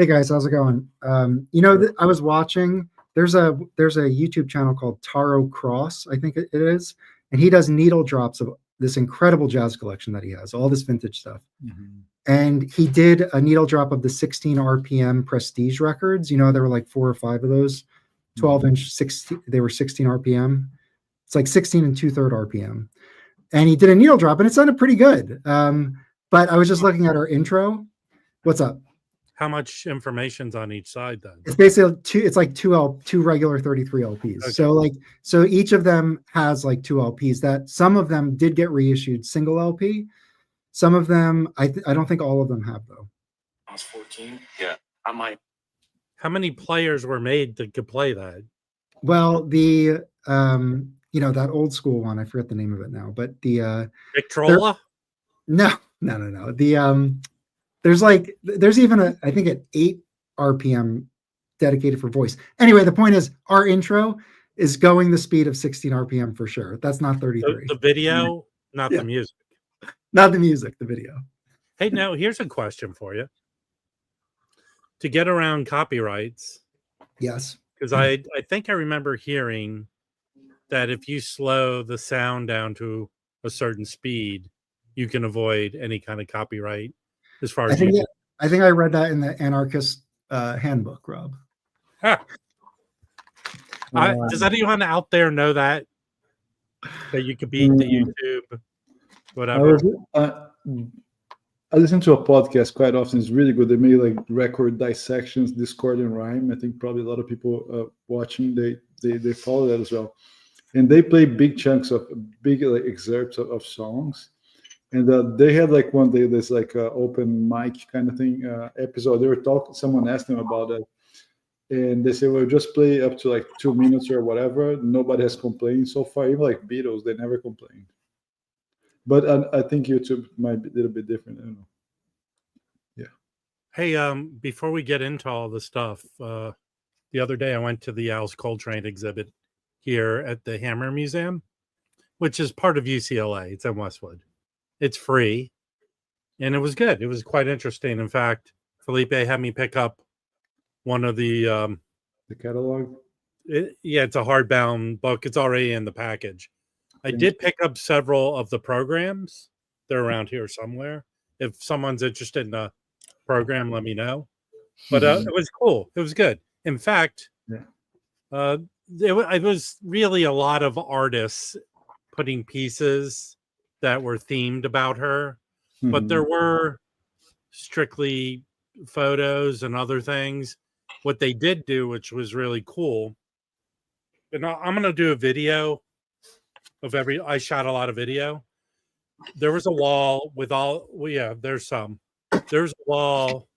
Hey guys, how's it going? I was watching. There's a YouTube channel called Taro Cross, I think it is, and he does needle drops of this incredible jazz collection that he has, all this vintage stuff. Mm-hmm. And he did a needle drop of the 16 RPM Prestige records. There were like 4 or 5 of those, 12-inch, 16. They were 16 RPM. It's like 16 and 2/3 RPM. And he did a needle drop, and it sounded pretty good. But I was just looking at our intro. What's up? How much information's on each side then? It's basically two regular 33 LPs. Okay. So each of them has like 2 LPs. That some of them did get reissued single LP. Some of them, I don't think all of them have though. I was 14. Yeah, I might. How many players were made that could play that? Well, the that old school one, I forget the name of it now, but the Victrola? No. There's even I think an 8 RPM dedicated for voice. Anyway, the point is our intro is going the speed of 16 RPM for sure. That's not 33. The video, not the music. Not the music, the video. Hey, now here's a question for you. To get around copyrights. Yes. Because I think I remember hearing that if you slow the sound down to a certain speed, you can avoid any kind of copyright as far as I think I read that in the Anarchist handbook, Rob. Huh. Does anyone out there know that you could beat the YouTube, whatever? I listen to a podcast quite often. It's really good. They make like record dissections, Discord and Rhyme. I think probably a lot of people watching they follow that as well, and they play big chunks of big excerpts of songs. And they had like one day this like open mic kind of thing episode. They were talking. Someone asked them about it, and they said, "Well, just play up to like 2 minutes or whatever." Nobody has complained so far. Even like Beatles, they never complained. But I think YouTube might be a little bit different. I don't know. Yeah. Hey, before we get into all the stuff, the other day I went to the Coltrane exhibit here at the Hammer Museum, which is part of UCLA. It's in Westwood. It's free, and it was good. It was quite interesting. In fact, Felipe had me pick up one of the catalog. It's a hardbound book. It's already in the package. I did pick up several of the programs. They're around here somewhere. If someone's interested in a program, let me know. But it was cool. It was good. In fact, it was really a lot of artists putting pieces that were themed about her. But there were strictly photos and other things. What they did do, which was really cool, and I'm going to do a video of I shot a lot of video. There was a wall with there's a wall.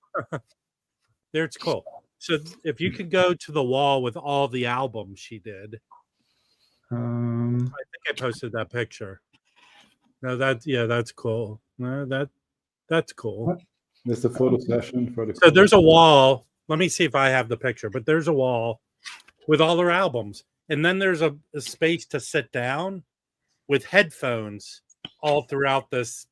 There's cool. So if you could go to the wall with all the albums she did. I think I posted that picture. No, that's cool. No, that's cool. That's the photo session for the. So there's a wall. Let me see if I have the picture, but there's a wall with all her albums. And then there's a space to sit down with headphones all throughout this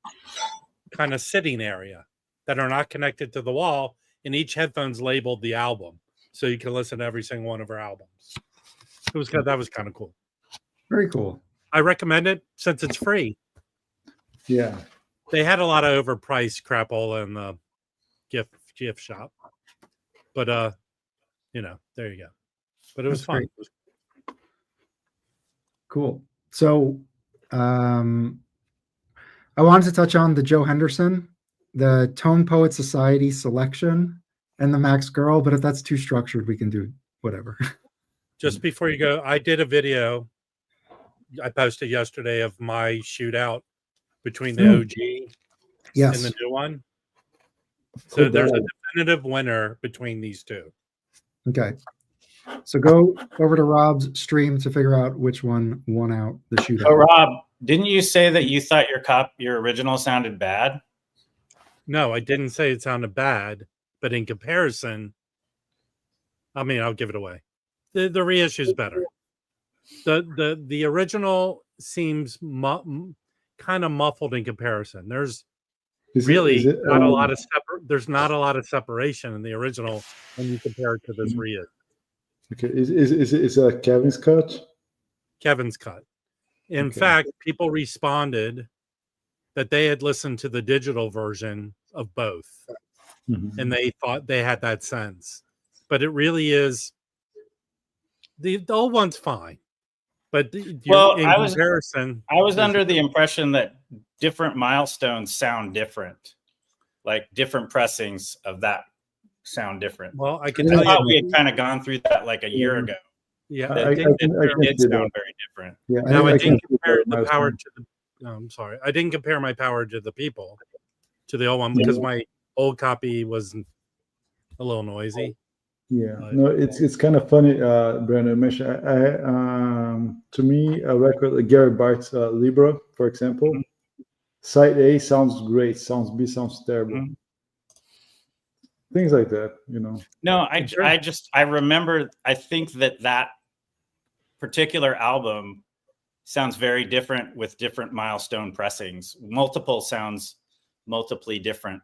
kind of sitting area that are not connected to the wall, and each headphone's labeled the album, so you can listen to every single one of her albums. That was kind of cool. Very cool. I recommend it since it's free. Yeah, they had a lot of overpriced crapola in the gift shop, but there you go. But it was fun. Cool. So I wanted to touch on the Joe Henderson, the Tone Poet Society selection, and the Max Girl, but if that's too structured, we can do whatever. Just before you go, I did a video I posted yesterday of my shootout between the OG and the new one. So there's a definitive winner between these two. Okay. So go over to Rob's stream to figure out which one won out the shootout. Oh, Rob, didn't you say that you thought your original sounded bad? No, I didn't say it sounded bad, but in comparison, I'll give it away. The reissue is better. The original seems kind of muffled in comparison. There's not a lot of there's not a lot of separation in the original when you compare it to this reissue. Okay, is Kevin's cut? Kevin's cut. In Okay. fact, people responded that they had listened to the digital version of both, and they thought they had that sense. But it really is the old one's fine. But in comparison, I was under the impression that different milestones sound different, like different pressings of that sound different. Well, I can I tell thought you, we had kind of gone through that like a year ago. yeah, I did It did sound very different. Yeah, now I didn't compare the Milestone. power to the. No, I'm sorry, I didn't compare my power to the people, to the old one, because my old copy was a little noisy. Yeah, no, it's kind of funny. Brandon mentioned to me a record like Gary Bart's Libra, for example. Side A sounds great. Sounds B sounds terrible. Things like that, you know. No, I remember. I think that particular album sounds very different with different milestone pressings. Multiple sounds multiply different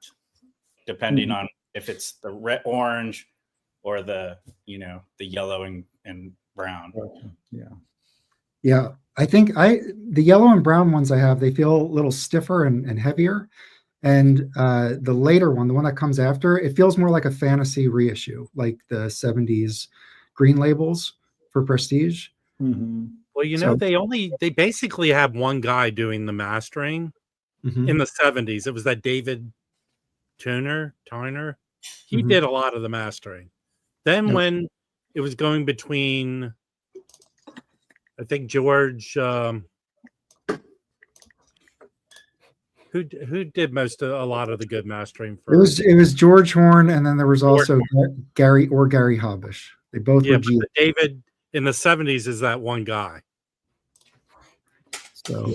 depending on if it's the red, orange, or the the yellow and brown. Yeah. I think the yellow and brown ones I have, they feel a little stiffer and heavier. And the later one, the one that comes after, it feels more like a fantasy reissue, like the 70s green labels for Prestige. Well, they basically have one guy doing the mastering in the 70s. It was that David Tyner. He did a lot of the mastering. Then when it was going between, I think George, who did a lot of the good mastering for it was George Horn, and then there was also Gary Habish. They both were G. David in the 70s is that one guy. So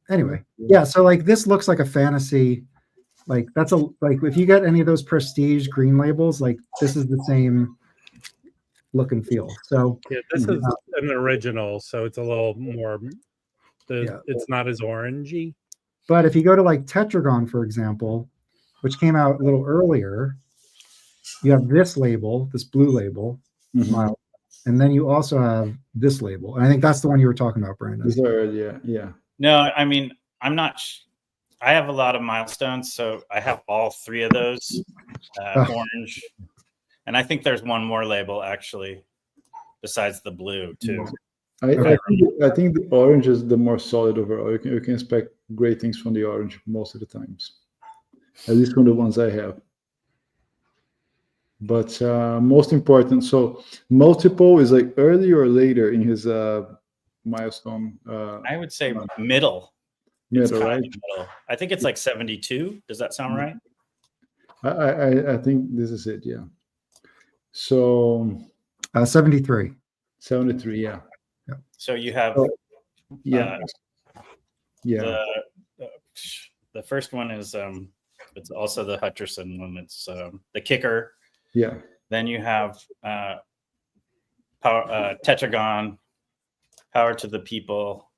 anyway, yeah, so like this looks like a fantasy, like if you get any of those Prestige green labels, like this is the same look and feel. So yeah, this is an original, so it's a little more it's not as orangey. But if you go to like Tetragon, for example, which came out a little earlier, you have this label, this blue label, and then you also have this label. And I think that's the one you were talking about, Brandon. Yeah. No, I mean, I'm not. I have a lot of milestones, so I have all three of those orange, and I think there's one more label actually, besides the blue too. I think the orange is the more solid overall. You can expect great things from the orange most of the times, at least from the ones I have. But most important, so multiple is like early or later in his milestone. I would say middle. Middle, right? Middle. I think it's like 72. Does that sound right? I think this is it. Yeah. So 73. 73. Yeah. So you have the first one is it's also the Hutcherson one. It's the kicker. Yeah. Then you have Tetragon, Power to the People,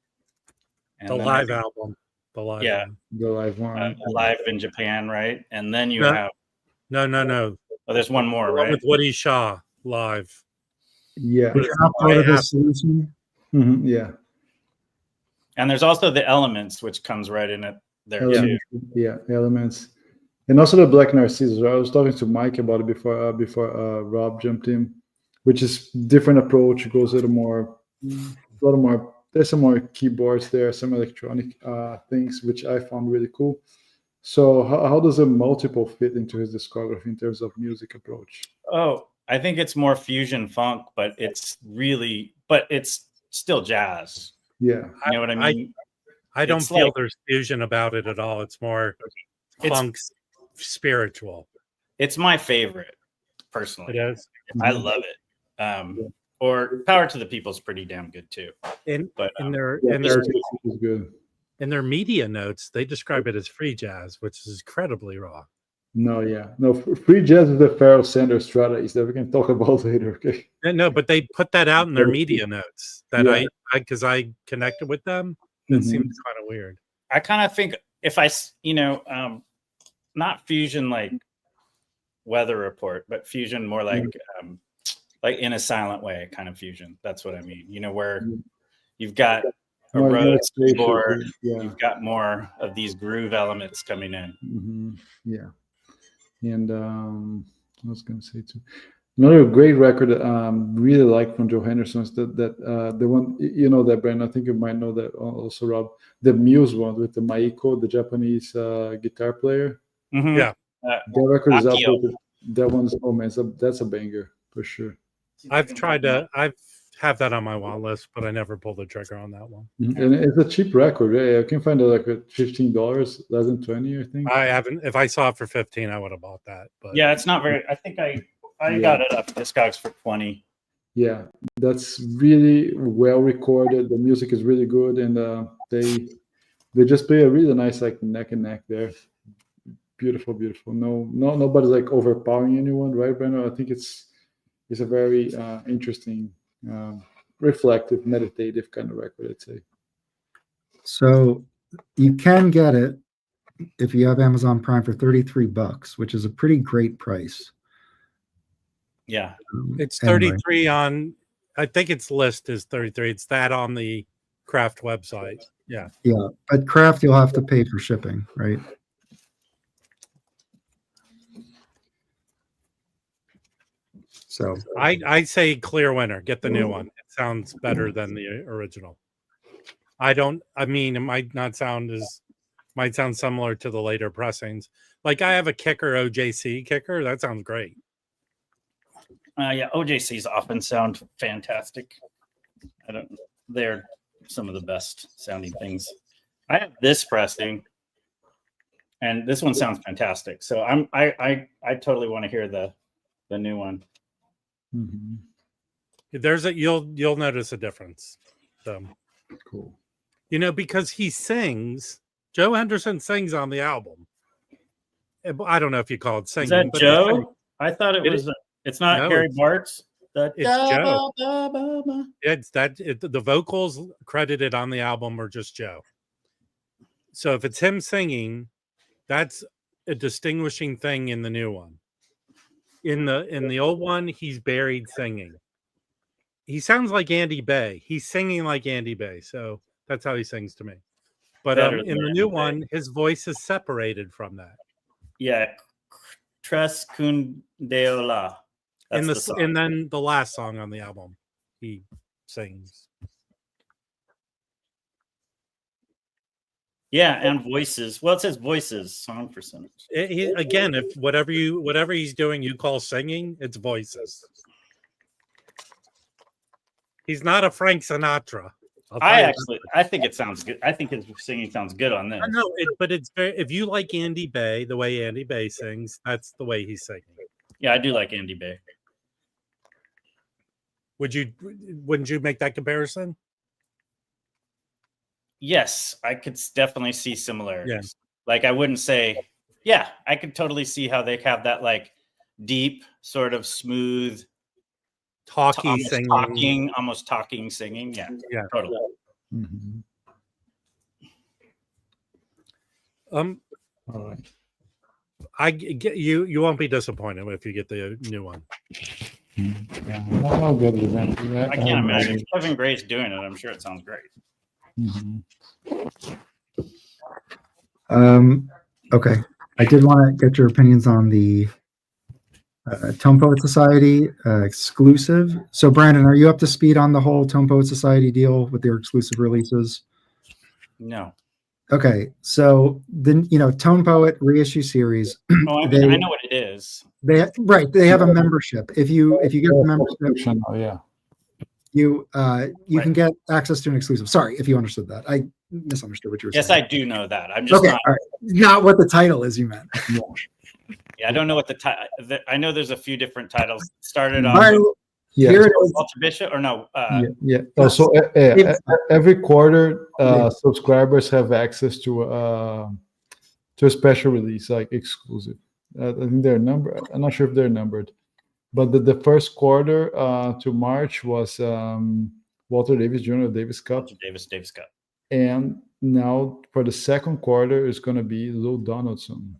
and the live album. The live one. The live one. Live in Japan, right? And then you have no. Oh, there's one more, right? With Woody Shaw live. Yeah. Part of the solution. Yeah. And there's also the Elements, which comes right in it there too. Yeah, Elements. And also the Black Narcissus. I was talking to Mike about it before Rob jumped in, which is different approach. It goes a lot more. There's some more keyboards there, some electronic things, which I found really cool. So how does a multiple fit into his discography in terms of music approach? Oh, I think it's more fusion funk, but it's still jazz. Yeah. You know what I mean? I don't feel there's fusion about it at all. It's more funk spiritual. It's my favorite, personally. It is. I love it. Or Power to the People is pretty damn good too. In their media notes, they describe it as free jazz, which is incredibly wrong. No, free jazz is the Pharoah Sanders strategies that we can talk about later. Okay. No, but they put that out in their media notes that because I connected with them. It seems kind of weird. I kind of think if I, not fusion like weather report, but fusion more like in a silent way kind of fusion. That's what I mean. You know, where you've got a More Rhodes spatial, keyboard, yeah. you've got more of these groove elements coming in. Yeah. And I was going to say too, another great record really like from Joe Henderson is that the one, you know that, Brandon, I think you might know that also, Rob, the Muse one with the Maiko, the Japanese guitar player. Yeah. That record is up Akio. with that one's, oh man, that's a banger for sure. I've have that on my want list, but I never pulled the trigger on that one. And it's a cheap record. Yeah, I can find it like at $15, less than 20, I think. I haven't. If I saw it for 15, I would have bought that. But Yeah, it's not very. I think I got it up Discogs for 20. Yeah, that's really well recorded. The music is really good, and they just play a really nice like neck and neck there. Beautiful, beautiful. Nobody's like overpowering anyone, right, Breno? I think it's a very interesting, reflective, meditative kind of record, I'd say. So you can get it if you have Amazon Prime for $33, which is a pretty great price. Yeah, it's Anyway. 33 on. I think its list is 33. It's that on the Kraft website. Yeah. Yeah, but Kraft you'll have to pay for shipping, right? So I say clear winner. Get the new one. It sounds better than the original. I mean, it might sound similar to the later pressings. Like I have a Kicker OJC Kicker. That sounds great. yeah. OJCs often sound fantastic. They're some of the best sounding things. I have this pressing, and this one sounds fantastic. So I totally want to hear the new one. You'll notice a difference. So Cool. you know, because he sings. Joe Henderson sings on the album. I don't know if you call it singing. Is that but Joe? I thought it was. It's not No, Gary Bartz. It's Joe. It's the vocals credited on the album are just Joe. So if it's him singing, that's a distinguishing thing in the new one. In the old one, he's buried singing. He sounds like Andy Bay. He's singing like Andy Bay. So that's how he sings to me. But in the new one, his voice is separated from that. Yeah, Tres Kundeola. And then the last song on the album, he sings. Yeah, and voices. Well, it says voices, song percentage. Again, if whatever he's doing, you call singing, it's voices. He's not a Frank Sinatra. I think it sounds good. I think his singing sounds good on this. I know, but it's very. If you like Andy Bay, the way Andy Bay sings, that's the way he's singing. Yeah, I do like Andy Bay. Wouldn't you make that comparison? Yes, I could definitely see similarities. Yeah. Like I wouldn't say, yeah, I could totally see how they have that like deep, sort of smooth, singing, almost talking singing. Yeah, yeah, totally. All right. I get you won't be disappointed if you get the new one. Yeah, I'll get it eventually. I can't imagine if Kevin Gray's doing it. I'm sure it sounds great. Okay. I did want to get your opinions on the Tone Poet Society exclusive. So, Brandon, are you up to speed on the whole Tone Poet Society deal with their exclusive releases? No. Okay, so the Tone Poet reissue series. Oh, I know what it is. They have a membership. If you get the membership, yeah, you can get access to an exclusive. Sorry if you understood that. I misunderstood what you were saying. Yes, I do know that. I'm just not what the title is. You meant. Yeah, I don't know what the title. I know there's a few different titles. Started on. Here it is. Walter Bishop or no? Yeah. So every quarter, subscribers have access to a special release, like exclusive. I think they're numbered. I'm not sure if they're numbered, but the first quarter to March was Walter Davis Jr. Davis Cup. Davis Cup. And now for the second quarter is going to be Lou Donaldson.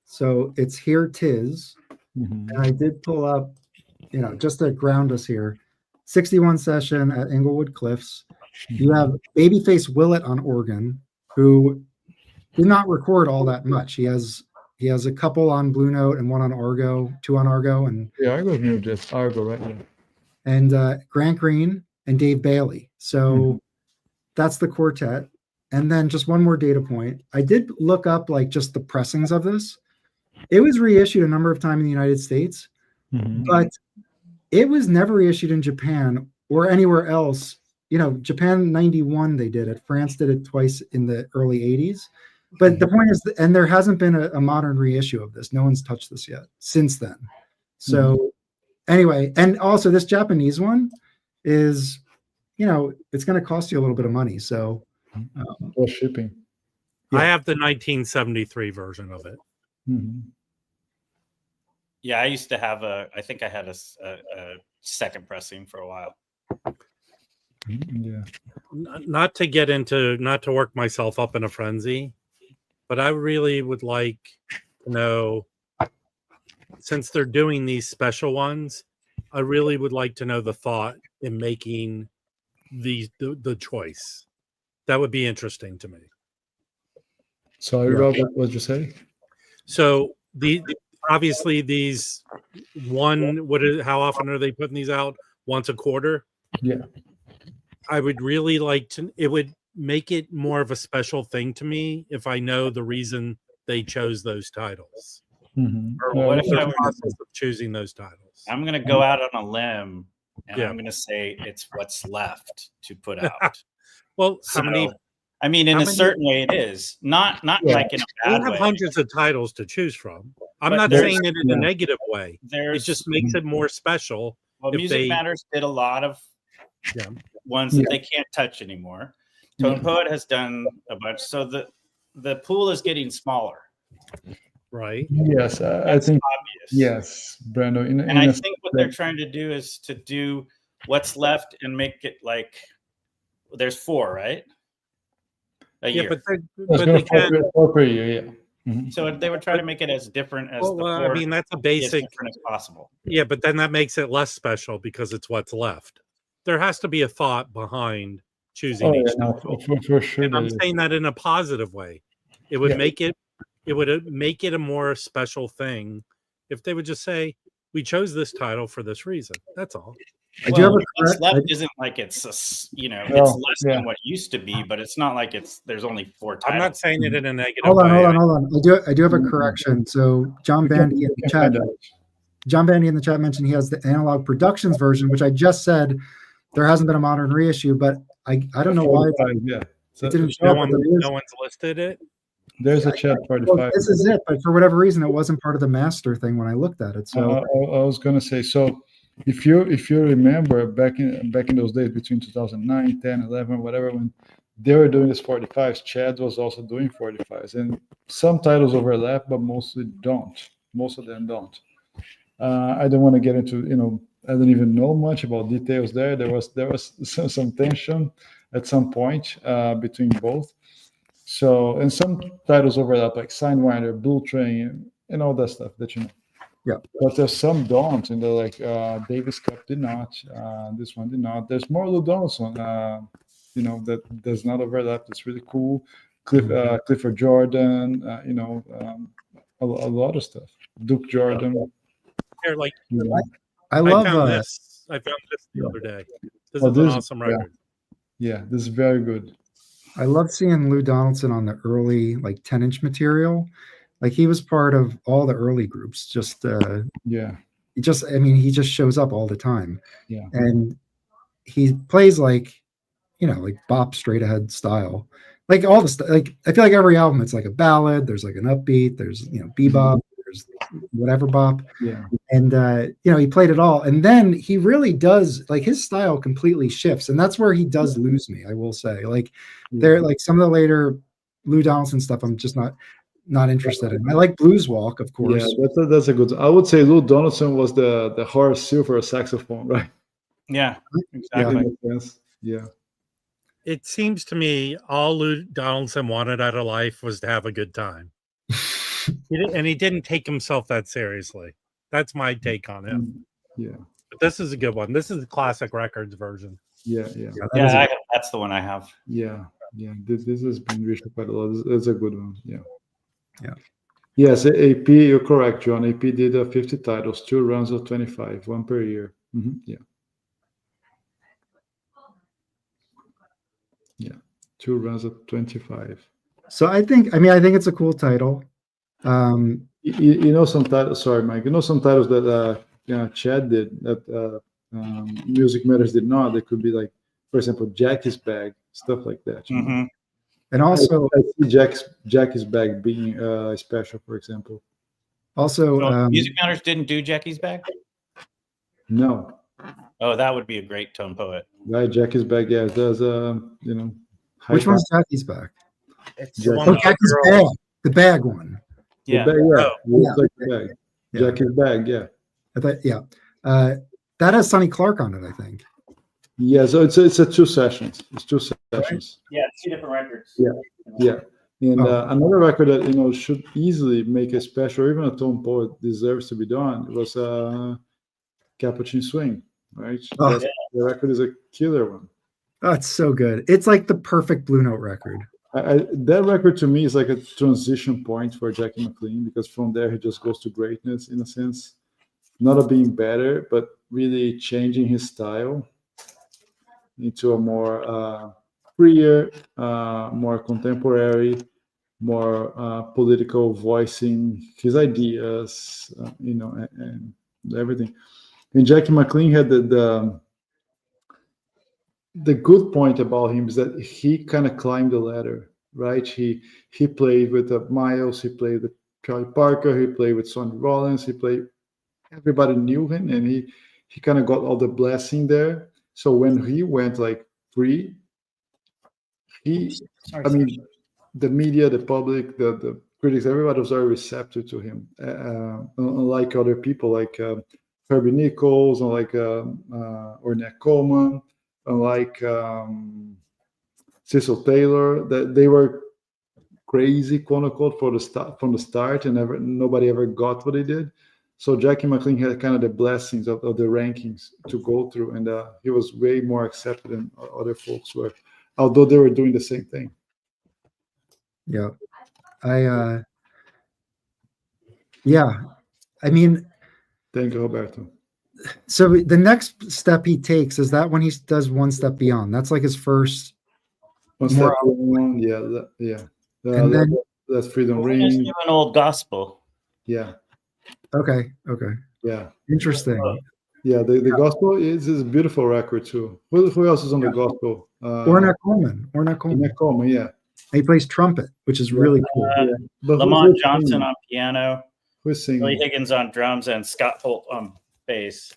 So it's Here 'Tis. Mhm. And I did pull up, just to ground us here, 61 session at Inglewood Cliffs. You have Babyface Willett on organ, who did not record all that much. He has a couple on Blue Note and one on Argo, two on Argo, and Yeah, Argo's new, just Argo, right? Yeah. and Grant Green and Dave Bailey. So Mhm. that's the quartet. And then just one more data point. I did look up like just the pressings of this. It was reissued a number of times in the United States, Mhm. but it was never reissued in Japan or anywhere else. Japan 91 they did it. France did it twice in the early 80s. But the point is, and there hasn't been a modern reissue of this. No one's touched this yet since then. So anyway, and also this Japanese one is, it's going to cost you a little bit of money. So Or shipping. I Yeah. have the 1973 version of it. Mhm. Yeah, I used to have I think I had a second pressing for a while. Yeah. Not to work myself up in a frenzy, but I really would like to know, since they're doing these special ones, I really would like to know the thought in making the choice. That would be interesting to me. Sorry, Yeah. Robert, what'd you say? So obviously these how often are they putting these out? Once a quarter? Yeah. I would really like to, it would make it more of a special thing to me if I know the reason they chose those titles. Mhm. Or Well, what if the I were- process of choosing those titles. I'm going to go out on a limb and Yeah. I'm going to say it's what's left to put out. Well, So, how many? I mean, in how a many- certain way it is. Not Yeah. like in a We bad have way. hundreds of titles to choose from. I'm But not there's- saying it in yeah. a negative way. It There's just makes it more special. well, if Music they- Matters did a lot of Yeah. ones that they can't touch anymore. Tone Poet has done a bunch. So the pool is getting smaller. Right. Yes, I That's think obvious. yes, Brando. And I think what they're trying to do is to do what's left and make it like there's 4, right? A Yeah, year. but it's they going can. to 4 per year. Yeah. Mhm. So they would try to make it as different as the Well, 4 I mean, that's a as basic. different as possible. Yeah, but then that makes it less special because it's what's left. There has to be a thought behind choosing Oh, yeah, each no, title. for sure. And I'm there is. saying that in a positive way. It would Yeah. make it a more special thing if they would just say, we chose this title for this reason. That's all. I do have a what's correct. left isn't like it's it's No, less yeah. than what used to be, but it's not like there's only 4 titles. I'm not saying it in a negative Hold on, way. hold on. I do have a correction. So John Bandy in the chat. John Bandy in the chat mentioned he has the Analog Productions version, which I just said there hasn't been a modern reissue, but I don't know why Yeah. So it didn't show No, up. But there is. no one's listed it. there's a chat 45. Well, this is it, but for whatever reason, it wasn't part of the master thing when I looked at it. So I was going to say, so if you remember back in those days between 2009, 10, 11, whatever, when they were doing this 45s, Chad was also doing 45s, and some titles overlap, but mostly don't. Most of them don't. I don't want to get into, I don't even know much about details there. There was some tension at some point between both. So, and some titles overlap, like Signwinder, Blue Train, and all that stuff that you know. Yeah. But there's some don't, and they're like Davis Cup did not, this one did not. There's more Lou Donaldson, that does not overlap. That's really cool. Clifford Jordan, a lot of stuff. Duke Jordan. Here, like I love found this. I found this the other day. This is an awesome record. Yeah, this is very good. I love seeing Lou Donaldson on the early 10-inch material. Like he was part of all the early groups. Just he just shows up all the time. Yeah. And he plays like bop straight ahead style. Like all the stuff. Like I feel like every album it's like a ballad. There's like an upbeat. There's bebop. There's whatever bop. Yeah. And he played it all. And then he really does his style completely shifts. And that's where he does lose me, I will say. There some of the later Lou Donaldson stuff I'm just not interested in. I like Blues Walk, of course. Yeah, that's a good. I would say Lou Donaldson was the Horace Silver saxophone, right? Yeah, exactly. In a sense. Yeah. It seems to me all Lou Donaldson wanted out of life was to have a good time. And he didn't take himself that seriously. That's my take on it. Yeah, But this is a good one. This is the classic records version. yeah. That's the one I have. Yeah. This has been reached quite a lot. It's a good one. Yeah. Yeah. Yes, AP. You're correct, John. AP did 50 titles, 2 runs of 25, 1 per year. Yeah. 2 runs of 25. So I think it's a cool title. You know some titles. Sorry, Mike. You know some titles that Chad did that Music Matters did not. They could be like, for example, Jackie's Bag, stuff like that. You know? And also, I see Jackie's Bag being special, for example. Also, Music Matters didn't do Jackie's Bag. No. Oh, that would be a great tone poet. Right, Jackie's Bag. Yeah, there's which one's Jackie's Bag? It's Jack- the one Oh, with the Jackie's girl. Bag, the bag one. Yeah. The bag, Oh. looks like the bag. Yeah. Jackie's Bag. Yeah. I thought, yeah. That has Sonny Clark on it, I think. Yeah, so it's a 2 sessions. It's 2 sessions. Yeah, 2 different records. Yeah. And another record that should easily make a special, or even a tone poet deserves to be done, was Capuchin Swing, right? Oh. The record is a killer one. Oh, it's so good. It's like the perfect Blue Note record. That record to me is like a transition point for Jackie McLean, because from there he just goes to greatness in a sense, not being better, but really changing his style into a more freer, more contemporary, more political, voicing his ideas, and everything. And Jackie McLean had the good point about him is that he kind of climbed the ladder, right? He played with Miles, he played with Charlie Parker, he played with Sonny Rollins, everybody knew him, and he kind of got all the blessing there. So when he went like free, the media, the public, the critics, everybody was very receptive to him, unlike other people like Herbie Nichols, unlike Ornette Coleman, unlike Cecil Taylor. That they were crazy, quote unquote, from the start, and nobody ever got what they did. So Jackie McLean had kind of the blessings of the rankings to go through, and he was way more accepted than other folks were, although they were doing the same thing. Yeah. I mean, Thank you, Roberto. so the next step he takes is that when he does One Step Beyond. That's like his first. One step beyond, yeah. And then, that's Freedom Just Ring. do an old gospel. Yeah, okay. yeah, Interesting. yeah. The gospel is a beautiful record too. Who else is on the gospel? Ornette Coleman. Ornette Coleman, yeah. He plays trumpet, which is really cool. But Lamont who's Johnson singing? on piano, Who's Billy singing? Higgins on drums, and Scott Holt on bass.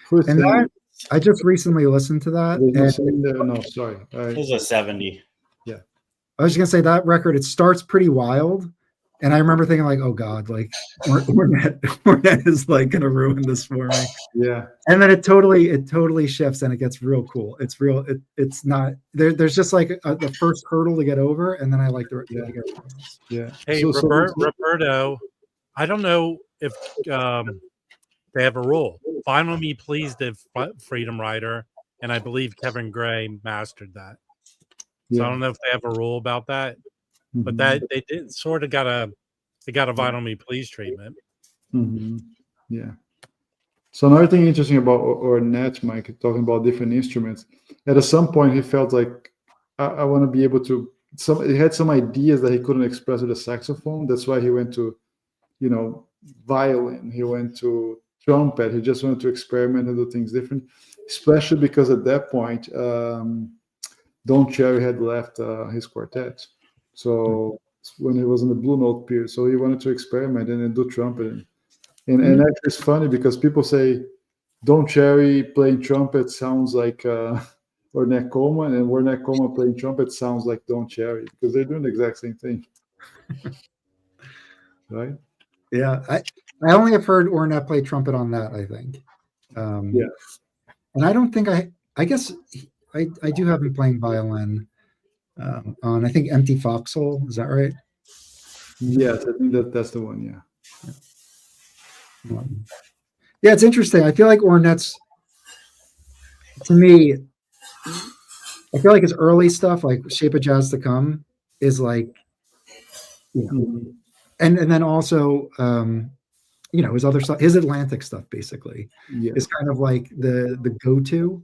Who's And singing? that, I just recently listened to that. There's no And singing there? No, sorry. This is a 70. I was just gonna say that record, it starts pretty wild. And I remember thinking like, oh God, like Ornette is like gonna ruin this for me. Yeah, And then it totally shifts and it gets real cool. It's real. It's not there's just like the first hurdle to get over, and then I like the yeah. Hey, So- Roberto, I don't know if they have a rule. Final Me Please did Freedom Rider, and I believe Kevin Gray mastered that. So I don't know if they have a rule about that, but that they did sort of got a Vinyl Me Please treatment. Yeah. So another thing interesting about Ornette, Mike, talking about different instruments. At some point, he felt like I want to be able to. He had some ideas that he couldn't express with the saxophone. That's why he went to, violin. He went to trumpet. He just wanted to experiment and do things different. Especially because at that point, Don Cherry had left his quartet. So when he was in the Blue Note period, so he wanted to experiment and then do trumpet. And actually it's funny because people say Don Cherry playing trumpet sounds like Ornette Coleman, and Ornette Coleman playing trumpet sounds like Don Cherry, because they're doing the exact same thing. Right? Yeah. I only have heard Ornette play trumpet on that, I think. Yeah. And I don't think I guess I do have him playing violin on, I think, Empty Foxhole. Is that right? Yes, I think that's the one, yeah. Yeah, it's interesting. I feel like Ornette's, to me, I feel like his early stuff, like Shape of Jazz to Come, is like, you know, Mhm. and then also, you know, his other stuff, his Atlantic stuff, basically, Yeah. is kind of like the go-to.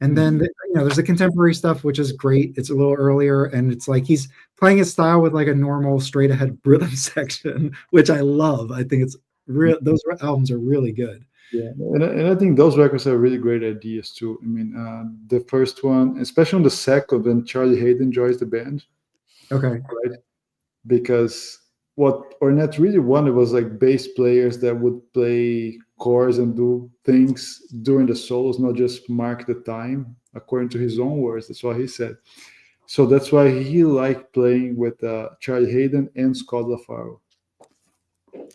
And then, Mhm. you know, there's the contemporary stuff, which is great. It's a little earlier, and it's like he's playing his style with like a normal straight ahead rhythm section, which I love. I think it's real. Those albums are really good. Yeah, and I think those records are really great ideas too. I mean, the first one, especially on the second, when Charlie Hayden joins the band, Okay. right? Because what Ornette really wanted was like bass players that would play chords and do things during the solos, not just mark the time, according to his own words. That's what he said. So that's why he liked playing with Charlie Hayden and Scott LaFaro.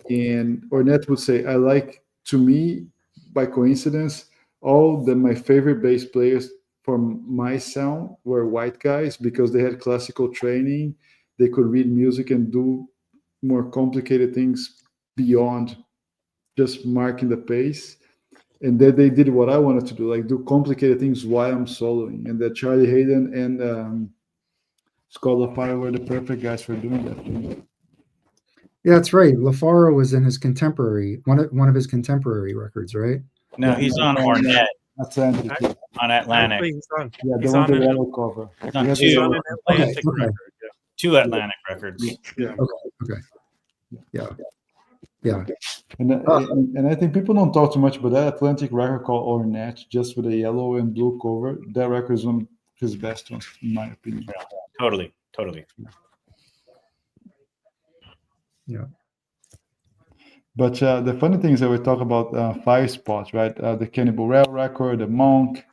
And Ornette would say, I like, to me, by coincidence, my favorite bass players from my sound were white guys because they had classical training. They could read music and do more complicated things beyond just marking the pace. And then they did what I wanted to do, like do complicated things while I'm soloing. And that Charlie Hayden and Scott LaFaro were the perfect guys for doing that. Yeah, that's right. LaFaro was in his contemporary, one of his contemporary records, right? No, he's on Ornette Atlantic. Yeah, on Atlantic. Actually, the he's one on with the an, yellow cover. He's on He has he's a on yellow an cover. Atlantic Okay. record. Two Atlantic records. Yeah. Okay. Yeah. Yeah. And I think people don't talk too much about that Atlantic record called Ornette, just with a yellow and blue cover. That record is one of his best ones, in my opinion. Totally. Yeah. But the funny thing is that we talk about Fire Spot, right? The Cannibal Rail record, the Monk.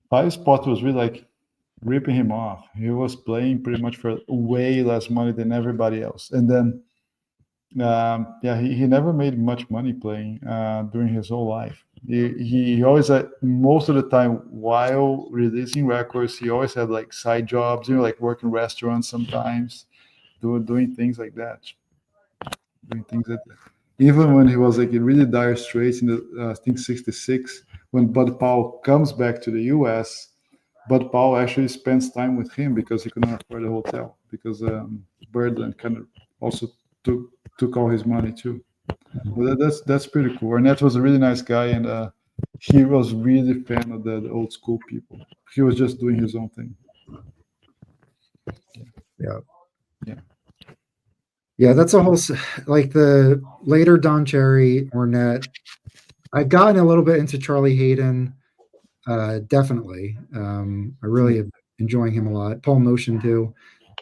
Fire Spot was really like ripping him off. He was playing pretty much for way less money than everybody else. And then, he never made much money playing during his whole life. He always had, most of the time while releasing records, he always had like side jobs, like working restaurants sometimes, doing things like that. Doing things that, even when he was like in really dire straits in the I think '66, when Bud Powell comes back to the U.S., Bud Powell actually spends time with him because he could not afford a hotel because Birdland kind of also took all his money too. But that's pretty cool. Ornette was a really nice guy, and he was really a fan of the old school people. He was just doing his own thing. Yeah. Yeah. Yeah, that's a whole like the later Don Cherry, Ornette. I've gotten a little bit into Charlie Hayden, definitely. I really am enjoying him a lot. Paul Motion too.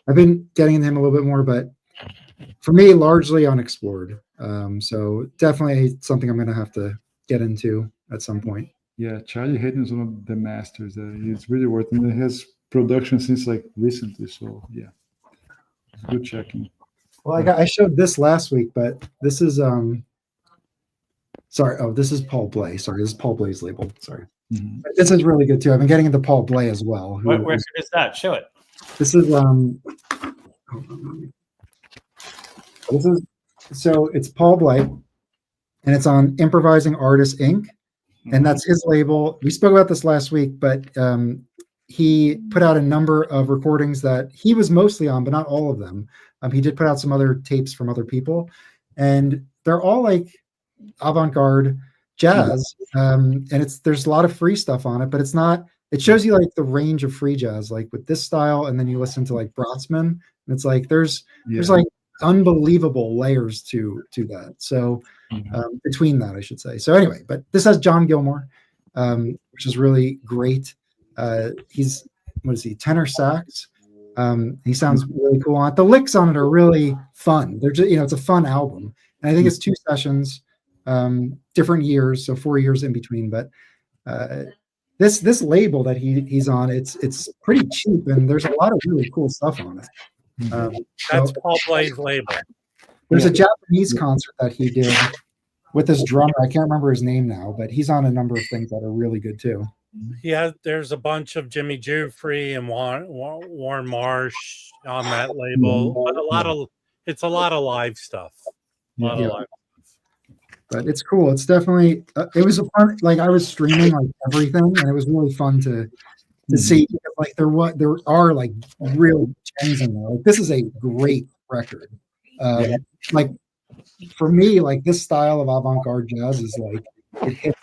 I've been getting into him a little bit more, but for me, largely unexplored. So definitely something I'm going to have to get into at some point. Yeah, Charlie Hayden is one of the masters. He's really worth it. And he has production since like recently, so yeah, it's good checking. Well, I showed this last week, but this is sorry. Oh, this is Paul Bley. Sorry, this is Paul Bley's label. Sorry. Mm-hmm. This is really good too. I've been getting into Paul Bley as well. What record is that? Show it. This is so it's Paul Bley, and it's on Improvising Artists Inc. And that's his label. We spoke about this last week, but he put out a number of recordings that he was mostly on, but not all of them. He did put out some other tapes from other people, and they're all like avant-garde jazz. And there's a lot of free stuff on it, but it's not. It shows you like the range of free jazz, like with this style, and then you listen to like Brotzman, and it's like there's like unbelievable layers to that. So between that, I should say. So anyway, but this has John Gilmore, which is really great. He's what is he? Tenor sax. He sounds really cool on it. The licks on it are really fun. They're just, it's a fun album. And I think it's 2 sessions, different years, so 4 years in between. But this label that he's on, it's pretty cheap, and there's a lot of really cool stuff on it. That's Paul Bley's label. There's a Japanese concert that he did with this drummer. I can't remember his name now, but he's on a number of things that are really good too. Yeah, there's a bunch of Jimmy Jufrey and Warren Marsh on that label. But it's a lot of live stuff. A lot of live stuff. But it's cool. It's definitely it was a fun. Like I was streaming like everything, and it was really fun to see. Like there are like real gems in there. Like this is a great record. Like for me, like this style of avant-garde jazz is like it hits.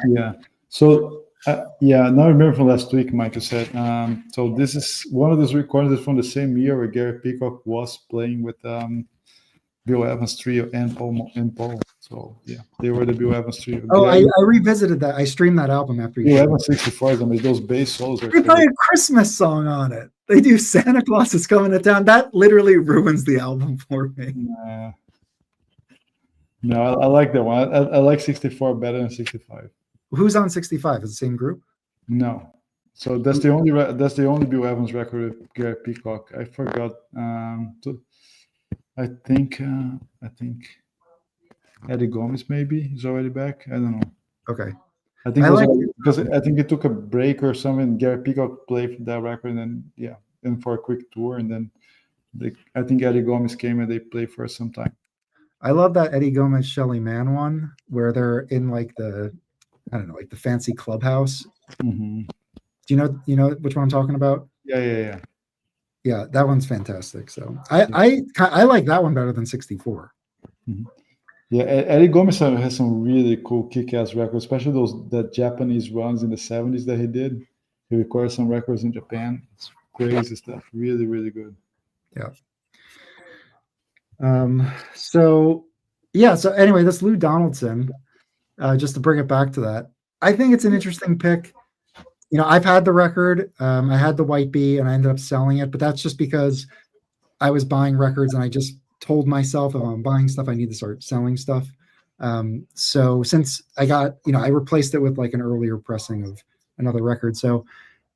Yeah. So now I remember from last week, Michael said. So this is one of those recordings from the same year where Gary Peacock was playing with Bill Evans trio and Paul. So yeah, they were the Bill Evans trio. Oh, I revisited that. I streamed that album after you. Bill Evans 64s. I mean, those bass solos are. They play a Christmas song on it. They do Santa Claus is Coming to Town. That literally ruins the album for me. No, I like that one. I like 64 better than 65. Who's on 65? Is the same group? No. So that's the only Bill Evans record with Gary Peacock. I forgot. I think Eddie Gomez maybe is already back. I don't know. Okay. I think because I think it took a break or something. Gary Peacock played for that record, and then and for a quick tour, and then I think Eddie Gomez came and they played for some time. I love that Eddie Gomez Shelly Manne one where they're in like the like the fancy clubhouse. Mm-hmm. Do you know which one I'm talking about? Yeah. Yeah, that one's fantastic. So I like that one better than 64. Mm-hmm. Yeah, Eddie Gomez has some really cool kick-ass records, especially that Japanese runs in the 70s that he did. He recorded some records in Japan. It's crazy stuff. Really, really good. Yeah. So anyway, this Lou Donaldson, just to bring it back to that, I think it's an interesting pick. I've had the record. I had the White Bee and I ended up selling it, but that's just because I was buying records and I just told myself if I'm buying stuff, I need to start selling stuff. So since I got, I replaced it with like an earlier pressing of another record. So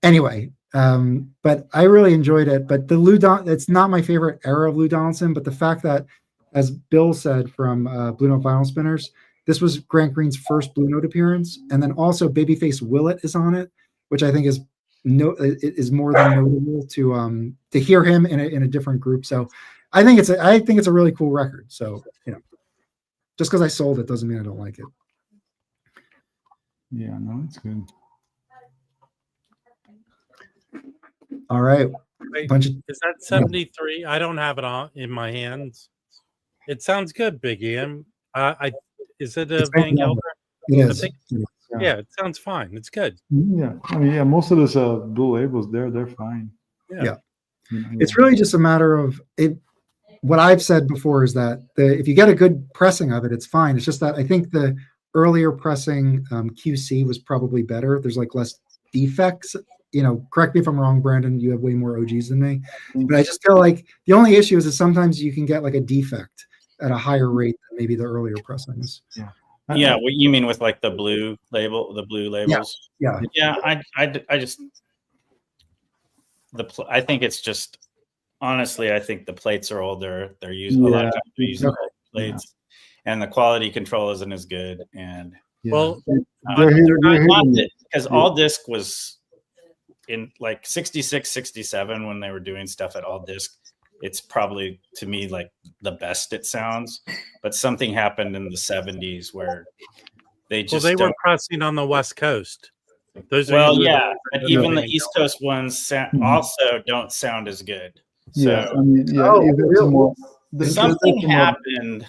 anyway, but I really enjoyed it. But it's not my favorite era of Lou Donaldson, but the fact that, as Bill said from Blue Note Vinyl Spinners, this was Grant Green's first Blue Note appearance. And then also Babyface Willett is on it, which I think is more than notable to hear him in a different group. So I think it's a really cool record. So, just because I sold it doesn't mean I don't like it. Yeah, no, it's good. All right. Wait, is that 73? I don't have it in my hands. It sounds good, Big Ian. Is it a Van Gelder? It is. Yeah, it sounds fine. It's good. Yeah, I mean, most of those blue labels, they're fine. Yeah. It's really just a matter of it. What I've said before is that if you get a good pressing of it, it's fine. It's just that I think the earlier pressing QC was probably better. There's like less defects. Correct me if I'm wrong, Brandon. You have way more OGs than me, but I just feel like the only issue is that sometimes you can get like a defect at a higher rate than maybe the earlier pressings. Yeah, what you mean with like the blue labels? Yeah. I think it's just, honestly, I think the plates are older. They're using a lot of times they're using old plates, and the quality control isn't as good. And well, because All Disc was in like 66, 67 when they were doing stuff at All Disc. It's probably, to me, like the best it sounds. But something happened in the 70s where they just were pressing on the West Coast. But even the East Coast ones also don't sound as good. So something happened.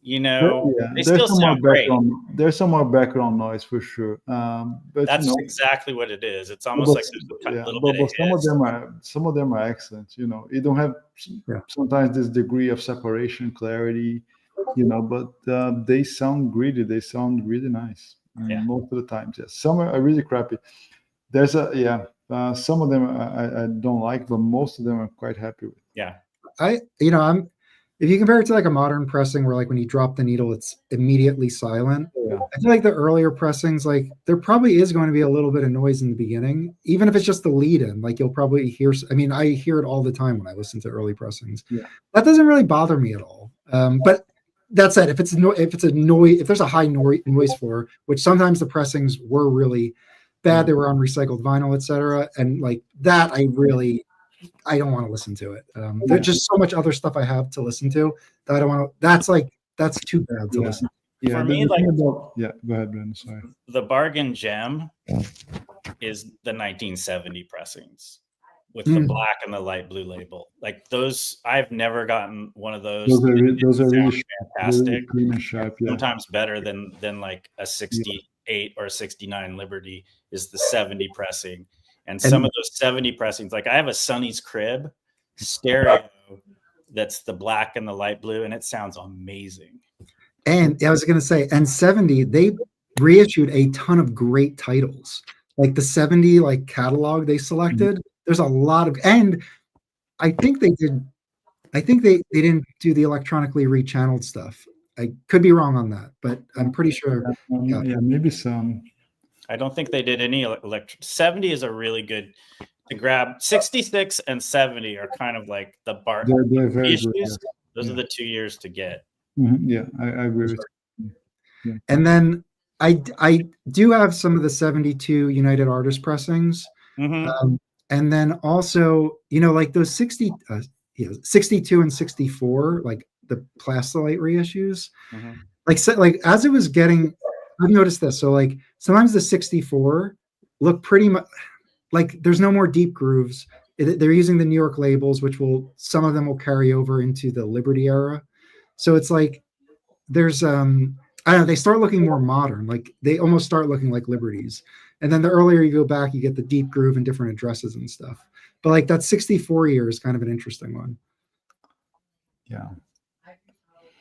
They still sound great. There's some more background noise for sure. But that's exactly what it is. It's almost like there's a little bit of some of them are excellent. You don't have sometimes this degree of separation, clarity. But they sound greedy. They sound really nice. Most of the times, yes. Some are really crappy. There's some of them I don't like, but most of them I'm quite happy with. Yeah. If you compare it to like a modern pressing where like when you drop the needle, it's immediately silent. Yeah. I feel like the earlier pressings, like there probably is going to be a little bit of noise in the beginning, even if it's just the lead in, like you'll probably hear, I hear it all the time when I listen to early pressings. Yeah. That doesn't really bother me at all. But that said, if there's a high noise floor, which sometimes the pressings were really bad, they were on recycled vinyl, etc. And like that, I don't want to listen to it. There's just so much other stuff I have to listen to that I don't want to. That's like that's too bad to Yeah. listen. Yeah, For the- me, the thing like- about- yeah, go ahead, Brandon. Sorry. The bargain gem is the 1970 pressings with the Mm. black and the light blue label. Like those, I've never gotten one of those. Those are really Sound sharp, fantastic. really clean and sharp. Yeah, Sometimes better than like a 68 or 69 Liberty is the 70 pressing. And some of those 70 pressings, like I have a Sonny's Crib stereo that's the black and the light blue, and it sounds amazing. And I was going to say, and 70, they reissued a ton of great titles. Like the 70 like catalog they selected, there's a lot of, and I think they didn't do the electronically rechanneled stuff. I could be wrong on that, but I'm pretty sure. yeah, maybe some. I don't think they did any electric. 70 is a really good to grab. 66 and 70 are kind of like the bar. They're very issues. good. Yeah. Those are the 2 years to get. Yeah, I agree with you. And then I do have some of the 72 United Artists pressings. Mhm. And then also, like those 62 and 64, like the Plastolite reissues, Mhm. like as it was getting, I've noticed this. So like sometimes the 64 look pretty much like there's no more deep grooves. They're using the New York labels, which some of them will carry over into the Liberty era. So it's like there's I don't know, they start looking more modern, like they almost start looking like Liberties. And then the earlier you go back, you get the deep groove and different addresses and stuff. But like that 64 year is kind of an interesting one. Yeah.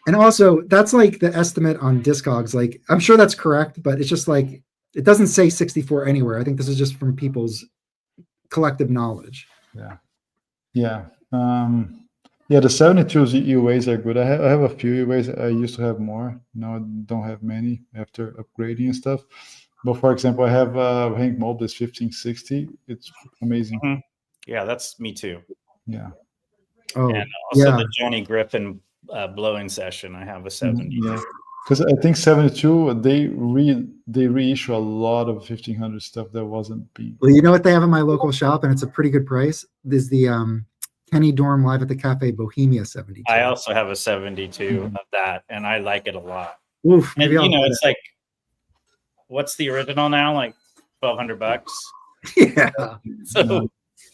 And also that's like the estimate on Discogs. Like I'm sure that's correct, but it's just like it doesn't say 64 anywhere. I think this is just from people's collective knowledge. Yeah. Yeah. Yeah, the 72 UAs are good. I have a few UAs. I used to have more. Now I don't have many after upgrading and stuff. But for example, I have Hank Mobley's 1560. It's amazing. Mhm. Yeah, that's me too. Yeah. Oh, And also yeah. the Johnny Griffin blowing session. I have a 70. Yeah. Because I think 72 they reissue a lot of 1500 stuff that wasn't being. Well, you know what they have in my local shop, and it's a pretty good price. There's the Kenny Dorm Live at the Cafe Bohemia 72. I also have a 72 of that, and I like it a lot. Oof, And maybe I'll get it's like, what's the original now? Like $1,200. it. Yeah. So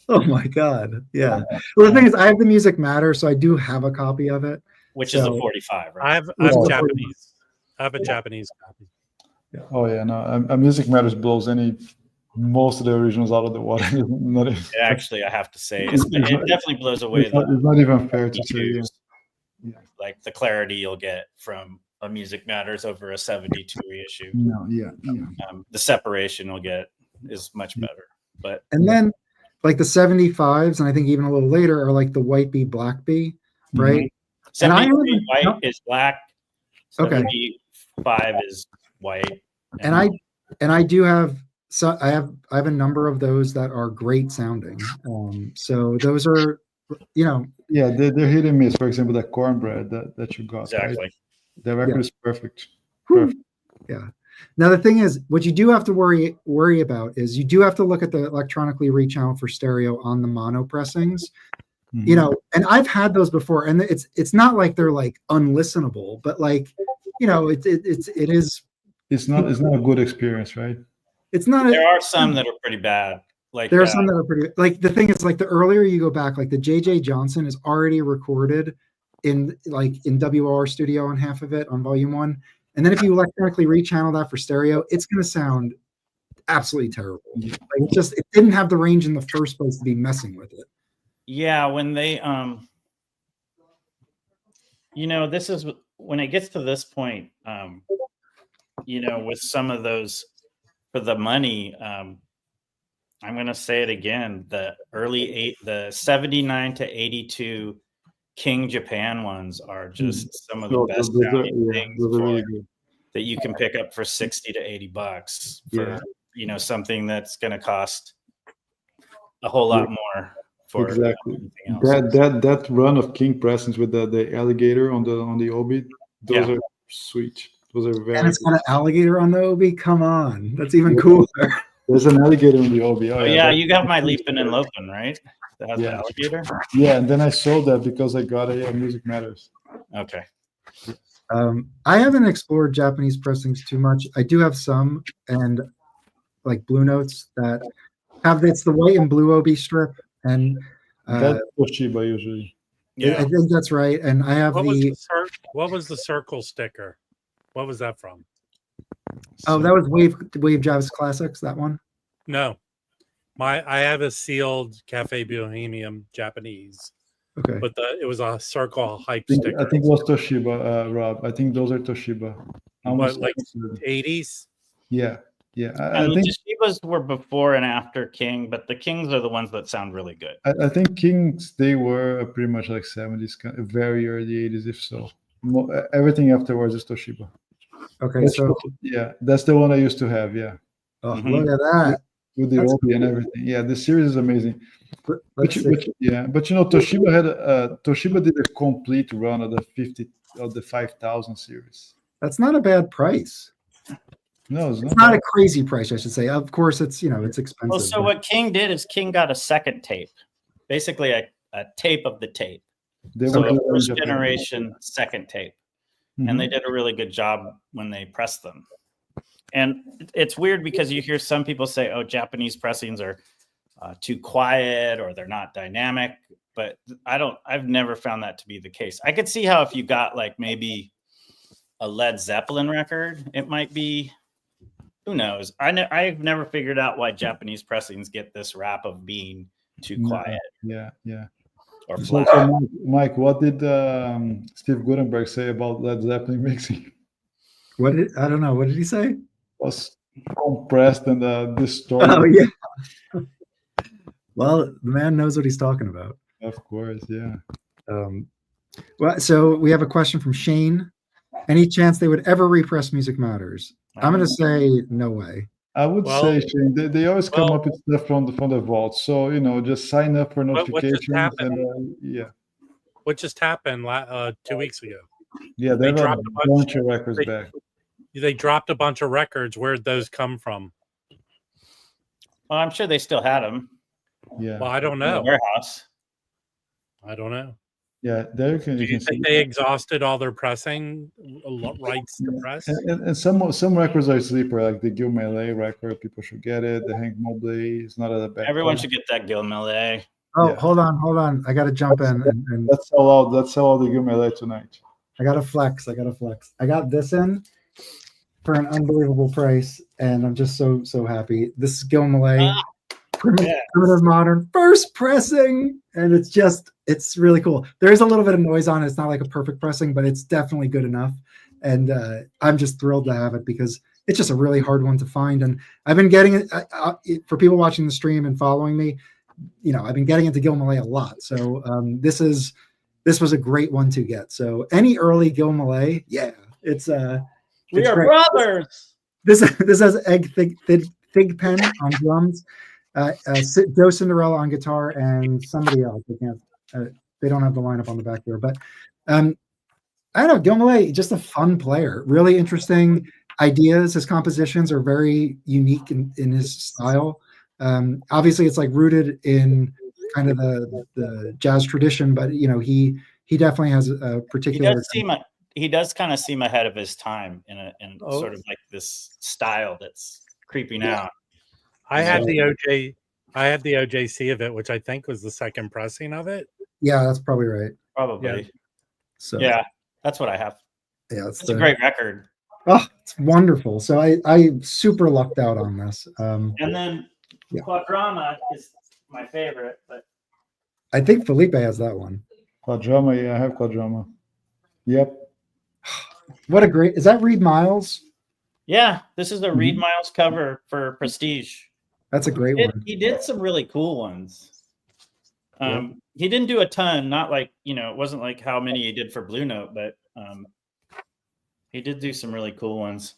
Oh my God. Yeah. Well, the thing is, I have the Music Matter, so I do have a copy of it. which is a So- 45, right? I have Oh. Japanese. I have a Japanese copy. Oh yeah, no. Music Matters blows most of the originals out of the water. Not even- Actually, I have to say, it definitely blows away it's not even fair to say. Yeah. EQs. Like the clarity you'll get from a Music Matters over a 72 reissue. No, yeah. The separation you'll get is much better. But And then like the 75s, and I think even a little later, are like the White Bee, Black Bee, right? And I 73 haven't- white no. is black. Okay. 75 is white. And I do have, so I have a number of those that are great sounding. So those are, Yeah, they're hit and miss. For example, that cornbread that you got. Exactly. Right? The record is perfect. yeah. Now the thing is, what you do have to worry about is you do have to look at the electronically rechanneled for stereo on the mono pressings. Mhm. And I've had those before, and it's not like they're like unlistenable, but like, it is. It's not a good experience, right? It's not. There are some that are pretty bad. Like There are some that are pretty. Like the thing is, like the earlier you go back, like the J.J. Johnson is already recorded in WR Studio on half of it on Volume 1, and then if you electronically rechannel that for stereo, it's going to sound absolutely terrible. Yeah. Like it didn't have the range in the first place to be messing with it. Yeah, when they this is when it gets to this point, with some of those for the money, I'm gonna say it again, the the 79 to 82 King Japan ones are just some of the best sounding things those are really good. that you can pick up for $60 to $80 for something that's gonna cost a whole lot more. For Exactly. anything else. That run of King pressings with the alligator on the Obi, those are sweet. Those are very. And it's got an alligator on the Obi. Come on, that's even cooler. There's an alligator on the Obi. Oh yeah, you got my Leapin' and Lopin', right? That has the Yeah. alligator. Yeah, and then I sold that because I got a Music Matters. Okay. I haven't explored Japanese pressings too much. I do have some, and like Blue Notes that have it's the white and blue OB strip, and That's Toshiba usually. I think that's right. And I have What was the circle sticker? What was that from? that was Wave Jazz Classics. That one. No, I have a sealed Cafe Bohemian Japanese, Okay. but it was a circle hype sticker. I think it was Toshiba, Rob. I think those are Toshiba. What, like 80s? Yeah. Yeah. And the Toshibas were before and after King, but the Kings are the ones that sound really good. I think Kings, they were pretty much like 70s, very early 80s, if so. Everything afterwards is Toshiba. Okay, so yeah, that's the one I used to have. Yeah. Oh, look at that. With the OB and everything. Yeah, the series is amazing. But Toshiba did a complete run of the 5000 series. That's not a bad price. No, it's not a crazy price, I should say. Of course, it's it's expensive. Well, so what King did is King got a second tape, basically a tape of the tape. So a first generation second tape, and they did a really good job when they pressed them. And it's weird because you hear some people say, "Oh, Japanese pressings are too quiet or they're not dynamic," but I've never found that to be the case. I could see how if you got like maybe a Led Zeppelin record, it might be. Who knows? I've never figured out why Japanese pressings get this rap of being too quiet. Yeah. Or so Mike, what did Steve Gutenberg say about Led Zeppelin mixing? I don't know. What did he say? It was compressed and distorted. Oh yeah. Well, the man knows what he's talking about. Of course, yeah. Well, so we have a question from Shane. Any chance they would ever repress Music Matters? I'm going to say no way. I would say, Shane, they always come up with stuff from the vault. So, just sign up for notifications. What just happened 2 weeks ago? Yeah, they dropped a bunch of records back. They dropped a bunch of records. Where'd those come from? Well, I'm sure they still had them. Yeah. Well, I don't know. In the warehouse. I don't know. Yeah, there Do you think they exhausted all their pressing rights to press? And some records are sleeper, like the Gil Mellé record. People should get it. The Hank Mobley is not at a bad. Everyone should get that Gil Mellé. Oh, yeah. Hold on. I got to jump in. And let's sell out the Gil Mellé tonight. I got to flex. I got this in for an unbelievable price, and I'm just so happy. This is Gil Mellé. Primitive Modern first pressing, and it's really cool. There's a little bit of noise on it. It's not like a perfect pressing, but it's definitely good enough, and I'm just thrilled to have it because it's just a really hard one to find. And I've been getting it for people watching the stream and following me. I've been getting into Gil Mellé a lot, so this was a great one to get. So any early Gil Mellé, we are great. Brothers. This has Egg Thig Pen on drums. Joe Cinderella on guitar and somebody else. They don't have the lineup on the back there, but I don't know. Gil Mellé, just a fun player, really interesting ideas. His compositions are very unique in his style. Obviously, it's like rooted in kind of the jazz tradition, but he definitely has a particular. He does kind of seem ahead of his time in sort of like this style that's creeping out. I had the OJC of it, which I think was the second pressing of it. Yeah, that's probably right. Probably. Yeah. So that's what I have. Yeah, it's a great record. Oh, it's wonderful. So I super lucked out on this. And then Quadrama is my favorite, but I think Felipe has that one. Quadrama, yeah, I have Quadrama. Yep. What a great! Is that Reed Miles? Yeah, this is a Reed Miles cover for Prestige. That's a great one. He did some really cool ones. He didn't do a ton, not like, it wasn't like how many he did for Blue Note, but he did do some really cool ones.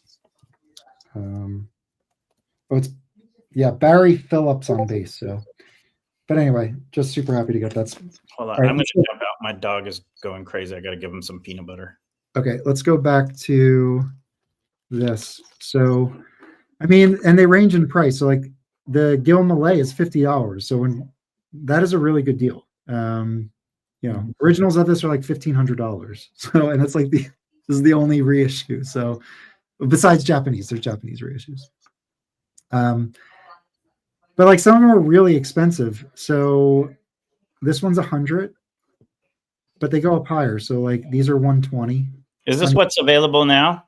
Barry Phillips on bass. So, but anyway, just super happy to get that. Hold on, I'm going to jump out. My dog is going crazy. I got to give him some peanut butter. Okay, let's go back to this. So, and they range in price. So, like the Gil Mellé is $50. So that is a really good deal. originals of this are like $1,500. So, and it's like this is the only reissue. So, besides Japanese, there's Japanese reissues. But like some of them are really expensive. So this one's 100, but they go up higher. So like these are 120. Is this what's available now?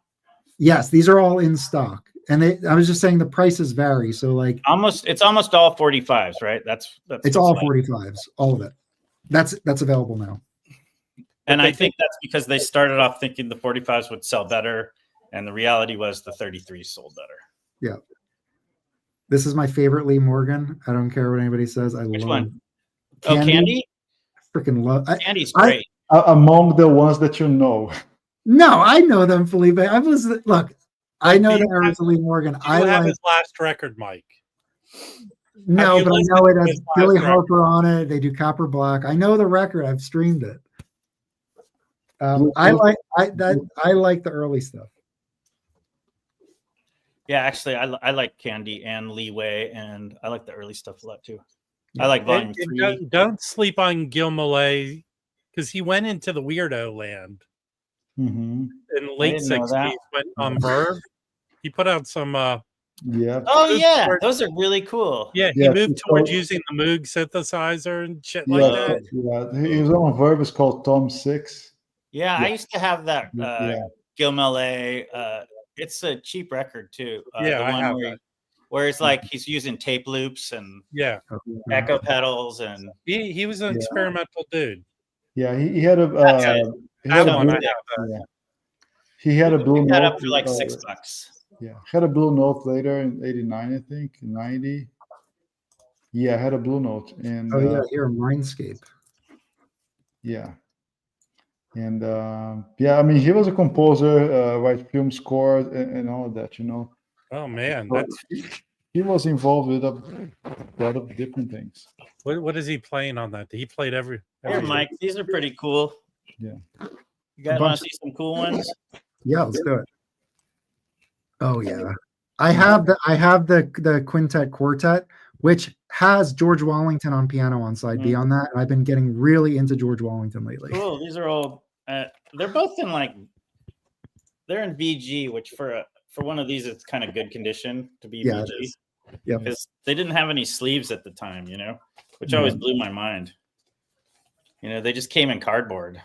Yes, these are all in stock. And I was just saying the prices vary. So like it's almost all 45s, right? That's it's all 45s, all of it. That's available now. And I think that's because they started off thinking the 45s would sell better, and the reality was the 33s sold better. Yeah. This is my favorite Lee Morgan. I don't care what anybody says. Which love one? Candy. Oh, Candy? Freaking love. Candy's great. Among the ones that you know. No, I know them, Felipe. I've listened. Look, I know the Eras of Lee Morgan. I have his last record, Mike. No, but I know it has Billy Harper on it. They do Copper Black. I know the record. I've streamed it. I like the early stuff. Yeah, actually, I like Candy and Leeway, and I like the early stuff a lot too. I like Volume 3. Don't sleep on Gil Mellé, because he went into the weirdo land in the late 60s. Went on Verve. He put out some. Yeah. Oh yeah, those are really cool. Yeah, he moved towards using the Moog synthesizer and shit like that. Yeah, he was on Verve. It's called Tom 6. Yeah, I used to have that Gil Mellé. It's a cheap record too. Yeah, I have that. Where it's like he's using tape loops and echo pedals, and he was an experimental dude. Yeah, he had a he had a blue note. That up for like $6. Yeah, had a blue note later in '89, I think, 90. Yeah, had a blue note, and here Mindscape. Yeah, and I mean, he was a composer, write film scores and all of that, Oh man, he was involved with a lot of different things. What is he playing on that? He played every Here, Mike, these are pretty cool. Yeah, you guys want to see some cool ones? Yeah, let's do it. Oh yeah, I have the quintet quartet, which has George Wallington on piano on side B on that, and I've been getting really into George Wallington lately. Cool. These are all. They're both in they're in VG, which for one of these, it's kind of good condition to be VG. Yeah, because they didn't have any sleeves at the time, which always blew my mind. They just came in cardboard.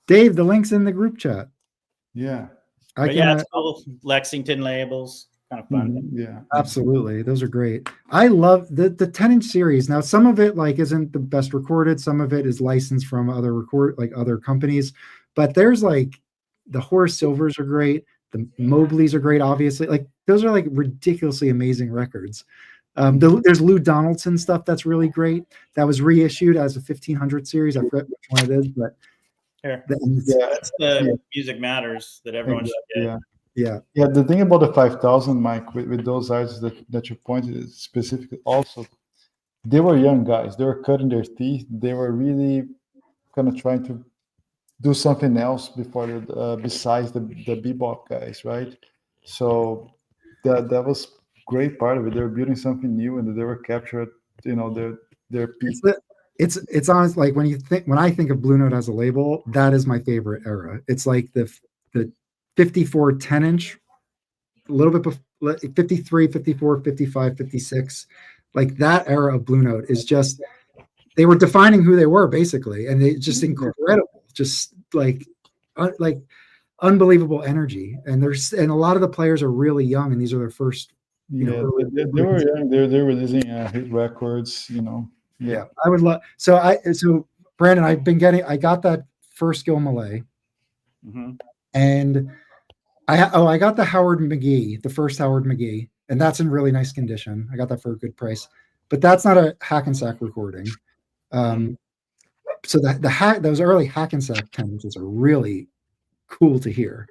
Dave, the link's in the group chat. Yeah. It's cool. Lexington labels, kind of fun. Yeah, absolutely. Those are great. I love the 10-inch series. Now, some of it isn't the best recorded. Some of it is licensed from other companies. But there's the Horace Silvers are great. The Mobleys are great. Obviously, those are ridiculously amazing records. There's Lou Donaldson stuff that's really great. That was reissued as a 1500 series. I forget which one it is, but. Here. That's the Music Matters that everyone should get. Yeah. The thing about the 5000, Mike, with those artists that you pointed is specifically also, they were young guys. They were cutting their teeth. They were really kind of trying to do something else besides the bebop guys, right? So that was great part of it. They were building something new, and they were captured, their peak. It's honest. When I think of Blue Note as a label, that is my favorite era. It's like the 54 10-inch, a little bit before 53, 54, 55, 56. That era of Blue Note is just, they were defining who they were basically, and it's just incredible, just unbelievable energy. And a lot of the players are really young, and these are their first. They were young. They were releasing hit records, Yeah, I would love. So Brandon, I got that first Gil Mellé, and I got the Howard McGee, the first Howard McGee, and that's in really nice condition. I got that for a good price, but that's not a Hackensack recording. So those early Hackensack 10s are really cool to hear,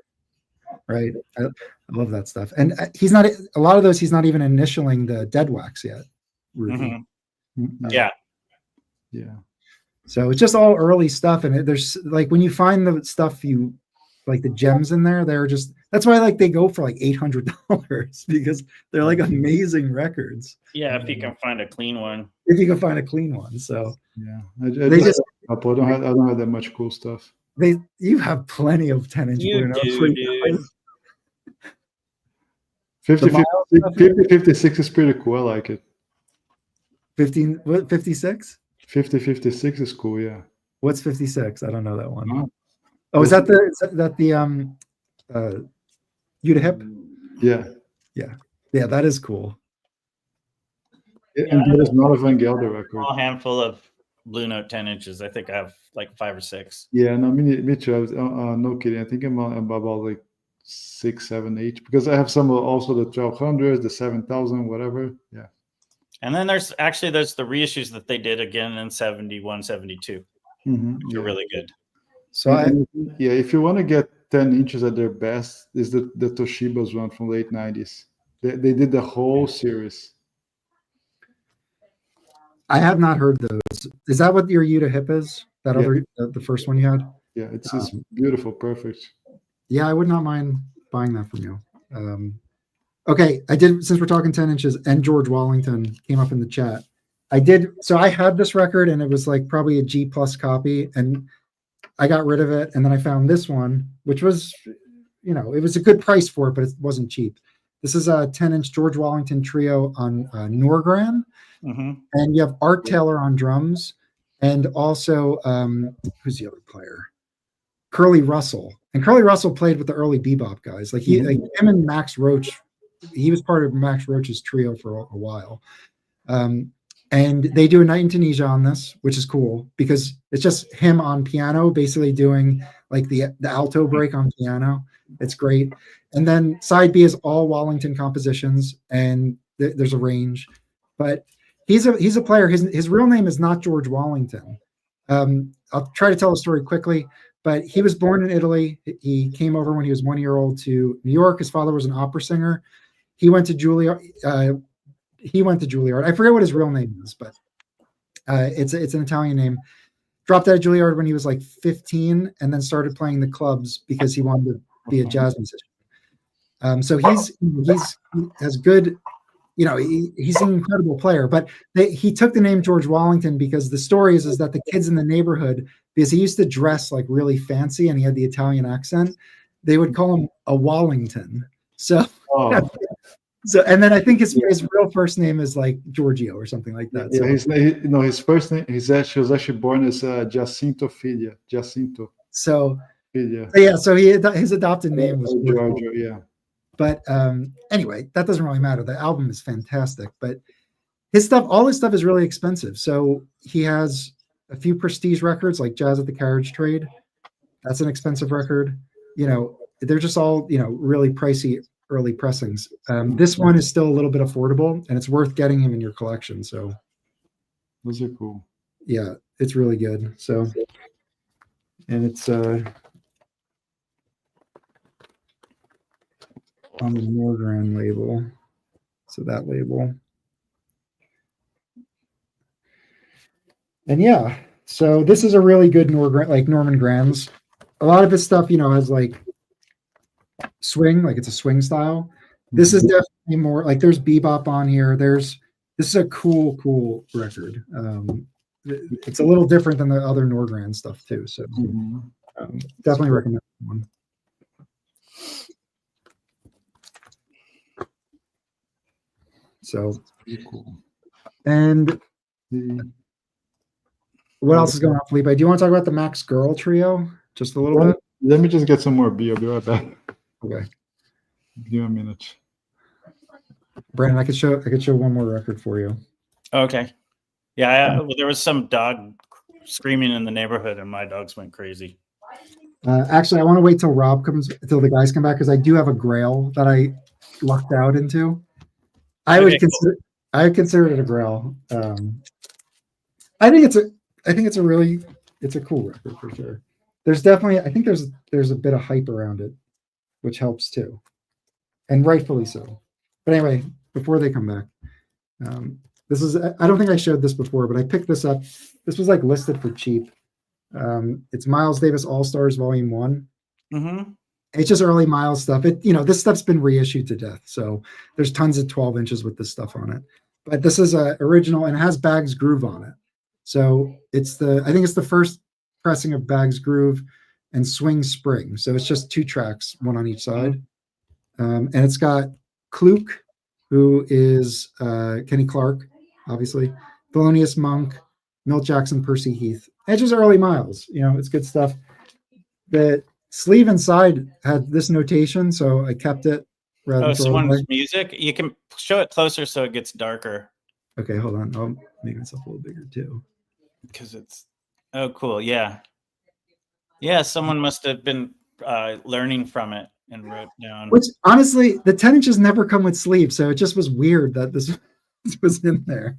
right? I love that stuff, and he's not a lot of those. He's not even initialing the dead wax yet. Yeah. So it's just all early stuff, and there's when you find the stuff you the gems in there, that's why they go for $800 because they're amazing records. Yeah, if you can find a clean one. If you can find a clean one, so Yeah, They just I don't have that much cool stuff. you have plenty of 10-inch You Blue Note do, free dude. guys. 56 is pretty cool. I like it. 56? 56 is cool. Yeah. What's 56? I don't know that one. Oh. Oh, is that the Uta hip? Yeah. Yeah, that is cool. And there's not a avant-garde record. Small handful of Blue Note 10 inches. I think I have like 5 or 6. Yeah, no, me too. I was, no kidding. I think I'm about like 6, 7, 8 because I have some also the 1200s, the 7000, whatever. Yeah. And then there's the reissues that they did again in 71, 72. Which are really good. So if you want to get 10 inches at their best, is the Toshiba's one from late 90s. They did the whole series. I have not heard those. Is that what your Uta hip is? That other the first one you had? Yeah, it's beautiful, perfect. Yeah, I would not mind buying that from you. Okay, I did, since we're talking 10 inches, and George Wallington came up in the chat. So I had this record and it was like probably a G plus copy, and I got rid of it. And then I found this one, which was, it was a good price for it, but it wasn't cheap. This is a 10-inch George Wallington trio on Norgran. And you have Art Taylor on drums, and also who's the other player? Curly Russell. And Curly Russell played with the early bebop guys. Like him and Max Roach. He was part of Max Roach's trio for a while. And they do a Night in Tunisia on this, which is cool because it's just him on piano, basically doing like the alto break on piano. It's great. And then side B is all Wallington compositions, and there's a range. But he's a player. His real name is not George Wallington. I'll try to tell the story quickly. But he was born in Italy. He came over when he was 1 year old to New York. His father was an opera singer. He went to Juilliard. I forget what his real name is, but it's an Italian name. Dropped out of Juilliard when he was like 15, and then started playing the clubs because he wanted to be a jazz musician. So he has good. He's an incredible player, but he took the name George Wallington because the story is that the kids in the neighborhood, because he used to dress like really fancy and he had the Italian accent, they would call him a Wallington. So, and then I think his real first name is like Giorgio or something like that. Yeah, his first name, he was actually born as Jacinto Filia. Jacinto. So, Filia. So his adopted name was Giorgio. Yeah. But anyway, that doesn't really matter. The album is fantastic, but all his stuff is really expensive. So he has a few prestige records like Jazz at the Carriage Trade. That's an expensive record. They're just all, really pricey early pressings. This one is still a little bit affordable, and it's worth getting him in your collection. So those are cool. Yeah, it's really good. So, and it's on the Norgran label. So that label. And yeah, so this is a really good Norman Granz. A lot of his stuff, has like swing, like it's a swing style. This is definitely more like there's bebop on here. This is a cool record. It's a little different than the other Norgran stuff too. So definitely recommend that one. So cool. And what else is going on, Felipe? Do you want to talk about the Max Girl trio just a little bit? Let me just get some more beer. I'll be right back. Okay. Give me a minute. Brandon, I could show one more record for you. Okay. Yeah, there was some dog screaming in the neighborhood, and my dogs went crazy. Actually, I want to wait till the guys come back, because I do have a Grail that I lucked out into. I would consider it a Grail. I think it's a cool record for sure. There's definitely, I think there's a bit of hype around it, which helps too, and rightfully so. But anyway, before they come back, I don't think I showed this before, but I picked this up. This was like listed for cheap. It's Miles Davis All Stars Volume 1. Mm-hmm. It's just early Miles stuff. This stuff's been reissued to death, so there's tons of 12 inches with this stuff on it. But this is a original, and it has Bag's Groove on it. So I think it's the first pressing of Bag's Groove and Swing Spring. So it's just 2 tracks, one on each side. And it's got Kluk, who is Kenny Clark, obviously, Thelonious Monk, Milt Jackson, Percy Heath. Edge's early Miles, it's good stuff. The sleeve inside had this notation, so I kept it rather than throw it away. Someone's music. You can show it closer so it gets darker. Okay, hold on. I'll make myself a little bigger too. Because it's cool. Yeah. Someone must have been learning from it and wrote down. Which honestly, the 10 inches never come with sleeves, so it just was weird that this was in there.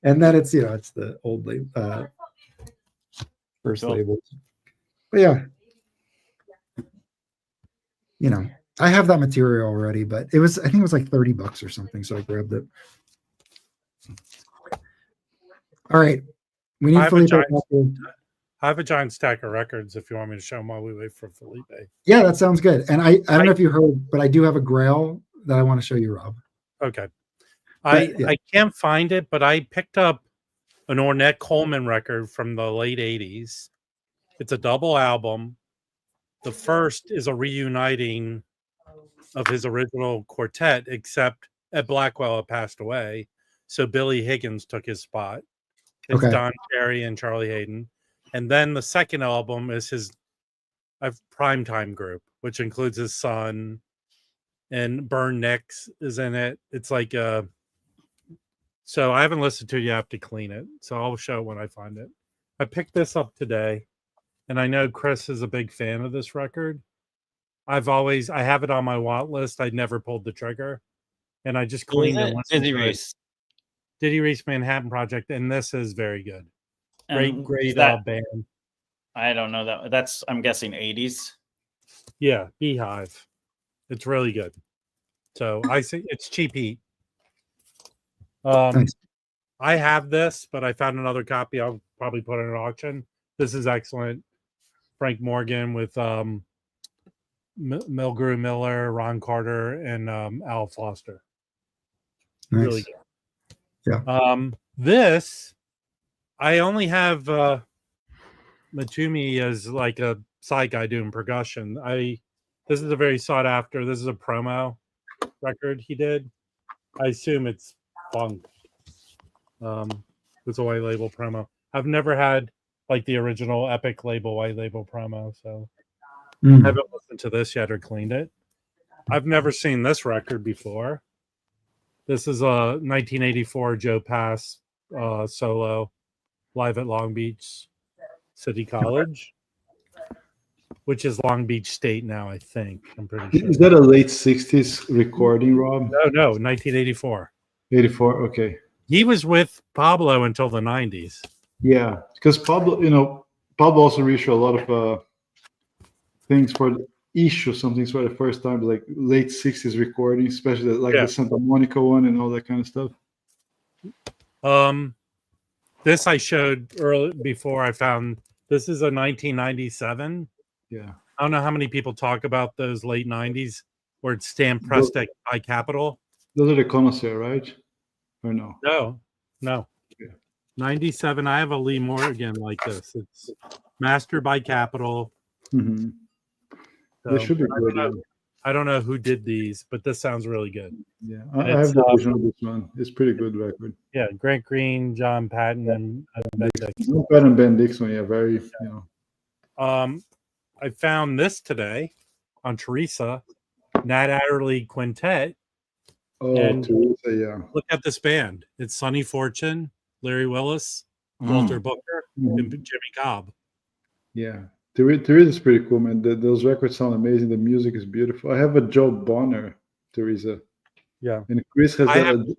And then it's it's the old label, first label. But yeah, I have that material already, but I think it was like $30 or something, so I grabbed it. All right, we need Felipe. I have a giant stack of records if you want me to show them while we wait for Felipe. Yeah, that sounds good. And I don't know if you heard, but I do have a Grail that I want to show you, Rob. Okay. I can't find it, but I picked up an Ornette Coleman record from the late 80s. It's a double album. The first is a reuniting of his original quartet, except Ed Blackwell had passed away. So Billy Higgins took his spot. It's Don Cherry and Charlie Hayden. And then the second album is his primetime group, which includes his son, and Burn Nix is in it. It's like so I haven't listened to it. You have to clean it. So I'll show it when I find it. I picked this up today, and I know Chris is a big fan of this record. I have it on my want list. I never pulled the trigger, and I just cleaned it. Dizzy Reese. Diddy Reese Manhattan Project, and this is very good. Great band. I don't know that. That's, I'm guessing, 80s. Yeah, Beehive. It's really good. So I say it's cheap heat. Thanks. I have this, but I found another copy. I'll probably put it at auction. This is excellent. Frank Morgan with Milgrew Miller, Ron Carter, and Al Foster. Nice. Really good. Yeah. This I only have Matumi as like a side guy doing percussion. This is a very sought after. This is a promo record he did. I assume it's funk. It's a white label promo. I've never had like the original Epic label white label promo, so I haven't listened to this yet or cleaned it. I've never seen this record before. This is a 1984 Joe Pass solo live at Long Beach City College, which is Long Beach State now, I think. I'm pretty sure. Is that a late 60s recording, Rob? No, 1984. 84, okay. He was with Pablo until the 90s. Yeah, because Pablo also reissued a lot of things for the issue, some things for the first time, like late 60s recording, especially the Santa Monica one and all that kind of stuff. This I showed early before I found this is a 1997. Yeah. I don't know how many people talk about those late 90s where it's stamped pressed by Capitol. Those are the Connoisseur, right? Or no? No. Yeah. 97. I have a Lee Morgan like this. It's mastered by Capitol. Mm-hmm. So, they should be good. I don't know who did these, but this sounds really good. Yeah, I have the original of this one. It's pretty good record. Yeah, Grant Green, John Patton, and Ben Dixon. Patton, Ben Dixon, yeah, very. I found this today on Teresa, Nat Adderley Quintet. Oh, and Teresa, yeah. Look at this band. It's Sonny Fortune, Larry Willis, Walter Booker, and Jimmy Cobb. Yeah. Teresa's pretty cool, man. Those records sound amazing. The music is beautiful. I have a Joe Bonner, Teresa. Yeah. And Chris has the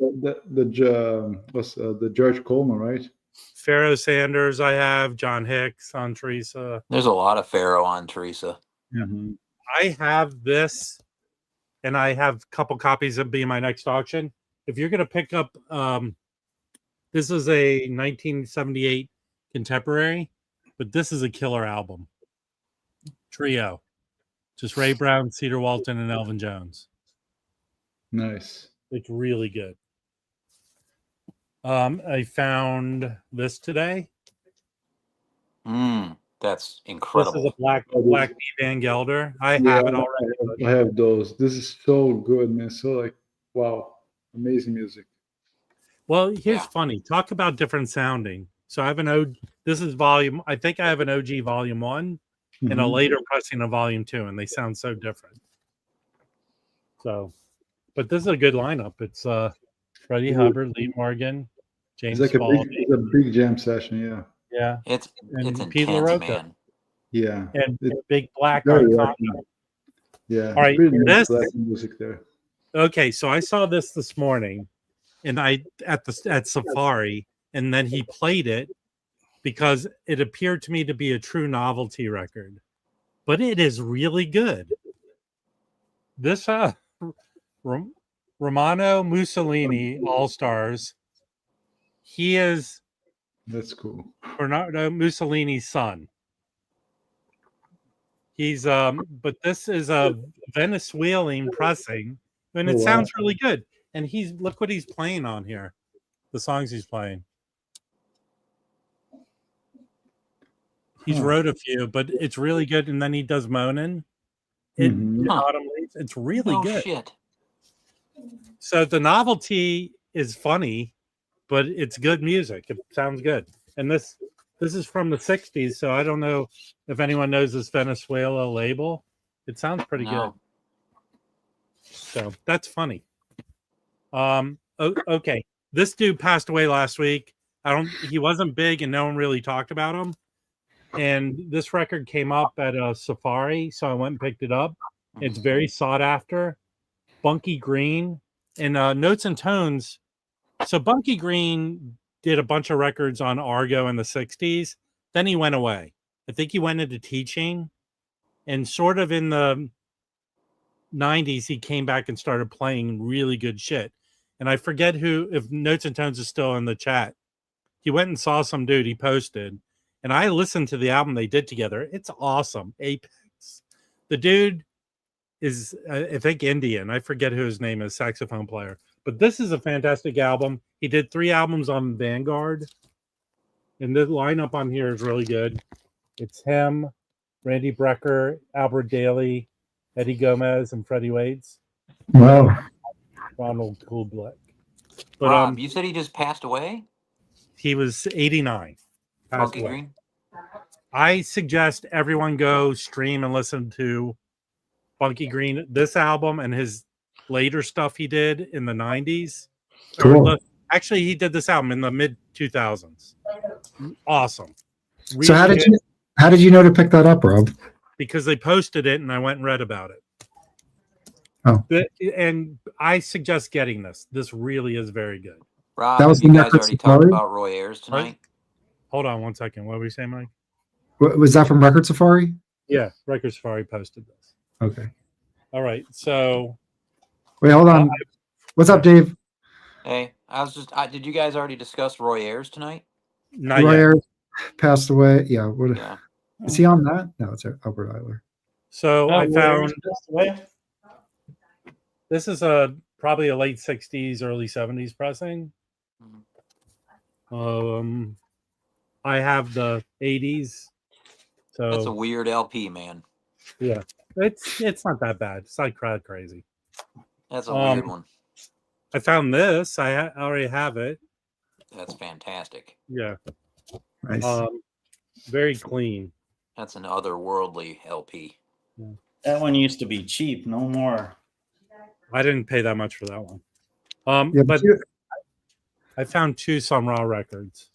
George Coleman, right? Pharaoh Sanders, I have John Hicks on Teresa. There's a lot of Pharaoh on Teresa. Mm-hmm. I have this, and I have a couple copies of being my next auction. If you're going to pick up, this is a 1978 contemporary, but this is a killer album. Trio. Just Ray Brown, Cedar Walton, and Elvin Jones. Nice. It's really good. I found this today. That's This is incredible. a Black Knee Van Gelder. I have it already. I have those. This is so good, man. So like, wow, amazing music. Well, here's Yeah. funny. Talk about different sounding. So I have an O. This is volume. I think I have an OG volume 1 and a Mhm. later pressing of volume 2, and they sound so different. So, but this is a good lineup. It's Freddie Hubbard, Lee Morgan, James It's like Spalding. it's a big jam session. Yeah, Yeah, It's and Pete intense, LaRocca. man. yeah. And It's Big Black very on rocky. conga. Yeah. All right, Pretty this- nice Latin music there. Okay, so I saw this morning, and at Safari, and then he played it because it appeared to me to be a true novelty record, but it is really good. This Romano Mussolini All Stars. He is That's cool. Bernardo Mussolini's son. He's but this is a Venezuelan pressing, and it Oh, wow. sounds really good. And look what he's playing on here, the songs he's playing. He's wrote a few, but it's really good. And then he does Moanin'. Mhm. Autumn Leaves. It's really No good. shit. So the novelty is funny, but it's good music. It sounds good. And this is from the 60s, so I don't know if anyone knows this Venezuela label. It sounds pretty good. No. So that's funny. Okay. This dude passed away last week. He wasn't big and no one really talked about him. And this record came up at a Safari, so I went and picked it up. It's very sought after. Bunky Green and Notes and Tones. So Bunky Green did a bunch of records on Argo in the 60s. Then he went away. I think he went into teaching. And sort of in the 90s, he came back and started playing really good shit. And I forget if Notes and Tones is still in the chat. He went and saw some dude he posted. And I listened to the album they did together. It's awesome. Apex. The dude is, I think, Indian. I forget who his name is, saxophone player. But this is a fantastic album. He did 3 albums on Vanguard. And the lineup on here is really good. It's him, Randy Brecker, Albert Daly, Eddie Gomez, and Freddie Waits. Wow. Ronald Kublek. But Rob, you said he just passed away? he was 89. Passed Bunky away. Green? I suggest everyone go stream and listen to Bunky Green, this album, and his later stuff he did in the 90s. Cool. Actually, he did this album in the mid 2000s. Awesome. So how Really did you know to pick that up, Rob? because they posted it and I went and read about it. Oh. And I suggest getting this. This really is very good. Rob, That was you the guys Record already Safari? talked about Roy Ayers tonight? Hold on one second. What were you saying, Mike? Was that from Record Safari? Yeah, Record Safari posted this. Okay. All right. So Wait, hold on. What's up, Dave? Hey, did you guys already discuss Roy Ayers tonight? not Roy yet. Ayers passed away. Yeah. What, Yeah. Is he on that? No, it's Albert Eiler. So I found away. this is probably a late 60s, early 70s pressing. I have the 80s. So That's a weird LP, man. yeah, it's not that bad. It's not crowd crazy. That's a weird one. I found this. I already have it. That's fantastic. Yeah. Nice. Very clean. That's an otherworldly LP. That one used to be cheap. No more. I didn't pay that much for that one. Yeah, But I found 2 Sun Ra records.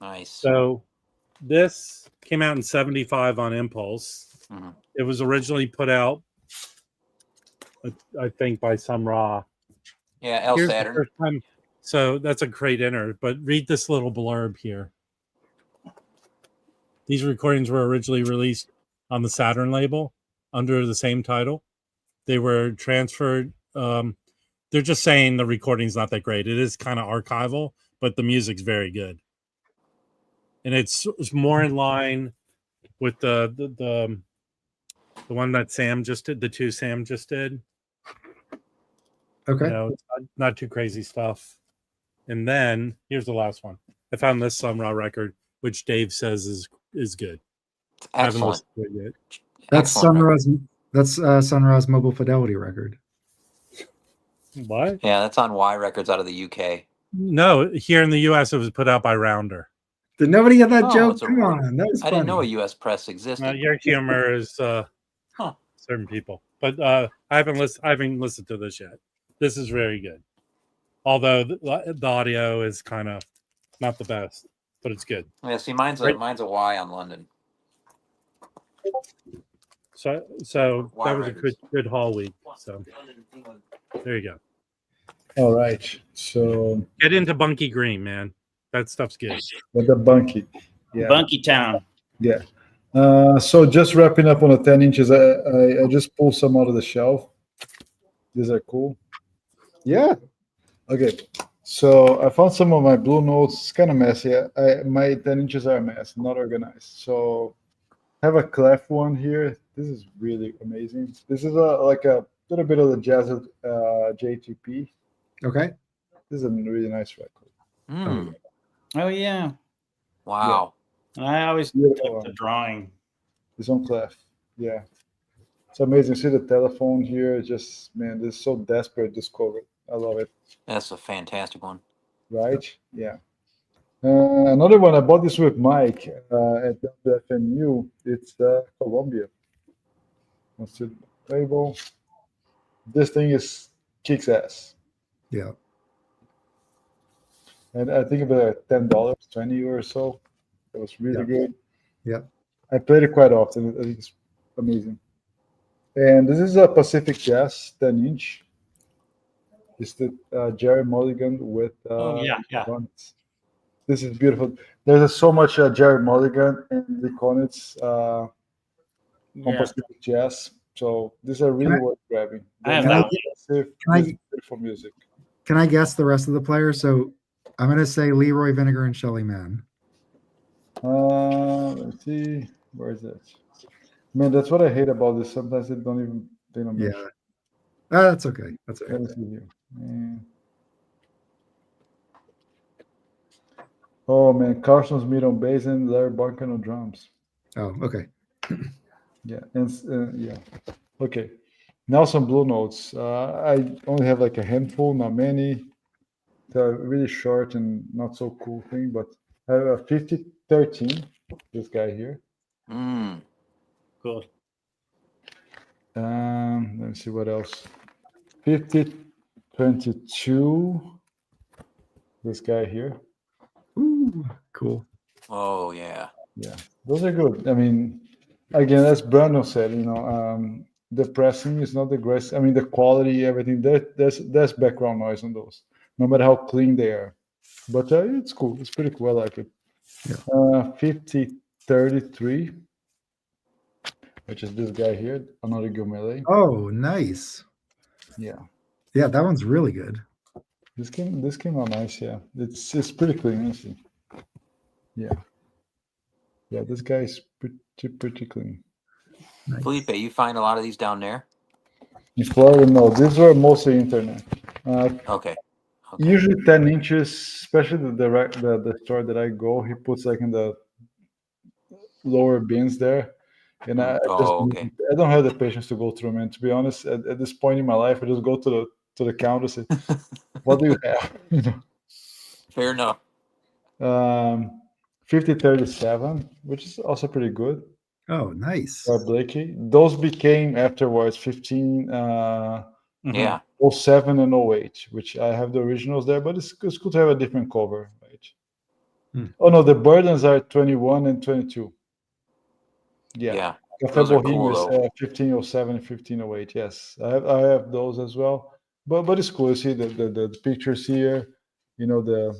Nice. So this came out in 75 on Impulse. Mhm. It was originally put out, I think, by Sun Ra. Yeah, El Here's the Saturn. first time. So that's a great inner, but read this little blurb here. These recordings were originally released on the Saturn label under the same title. They were transferred. They're just saying the recording's not that great. It is kind of archival, but the music's very good. And it's more in line with the one that Sam just did, the 2 Sam just did. Okay. You know, it's not too crazy stuff. And then here's the last one. I found this Sun Ra record, which Dave says is good. I haven't Excellent. listened to it yet. That's Excellent record. Sun Ra's Mobile Fidelity record. What? Yeah, that's on Y Records out of the UK. No, here in the U.S. it was put out by Rounder. Did nobody get that Oh, joke? it's a Come r- on, that was I funny. didn't know a US press existed. Your humor is Huh. certain people, but I haven't listened to this yet. This is very good, although the audio is kind of not the best, but it's good. Yeah, see, mine's Right. a Y on London. So Why that was a good haul week. So there you go. All right. So Get into Bunky Green, man. That stuff's good. with the Bunky. Yeah. Bunky Town. Yeah. So just wrapping up on the 10 inches, I just pulled some out of the shelf. These are cool. Yeah. Okay. So I found some of my blue notes. It's kind of messy. My 10 inches are a mess, not organized. So I have a clef one here. This is really amazing. This is like a little bit of the jazz JTP. Okay. This is a really nice record. Mm. Oh yeah. Wow. I always Beautiful. like the drawing. It's on clef. Yeah. It's amazing. See the telephone here. Just, man, this is so desperate discovery. I love it. That's a fantastic one. Right? Yeah. Another one, I bought this with Mike at the FMU. It's Columbia. Let's see the label. This thing is kicks ass. Yeah. And I think about $10, 20 or so. It was really Yeah. good. Yeah. I played it quite often. I think it's amazing. And this is a Pacific Jazz 10-inch. It's the Jerry Mulligan with Oh yeah. Hornets. This is beautiful. There's so much Jerry Mulligan and the Hornets on Yeah. Pacific Jazz. So these are really Can I- worth grabbing. I have They're that not expensive. Can I- This is beautiful music. Can I guess the rest of the players? So I'm going to say Leroy Vinegar and Shelly Mann. Let's see. Where is that? Man, that's what I hate about this. Sometimes they don't Yeah. mention. That's okay. That's okay. Let me see here. Oh man, Carson Smith on bass and Larry Bunker on drums. Oh, okay. Yeah, and yeah. Okay, now some blue notes. I only have like a handful, not many. They're really short and not so cool thing, but I have a 5013. This guy here. Mm. Cool. Let me see what else. 5022. This guy here. Ooh, cool. Oh yeah. Yeah, those are good. I mean, again, as Brandon said, the pressing is not the greatest. I mean, the quality, everything. There's background noise on those, no matter how clean they are. But it's cool. It's pretty cool. I like it. Yeah. 5033, which is this guy here, another Gil Mellé. Oh, nice. Yeah, Yeah, that one's really good. this came out nice. Yeah, it's pretty clean. Let's see. Yeah, this guy is pretty clean. Nice. Felipe, you find a lot of these down there? In Florida, no, these were mostly internet. Okay. Usually 10 inches, especially the store that I go, he puts like in the lower bins there. And I okay. I don't have the patience to go through them. And to be honest, at this point in my life, I just go to the counter and say, what do you have? Fair enough. 5037, which is also pretty good. Oh, nice. Blakey. Those became afterwards 15 Yeah. 07 and 08, which I have the originals there, but it's good to have a different cover, right? Hmm. Oh no, the burdens are 21 and 22. Yeah. Café Those are Bohemia cool, is 1507 and 1508. Yes, I have those as well. But it's cool. You see the pictures here. The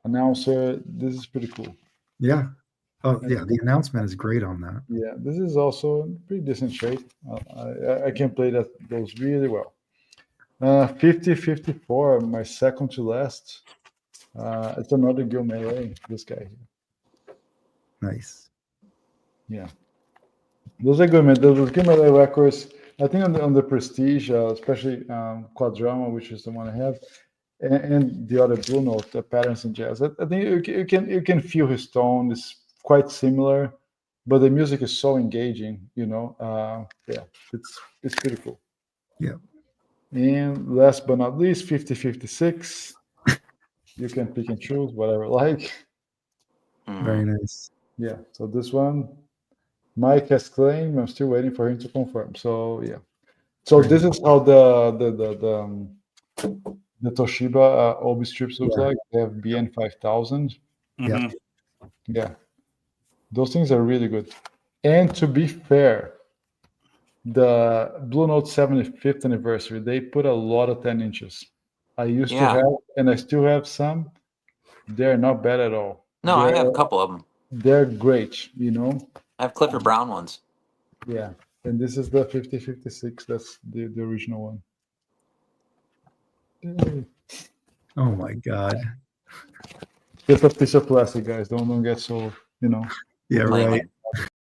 announcer. This is pretty cool. Yeah. Oh, yeah. The announcement is great on that. Yeah, this is also in pretty decent shape. I can play those really well. 5054, my second to last. It's another Gil Mellé, this guy here. Nice. Yeah. Those are good, man. Those Gil Mellé records, I think on the Prestige, especially Quadrama, which is the one I have, and the other Blue Note, the patterns in jazz. I think you can feel his tone is quite similar, but the music is so engaging. Yeah, it's pretty cool. Yeah. And last but not least, 5056. You can pick and choose whatever you like. Very nice. Yeah. So this one, Mike has claimed. I'm still waiting for him to confirm. So yeah. So this is how the Toshiba Obi strips looks like. They have BN 5000. Mhm. Yeah. Those things are really good. And to be fair, the Blue Note 75th anniversary, they put a lot of 10 inches. I used to Yeah. have, and I still have some. They're not bad at all. No, I have a couple of them. They're great, I have Clifford Brown ones. Yeah. And this is the 5056. That's the original one. Oh my God. Just a piece of plastic, guys. Don't get so, Yeah, Playing right.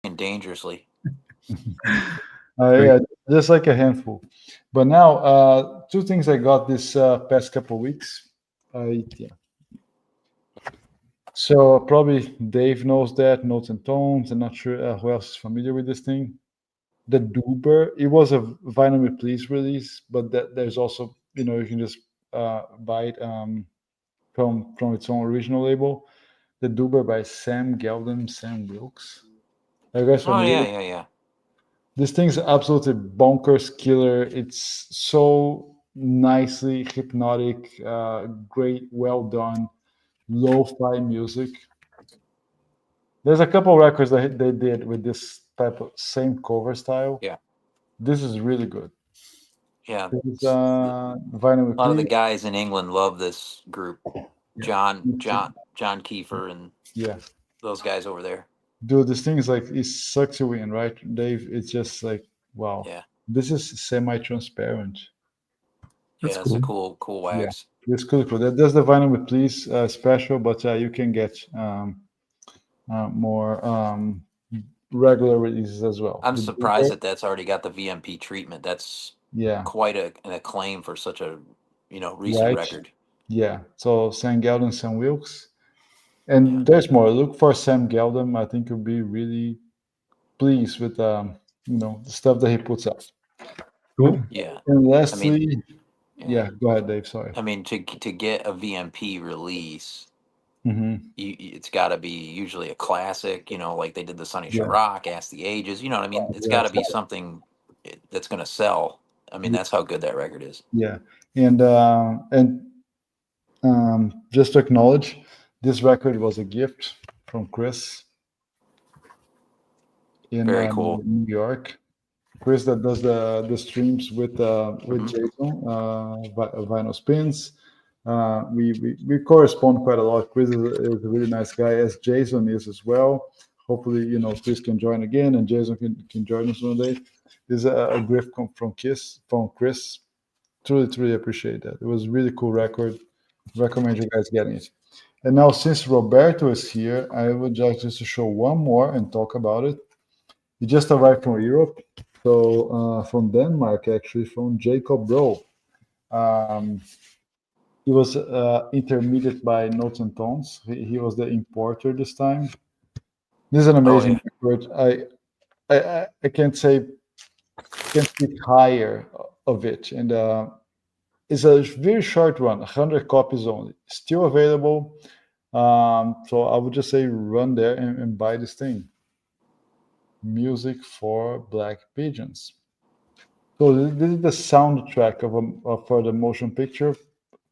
like dangerously. Yeah, just like a handful. But now, two things I got this past couple weeks. Yeah. So probably Dave knows that, Notes and Tones. I'm not sure who else is familiar with this thing. The Duber, it was a Vinyl Me Please release, but there's also, you can just buy it from its own original label. The Duber by Sam Gelden, Sam Wilkes. Are you guys Oh familiar? yeah. This thing's absolutely bonkers killer. It's so nicely hypnotic, great, well done, lo-fi music. There's a couple records that they did with this type of same cover style. Yeah. This is really good. Yeah. This is Vinyl Me A lot of the Please. guys in England love this group. John Kiefer and Yeah. those guys over there. Dude, this thing is like, it sucks you in, right, Dave? It's just like, wow. Yeah. This is semi-transparent. That's It's a cool. cool wax. It's cool. That's the Vinyl Me Please special, but you can get more regular releases as well. I'm The surprised Duber, that's already got the VMP treatment. That's yeah, quite an acclaim for such a recent right. record. Yeah. So Sam Gelden, Sam Wilkes. And there's more. Look for Sam Gelden. I think you'll be really pleased with the stuff that he puts out. Cool. Yeah. And lastly, Yeah. go ahead, Dave. Sorry. I mean, to get a VMP release, Mm-hmm. it's got to be usually a classic, like they did the Sonny Yeah. Chirac, Ask the Ages. You know what I mean? It's Yeah, got to be something that's going to sell. I mean, that's how good that record is. Yeah, and just to acknowledge, this record was a gift from Chris in Very cool. New York. Chris that does the streams with Jason, Vinyl Spins. We correspond quite a lot. Chris is a really nice guy, as Jason is as well. Hopefully, Chris can join again, and Jason can join us one day. This is a gift from Chris. Truly appreciate that. It was a really cool record. Recommend you guys getting it. And now, since Roberto is here, I would like just to show one more and talk about it. He just arrived from Europe, so from Denmark, actually, from Jacob Bro. He was intermediate by Notes and Tones. He was the importer this time. This is an amazing record. I can't speak higher of it, and it's a very short one, 100 copies only, still available. So I would just say run there and buy this thing. Music for Black Pigeons. So this is the soundtrack for the motion picture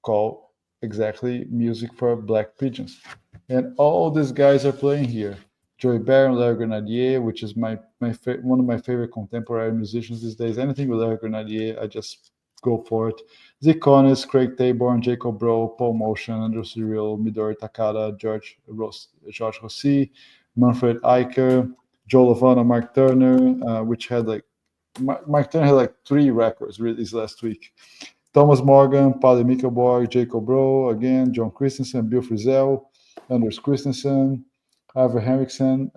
called exactly Music for Black Pigeons, and all these guys are playing here. Joey Barron, Larry Grenadier, which is one of my favorite contemporary musicians these days. Anything with Larry Grenadier, I just go for it. Zeke Connis, Craig Taborn, Jacob Bro, Paul Motion, Andrew Cyril, Midori Takada, George Rossi, Manfred Eicher, Joe Lovano, Mark Turner, which had Mark Turner had 3 records released last week. Thomas Morgan, Paddy Mikkelborg, Jacob Bro, again, John Christensen, Bill Frisell, Anders Christensen, Ivor Henriksen,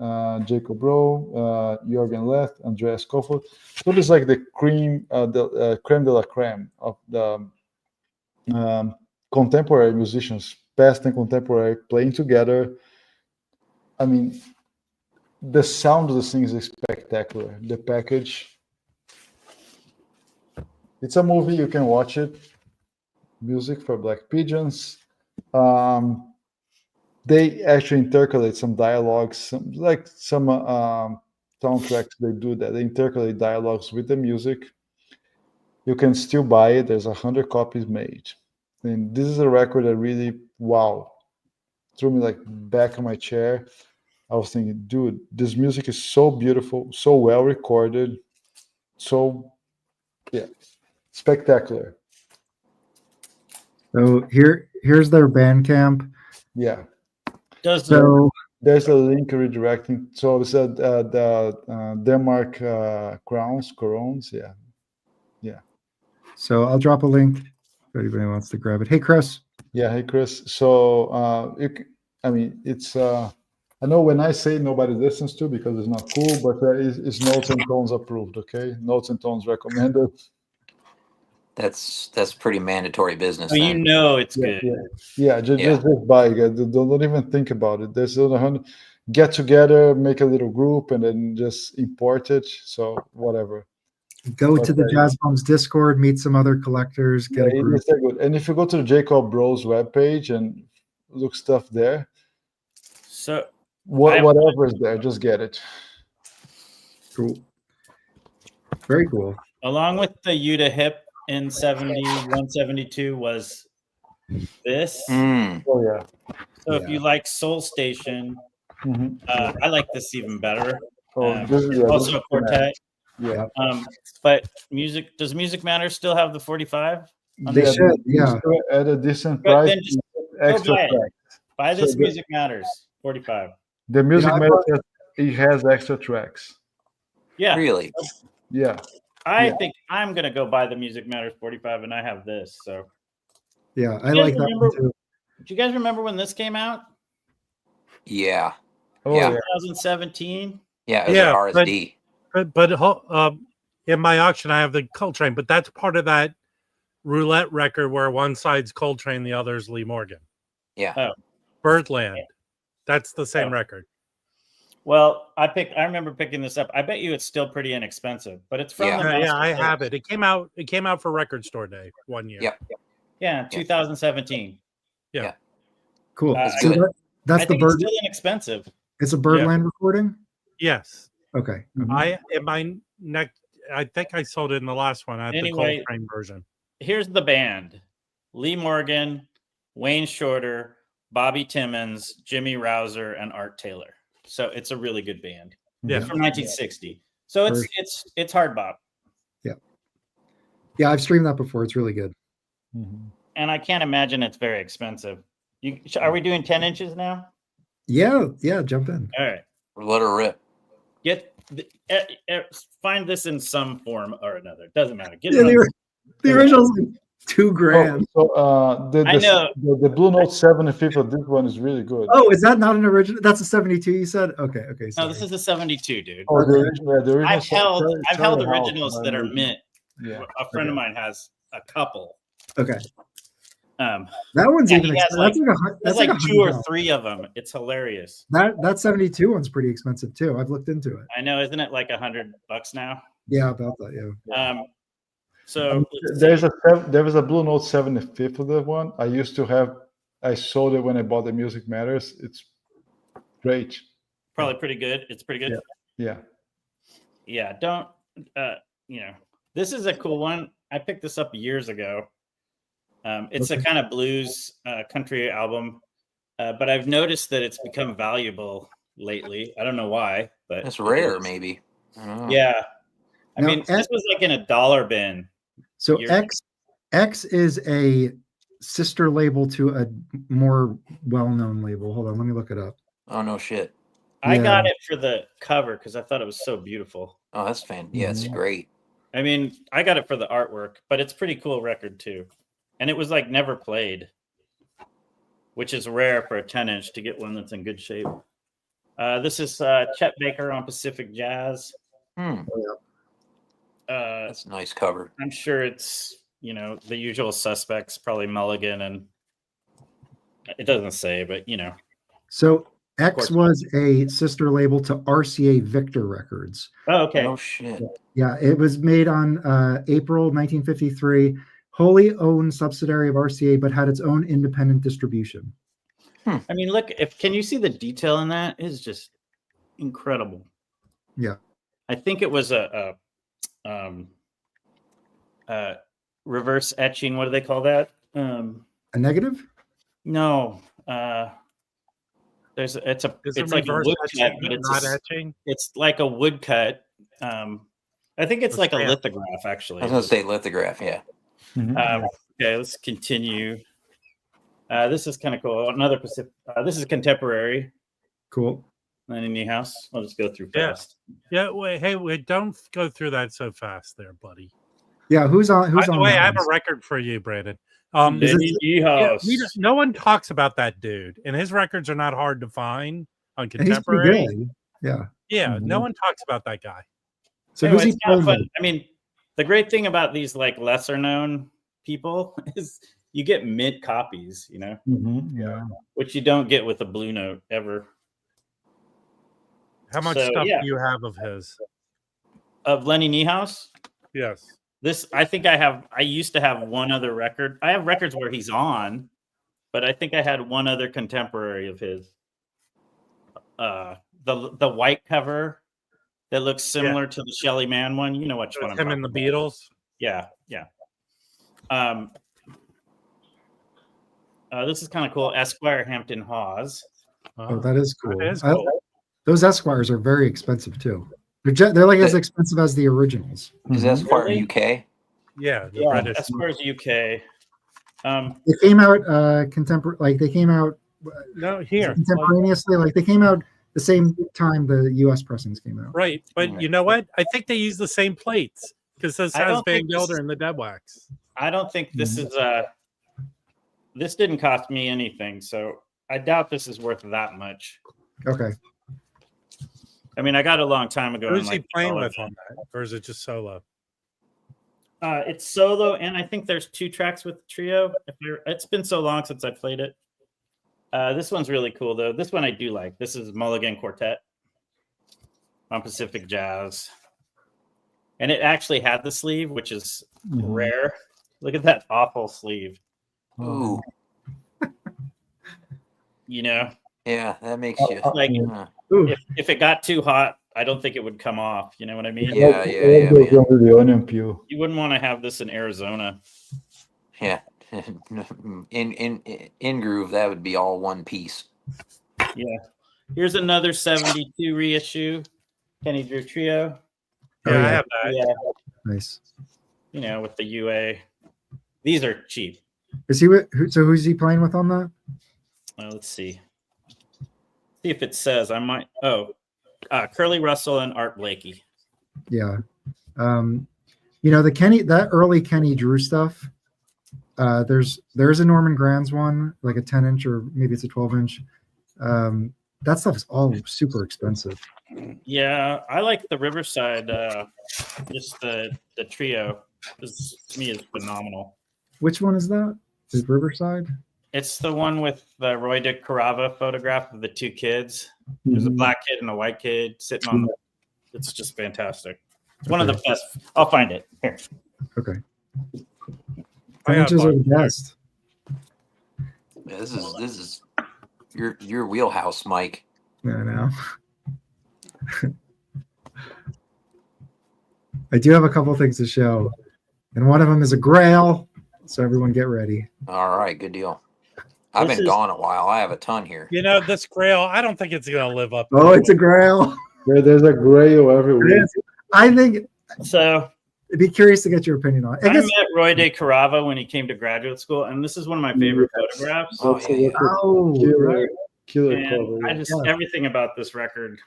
Jacob Bro, Jürgen Leth, Andreas Kofoed. So this is like the creme de la creme of the contemporary musicians, past and contemporary, playing together. I mean, the sound of the thing is spectacular. The package. It's a movie, you can watch it. Music for Black Pigeons. They actually intercalate some dialogues, some soundtracks. They do that. They intercalate dialogues with the music. You can still buy it. There's 100 copies made. And this is a record that really, wow, threw me like back in my chair. I was thinking, dude, this music is so beautiful, so well recorded, so spectacular. So here's their Bandcamp. Yeah. So There's a link redirecting. So it's the Denmark Corones. Yeah. So I'll drop a link if anybody wants to grab it. Hey, Chris. Yeah. Hey, Chris. So it's. I know when I say nobody listens to because it's not cool, but it's Notes and Tones approved. Okay, Notes and Tones recommended. That's pretty mandatory business. So you then. know it's good. Just buy it. Don't even think about it. There's 100. Get together, make a little group, and then just import it. So whatever. Go to the Jazz Bombs Discord, meet some other collectors, get a group. It's good. And if you go to the Jacob Bros webpage and look stuff there, So whatever is there, just get it. Cool. Very cool. along with the Yuta Hip in 71, 72 was this. Oh yeah. So if you like Soul Station, I like this even better. This is Also a quartet. Yeah. But does Music Matter still have the 45? They should, yeah. At a decent But price. then just Extra buy it. tracks. Buy this So Music Matters 45. The Music Yeah, Matter, it has extra tracks. Yeah. Really? Yeah. I think I'm gonna go buy the Music Matters 45, and I have this. So Yeah, I like that one too. do you guys remember when this came out? Yeah. Oh Yeah. yeah. 2017. Yeah. It was Yeah, an RSD. But in my auction, I have the Coltrane, but that's part of that roulette record where one side's Coltrane, the other's Lee Morgan. Yeah. Oh. Birdland. That's the same record. Well, I remember picking this up. I bet you it's still pretty inexpensive, but it's from Yeah. the Yeah, Master I Tapes. have it. It came out for Record Store Day one year. Yep. Yeah, 2017. Cool. That's So good. that's I the think it's bird. still inexpensive. It's a Birdland recording. Yes. Okay. I think I sold it in the last one. I had Anyway. the Coltrane version. Here's the band: Lee Morgan, Wayne Shorter, Bobby Timmons, Jimmy Rouser, and Art Taylor. So it's a really good band. Yeah. It's from 1960. So it's hard bop. Yeah, I've streamed that before. It's really good. And I can't imagine it's very expensive. Are we doing 10 inches now? Yeah, jump in. All right. Let her rip. Find this in some form or another. Doesn't matter. Get Yeah, it on. the original's like $2,000. I know. The Blue Note 75th of this one is really good. Oh, is that not an original? That's a 72 you said? Okay. No, Sorry. this is a 72, dude. Oh, the original. I've held Charlie originals House, that are mint. Yeah. A friend of mine has a couple. Okay. That That one's even he has expensive. There's That's like 2 or $100. 3 of them. It's hilarious. That 72 one's pretty expensive too. I've looked into it. I know, isn't it like $100 now? Yeah, about that. Yeah. So There was a Blue Note 75th of that one. I sold it when I bought the Music Matters. It's great. probably pretty good. It's pretty good. Yeah. Don't this is a cool one. I picked this up years ago. It's a kind of blues country album, but I've noticed that it's become valuable lately. I don't know why, but It's rare, maybe. I don't know. Yeah. I Now, mean, this was like in a dollar bin. So You're- X is a sister label to a more well-known label. Hold on, let me look it up. Oh, no shit. I Yeah. got it for the cover because I thought it was so beautiful. Oh, that's fan. Yeah, it's great. I mean, I got it for the artwork, but it's a pretty cool record too. And it was like never played, which is rare for a 10-inch to get one that's in good shape. This is Chet Baker on Pacific Jazz. That's a nice cover. I'm sure it's, the usual suspects, probably Mulligan and It doesn't say, but you know. So X course. was a sister label to RCA Victor Records. Oh, okay. Oh shit. Yeah, it was made on April 1953, wholly owned subsidiary of RCA, but had its own independent distribution. I mean, look, can you see the detail in that? It's just incredible. Yeah. I think it was a reverse etching. What do they call that? A negative? No. It's like a wood cut, but it's like a wood cut. I think it's like a lithograph, actually. I was gonna say lithograph, yeah. Okay, let's continue. This is kind of cool. Another Pacific. This is contemporary. Cool. Lenny Niehaus. I'll just go through fast. Yeah. Wait, don't go through that so fast, there, buddy. Yeah. Who's on? By the way, that I have list? a record for you, Brandon. Lenny Niehaus. No one talks about that dude, and his records are not hard to find on And he's pretty contemporary. good. Yeah. Yeah, no one talks about that guy. So Anyway, who's he it's not playing fun. with? I mean, the great thing about these like lesser known people is you get mint copies, you know, Yeah. which you don't get with a Blue Note ever. How much So, stuff yeah. do you have of his? Of Lenny Niehaus. Yes. I used to have one other record. I have records where he's on, but I think I had one other contemporary of his. The white cover that looks similar to the Shelly Manne one. You know which one I'm Him talking and the about. Beatles. Yeah. This is kind of cool. Esquire Hampton Hawes. Oh, that is cool. That is cool. Those Esquires are very expensive too. They're like as expensive as the originals. Is Esquire Really? UK? Yeah, the Yeah, British. Esquire's UK. They came out contemporary, like they came out No, here. contemporaneously. Like they came out the same time the U.S. pressings came out. Right, but you know what? I think they use the same plates because this I has don't Van think this Gelder is- and the Dead Wax. I don't think this is this didn't cost me anything, so I doubt this is worth that much. Okay. I mean, I got it a long time ago. Who's in, he like, playing college. with on that? Or is it just solo? It's solo, and I think there's 2 tracks with the trio. It's been so long since I played it. This one's really cool, though. This one I do like. This is Mulligan Quartet on Pacific Jazz. And it actually had the sleeve, which is rare. Look at that awful sleeve. Ooh, You know, yeah, that makes you. like Ooh. if it got too hot, I don't think it would come off. You know what I mean? Yeah, I love those under the onion peel. You wouldn't want to have this in Arizona. Yeah. in groove, that would be all one piece. Yeah. Here's another 72 reissue. Kenny Drew Trio. Yeah, I have that. Yeah. Nice. You know, with the UA. These are cheap. Is he with? So who's he playing with on that? Let's see. See if it says. I might. Oh, Curly Russell and Art Blakey. Yeah. That early Kenny Drew stuff. There's a Norman Granz one, like a 10-inch or maybe it's a 12-inch. That stuff is all super expensive. Yeah, I like the Riverside. Just the trio. This to me is phenomenal. Which one is that? Is it Riverside? It's the one with the Roy de Carava photograph of the 2 kids. There's a black kid and a white kid sitting on. It's just fantastic. It's one of the best. I'll find it here. Okay. I got 10-inches are one. the best. Yeah, this is your wheelhouse, Mike. I know. I do have a couple things to show, and one of them is a Grail. So everyone, get ready. All right, good deal. I've This been is- gone a while. I have a ton here. You know, this Grail, I don't think it's going to live up. Oh, it's a Grail. There's a Grail every It week. is. I think So I'd be curious to get your opinion on it. I I guess. met Roy de Carava when he came to graduate school, and this is one of my favorite photographs. Oh, That's a yeah. Oh, killer, right. killer And cover. I Yeah. just everything about this record.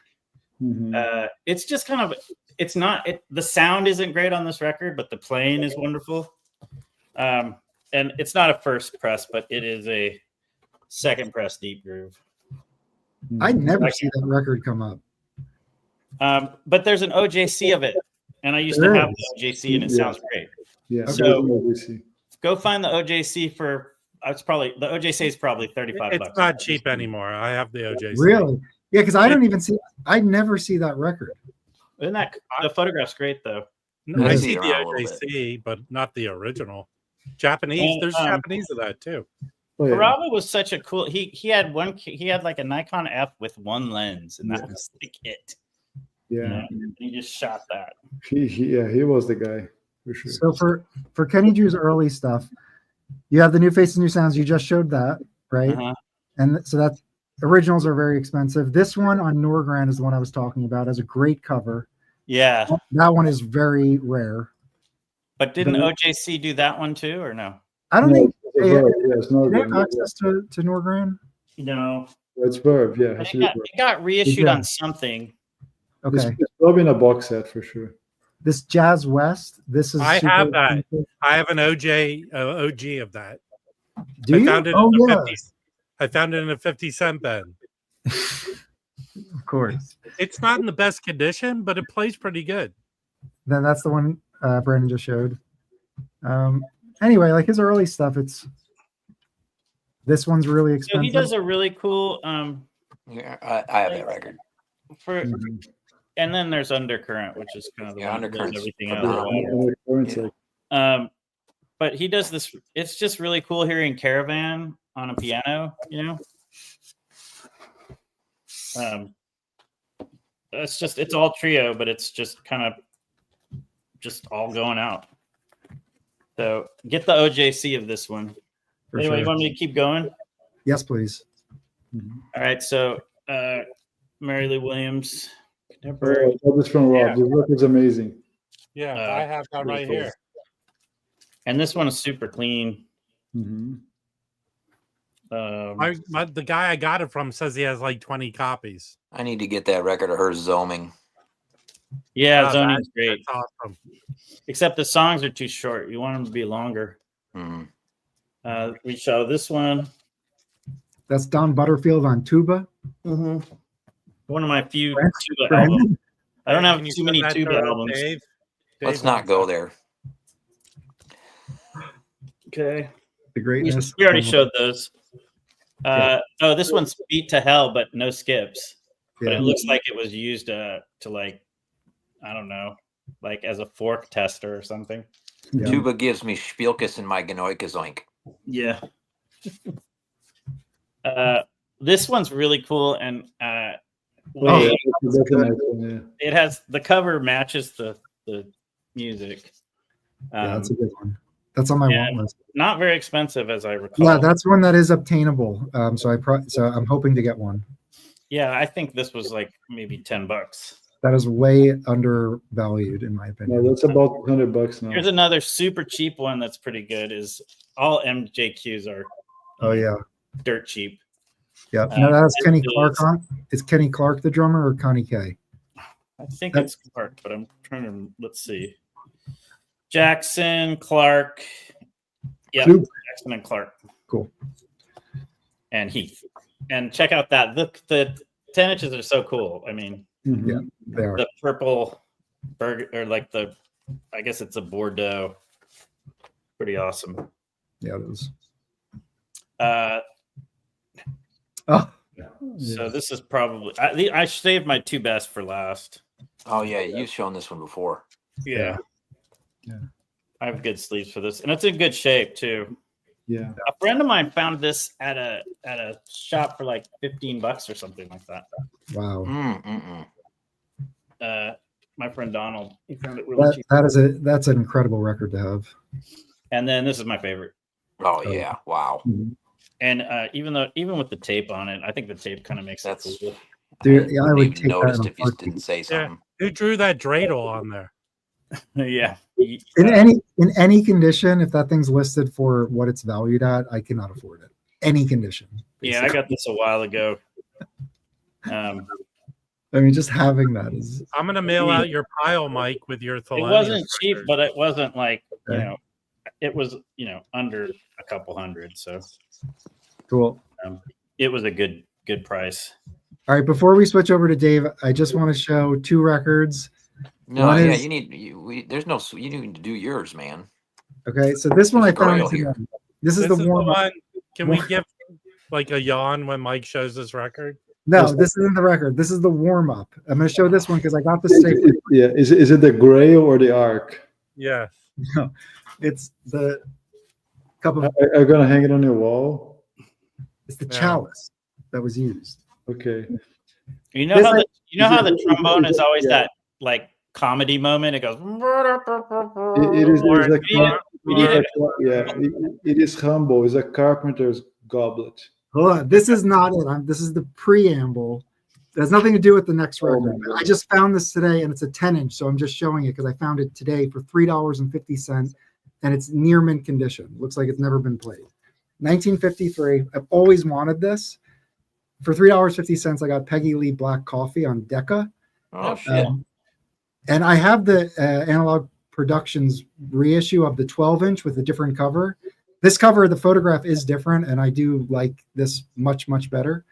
It's just kind of. It's not. The sound isn't great on this record, but the playing is wonderful. And it's not a first press, but it is a second press deep groove. I never see that record come up. But there's an OJC of it, and I used to There have is. the OJC, and it Yeah. sounds great. Yeah. So- we see. Go find the OJC for It's probably the OJC is probably $35. It's not cheap anymore. I have the OJC. Really? Yeah, because I don't even see. I never see that record. Isn't that the photograph's great though? No, I It see is the around a little OJC, but not the original. Japanese. And, There's Japanese of that too. Oh, yeah. Baraba was such a cool. He had like a Nikon F with one lens, and that was like it. Yeah, He just shot that. he was the guy for sure. So for Kenny Drew's early stuff, you have the New Faces, New Sounds. You just showed that, right? Uh-huh. And so that's originals are very expensive. This one on Norgran is the one I was talking about. Has a great cover. Yeah, That one is very rare. but didn't OJC do that one too, or no? I don't think It's they, Verve, yeah, it's not they have Verve, access to Norgran. No, yeah. It's Verve, yeah. it got reissued Yeah. on something. Okay. It's probably in a box set for sure. This Jazz West. This is. I super have that. expensive. I have an OG of that. Do I you? found it Oh, in a yeah. 50. I found it in a 50-cent bin. Of course. It's not in the best condition, but it plays pretty good. Then that's the one Brandon just showed. Anyway, like his early stuff, this one's really So expensive. he does a really cool Yeah, I have that record. for. Mm-hmm. And then there's Undercurrent, which is kind of the Yeah, one that does Undercurrent's everything phenomenal. else. But he does this. It's just really cool hearing Caravan on a piano. It's all trio, but it's just kind of just all going out. So get the OJC of this one. For Anyway, you sure. want me to keep going? Yes, please. All right. So Mary Lou Williams. I got this from Rob. This record's amazing. Yeah, Uh, I have that really right cool. here. And this one is super clean. Mm-hmm. The guy I got it from says he has like 20 copies. I need to get that record of hers zooming. Yeah, Wow, zoning's great. That's awesome. Except the songs are too short. You want them to be longer. Mhm. We show this one. That's Don Butterfield on tuba. One of my few Brandon? tuba albums. I don't have Can you too send many that tuba to albums. Dave? Let's Dave not wants go that. there. Okay. The greatness. We already showed those. Oh, this one's Beat to Hell, but no skips. But Yeah. it looks like it was used to like, I don't know, like as a fork tester or something. Yeah. Tuba gives me Spielkes in my Genoikazoink. Yeah. This one's really cool, and Oh, That's a nice one, yeah. it has the cover matches the music. Yeah, that's a good one. That's on my yeah. want list. Not very expensive, as I recall. Yeah, that's one that is obtainable. So I'm hoping to get one. Yeah, I think this was like maybe $10. That is way undervalued in my opinion. No, that's about $100 now. Here's another super cheap one that's pretty good. Is all MJQs are Oh yeah, dirt cheap. yeah. No, that's this Kenny is- Clark on. Is Kenny Clark the drummer or Connie K? I think it's Clark, but I'm trying to let's see. Jackson, Clark. Yeah, Super. Jackson and Clark. Cool. And Heath. And check out that. The 10 inches are so cool. I mean, Mhm. Yeah. They are. the purple burger, or like I guess it's a Bordeaux. Pretty awesome. Yeah, it is. Yeah. Oh, So this is probably I saved my two best for last. Oh yeah, you've shown this one before. Yeah. Yeah. I have good sleeves for this, and it's in good shape too. Yeah. A friend of mine found this at a shop for like $15 or something like that. wow. My friend Donald, he found it really cheap. That's an incredible record to have. And then this is my favorite. Oh yeah, wow. And even with the tape on it, I think the tape kind of makes That's it cool. Dude, yeah, I wouldn't would even take that noticed in a if you heartbeat. didn't say something. Who drew that dreidel on there? Yeah. In any condition, if that thing's listed for what it's valued at, I cannot afford it. Any condition. Yeah, I got this a while ago. I mean, just having that is. I'm gonna mail out your pile, Mike, with your It Thelonious wasn't cheap, record. but it wasn't like, Okay. it was, under a couple hundred. So Cool. it was a good price. All right, before we switch over to Dave, I just want to show two records. No, One yeah, is- you need you need to do yours, man. Okay, so this one I There's a found grail today. here. This is This the warm up. one Can we give like a yawn when Mike shows this record? No, this isn't the record. This is the warm up. I'm going to show this one because I got the safe. Yeah, is it the Grail or the Arc? Yeah. No, it's the cup of. Are you gonna hang it on your wall? It's the chalice that was used. Okay. You know how the trombone is always that like comedy moment. It goes. It is humble. It's a carpenter's goblet. Hold on, this is not it. This is the preamble. It has nothing to do with the next record. I just found this today, and it's a 10-inch, so I'm just showing it because I found it today for $3.50, and it's near mint condition. Looks like it's never been played. 1953. I've always wanted this. For $3.50, I got Peggy Lee Black Coffee on Decca. Oh shit! And I have the Analog Productions reissue of the 12-inch with a different cover. This cover, the photograph is different, and I do like this much, much better.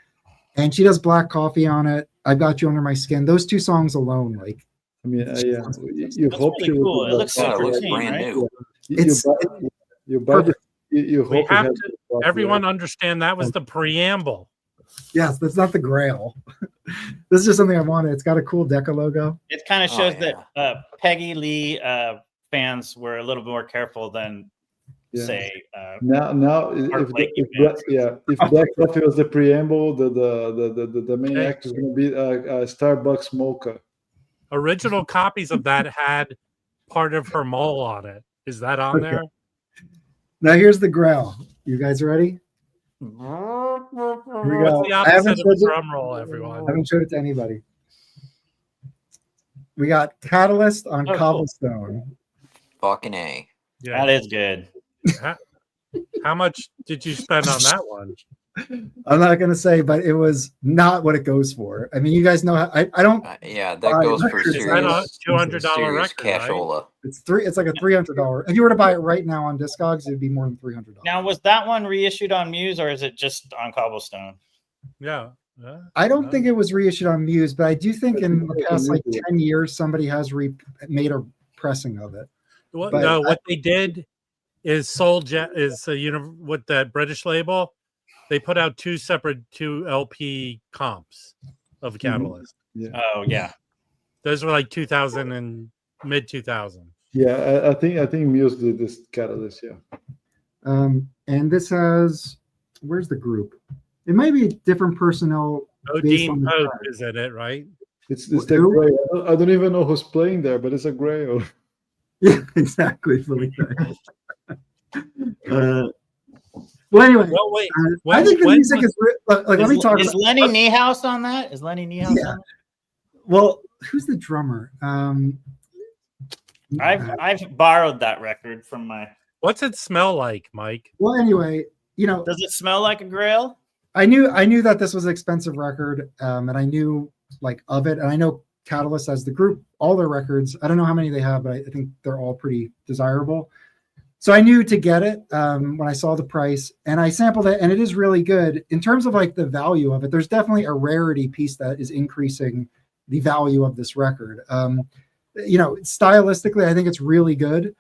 And she does Black Coffee on it. I've Got You Under My Skin. Those two songs alone, like. I mean, yeah. You That's hope really cool. It looks Yeah, it super looks clean, brand right? new. You We hope have it to. has Everyone understand that was the preamble. Yes, that's not the Grail. This is just something I wanted. It's got a cool Decca logo. It kind of Oh, shows yeah. that Peggy Lee fans were a little more careful than say. Now if Black Coffee was the preamble, the main act is going to be Starbucks Mocha. Original copies of that had part of her mole on it. Is that on there? Now here's the Grail. You guys ready? Here we go. What's the I haven't opposite of a showed drum roll, everyone? I haven't showed it to anybody. We got Catalyst on Oh, cool. Cobblestone. Fucking A. Yeah. That is good. How much did you spend on that one? I'm not going to say, but it was not what it goes for. I mean, you guys know how I don't. Yeah, that goes for records. Is that a serious, $200 serious record, right? cashola. It's like a $300. If you were to buy it right now on Discogs, it'd be more than $300. Now, was that one reissued on Muse or is it just on Cobblestone? Yeah. I don't think it was reissued on Muse, but I do think in the past like 10 years, somebody has made a pressing of it. Well, But no, what they did is with that British label, they put out two separate 2 LP comps of Catalyst. Oh yeah. Those were like 2000 and mid 2000. Yeah, I think Muse did this Catalyst. Yeah. And this has, where's the group? It might be different personnel. based on Odin the Pope track. is in it, right? It's the Grail. I don't even know who's playing there, but it's a Grail. Yeah, exactly, Felipe. Well, anyway, Well, wait. I think the music is like. Let me talk. Is Lenny Niehaus on that? Is Lenny Niehaus Yeah. on that? Well, who's the drummer? I've borrowed that record from my. What's it smell like, Mike? Well, anyway, Does it smell like a Grail? I knew that this was an expensive record, and I knew like of it, and I know Catalyst as the group, all their records. I don't know how many they have, but I think they're all pretty desirable. So I knew to get it when I saw the price, and I sampled it, and it is really good in terms of like the value of it. There's definitely a rarity piece that is increasing the value of this record. Stylistically, I think it's really good.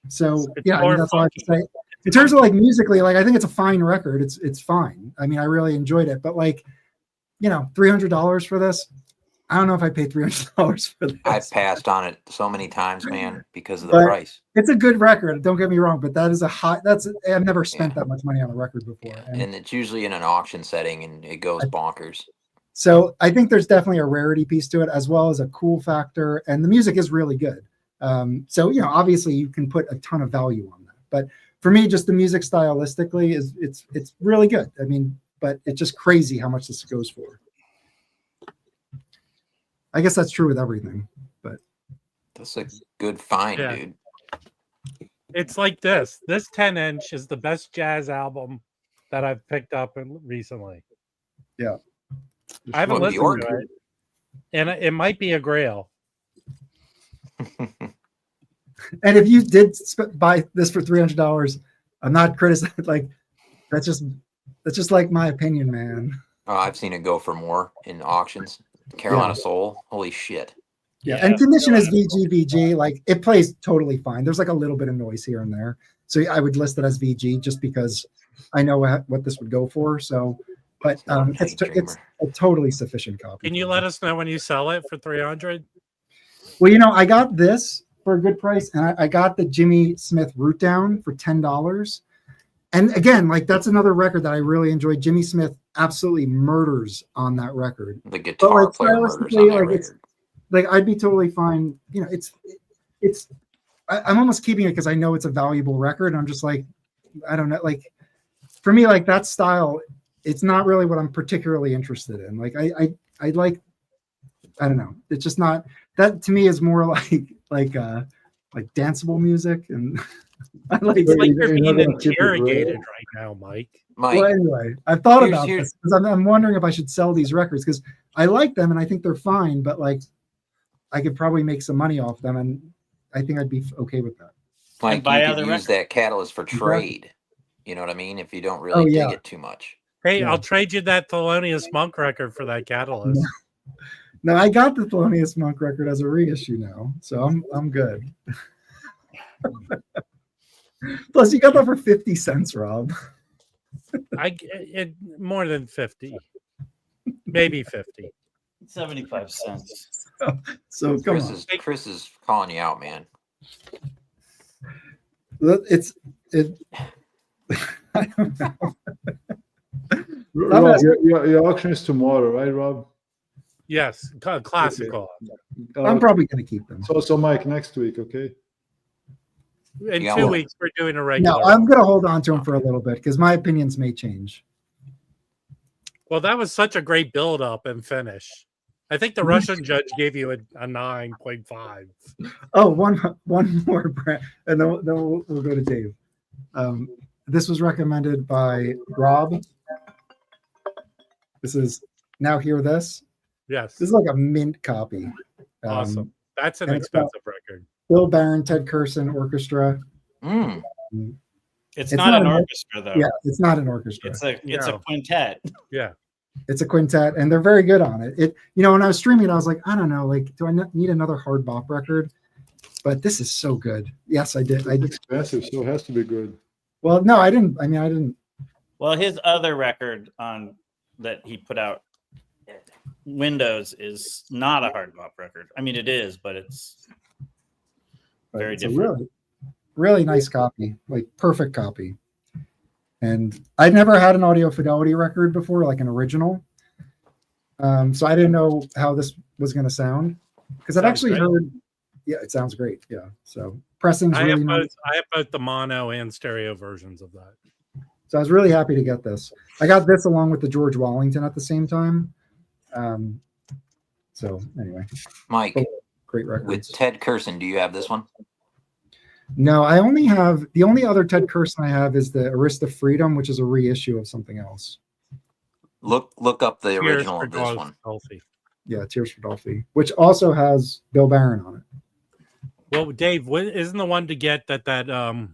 So yeah, I mean, that's all I have to say. In terms of like musically, like I think it's a fine record. It's fine. I mean, I really enjoyed it, but like, $300 for this. I don't know if I paid $300 for this. I've passed on it so many times, man, because of the But price. It's a good record. Don't get me wrong, but that is I've never spent that much money on a record before. Yeah. And it's usually in an auction setting, and it goes bonkers. So I think there's definitely a rarity piece to it, as well as a cool factor, and the music is really good. So obviously you can put a ton of value on that, but for me, just the music stylistically it's really good. I mean, but it's just crazy how much this goes for. I guess that's true with everything, but That's a good find, Yeah. dude. It's like this. This 10-inch is the best jazz album that I've picked up recently. Yeah. I haven't What, listened Bjork? to it, and it might be a Grail. and if you did buy this for $300, I'm not criticizing. Like that's just like my opinion, man. Oh, I've seen it go for more in auctions. Carolina Soul, holy shit. Yeah, and condition is VG. Like it plays totally fine. There's like a little bit of noise here and there, so I would list it as VG just because I know what this would go for. So, but it's a totally sufficient copy. Can you let us know when you sell it for 300? Well, I got this for a good price, and I got the Jimmy Smith Root Down for $10. And again, like that's another record that I really enjoyed. Jimmy Smith absolutely murders on that record. The guitar player murders on that record. Like I'd be totally fine. I'm almost keeping it because I know it's a valuable record. And I'm just like, I don't know. Like for me, like that style, it's not really what I'm particularly interested in. Like I don't know. It's just not that to me is more like danceable music and I like. It's like you're being interrogated right now, Mike. Well, anyway, I've thought about this because I'm wondering if I should sell these records because I like them and I think they're fine, but like I could probably make some money off them, and I think I'd be okay with that. Mike, you could use that Catalyst for trade. You know what I mean? If you don't really dig it too much. Hey, I'll trade you that Thelonious Monk record for that Catalyst. No, I got the Thelonious Monk record as a reissue now, so I'm good. Plus, you got that for 50 cents, Rob. More than 50, maybe 50. 75 cents. So come on. Chris is calling you out, man. I don't know. Rob, your auction is tomorrow, right, Rob? Yes, classical. I'm probably going to keep them. So Mike, next week, okay? In 2 weeks, we're doing a regular. No, I'm going to hold on to them for a little bit because my opinions may change. Well, that was such a great build-up and finish. I think the Russian judge gave you a 9.5. Oh, one more, Brent, and then we'll go to Dave. This was recommended by Rob. This is Now Hear This. Yes. This is like a mint copy. Awesome. That's an expensive record. Bill Barron, Ted Kurson Orchestra. It's not an orchestra, though. Yeah, it's not an orchestra. It's a quintet. Yeah. It's a quintet, and they're very good on it. When I was streaming it, I was like, I don't know, like, do I need another hard bop record? But this is so good. Yes, I did. It's expensive, so it has to be good. Well, no, I didn't. I mean, I didn't. Well, his other record that he put out, Windows, is not a hard bop record. I mean, it is, but it's very different. A really, really nice copy, like perfect copy. And I'd never had an Audio Fidelity record before, like an original. So I didn't know how this was going to sound because I've actually heard. Yeah, it sounds great. Yeah. So pressing's really nice. I have both the mono and stereo versions of that. So I was really happy to get this. I got this along with the George Wallington at the same time. So anyway, Mike, great record. With Ted Kurson, do you have this one? No, I only have the only other Ted Kurson I have is the Arista Freedom, which is a reissue of something else. Look up the original of this one. Dolphy. Yeah, Tears for Dolphy, which also has Bill Barron on it. Well, Dave, isn't the one to get that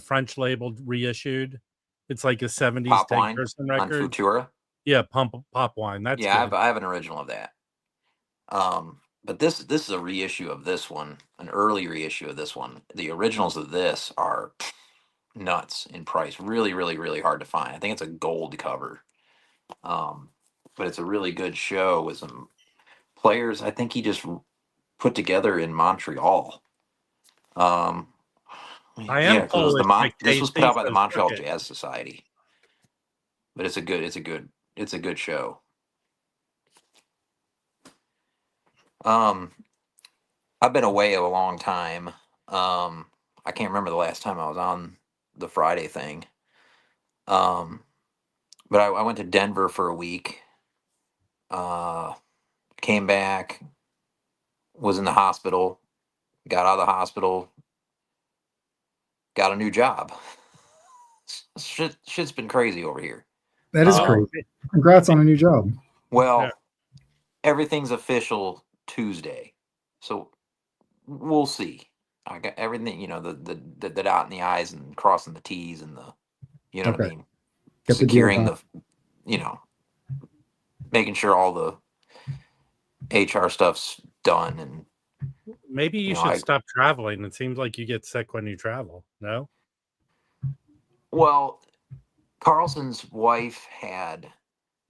French labeled reissued? It's like a 70s Pop Ted Wine Kurson on record. Futura. Yeah, Pop Wine. That's good. I have an original of that. But this is a reissue of this one, an early reissue of this one. The originals of this are nuts in price. Really, really, really hard to find. I think it's a gold cover. But it's a really good show with some players I think he just put together in Montreal. I am this was put out by the Montreal Jazz Society. But it's a good show. I've been away a long time. I can't remember the last time I was on the Friday thing. But I went to Denver for a week. Came back, was in the hospital, got out of the hospital, got a new job. Shit's been crazy over here. That is crazy. Congrats on a new job. Well, everything's official Tuesday, so we'll see. I got everything, the dot in the I's and crossing the T's and what I mean, securing the making sure all the HR stuff's done. And Maybe you know, should stop traveling. It seems like you get sick when you travel. No? Well, Carlson's wife had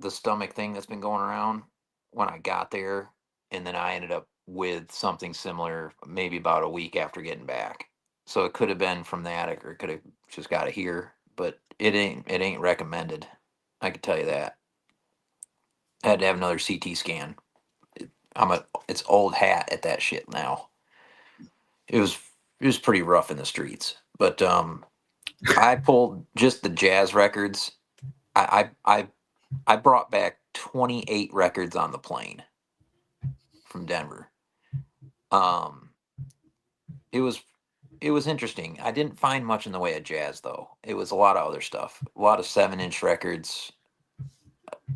the stomach thing that's been going around when I got there, and then I ended up with something similar maybe about a week after getting back. So it could have been from that, or it could have just got it here, but it ain't recommended. I can tell you that. I had to have another CT scan. It's old hat at that shit now. It was pretty rough in the streets, but I pulled just the jazz records. I brought back 28 records on the plane from Denver. It was interesting. I didn't find much in the way of jazz though. It was a lot of other stuff. A lot of 7-inch records,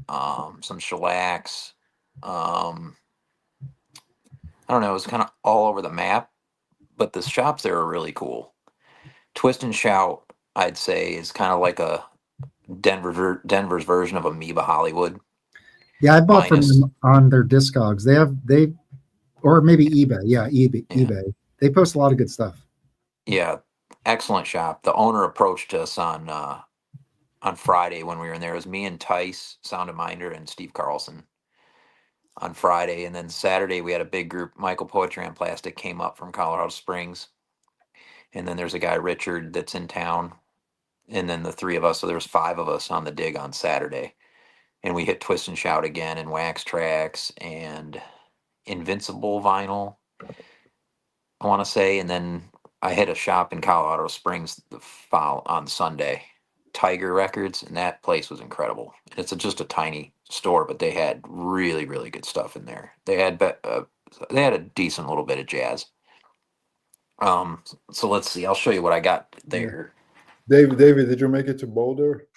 some shellacs. I don't know, it was kind of all over the map, but the shops there are really cool. Twist and Shout, I'd say, is kind of like a Denver's version of Amoeba Hollywood. Yeah, I bought from Minus- them on their Discogs. They or maybe eBay. Yeah, eBay. They post a lot of good stuff. Yeah, excellent shop. The owner approached us on Friday when we were in there. It was me and Tice, Sound of Minder, and Steve Carlson on Friday, and then Saturday we had a big group. Michael Poetry on Plastic came up from Colorado Springs, and then there's a guy Richard that's in town, and then the three of us. So there was 5 of us on the dig on Saturday, and we hit Twist and Shout again, and Wax Tracks, and Invincible Vinyl, I want to say, and then I hit a shop in Colorado Springs on Sunday, Tiger Records, and that place was incredible. It's just a tiny store, but they had really, really good stuff in there. They had a decent little bit of jazz. So let's see. I'll show you what I got there. David, did you make it to Boulder?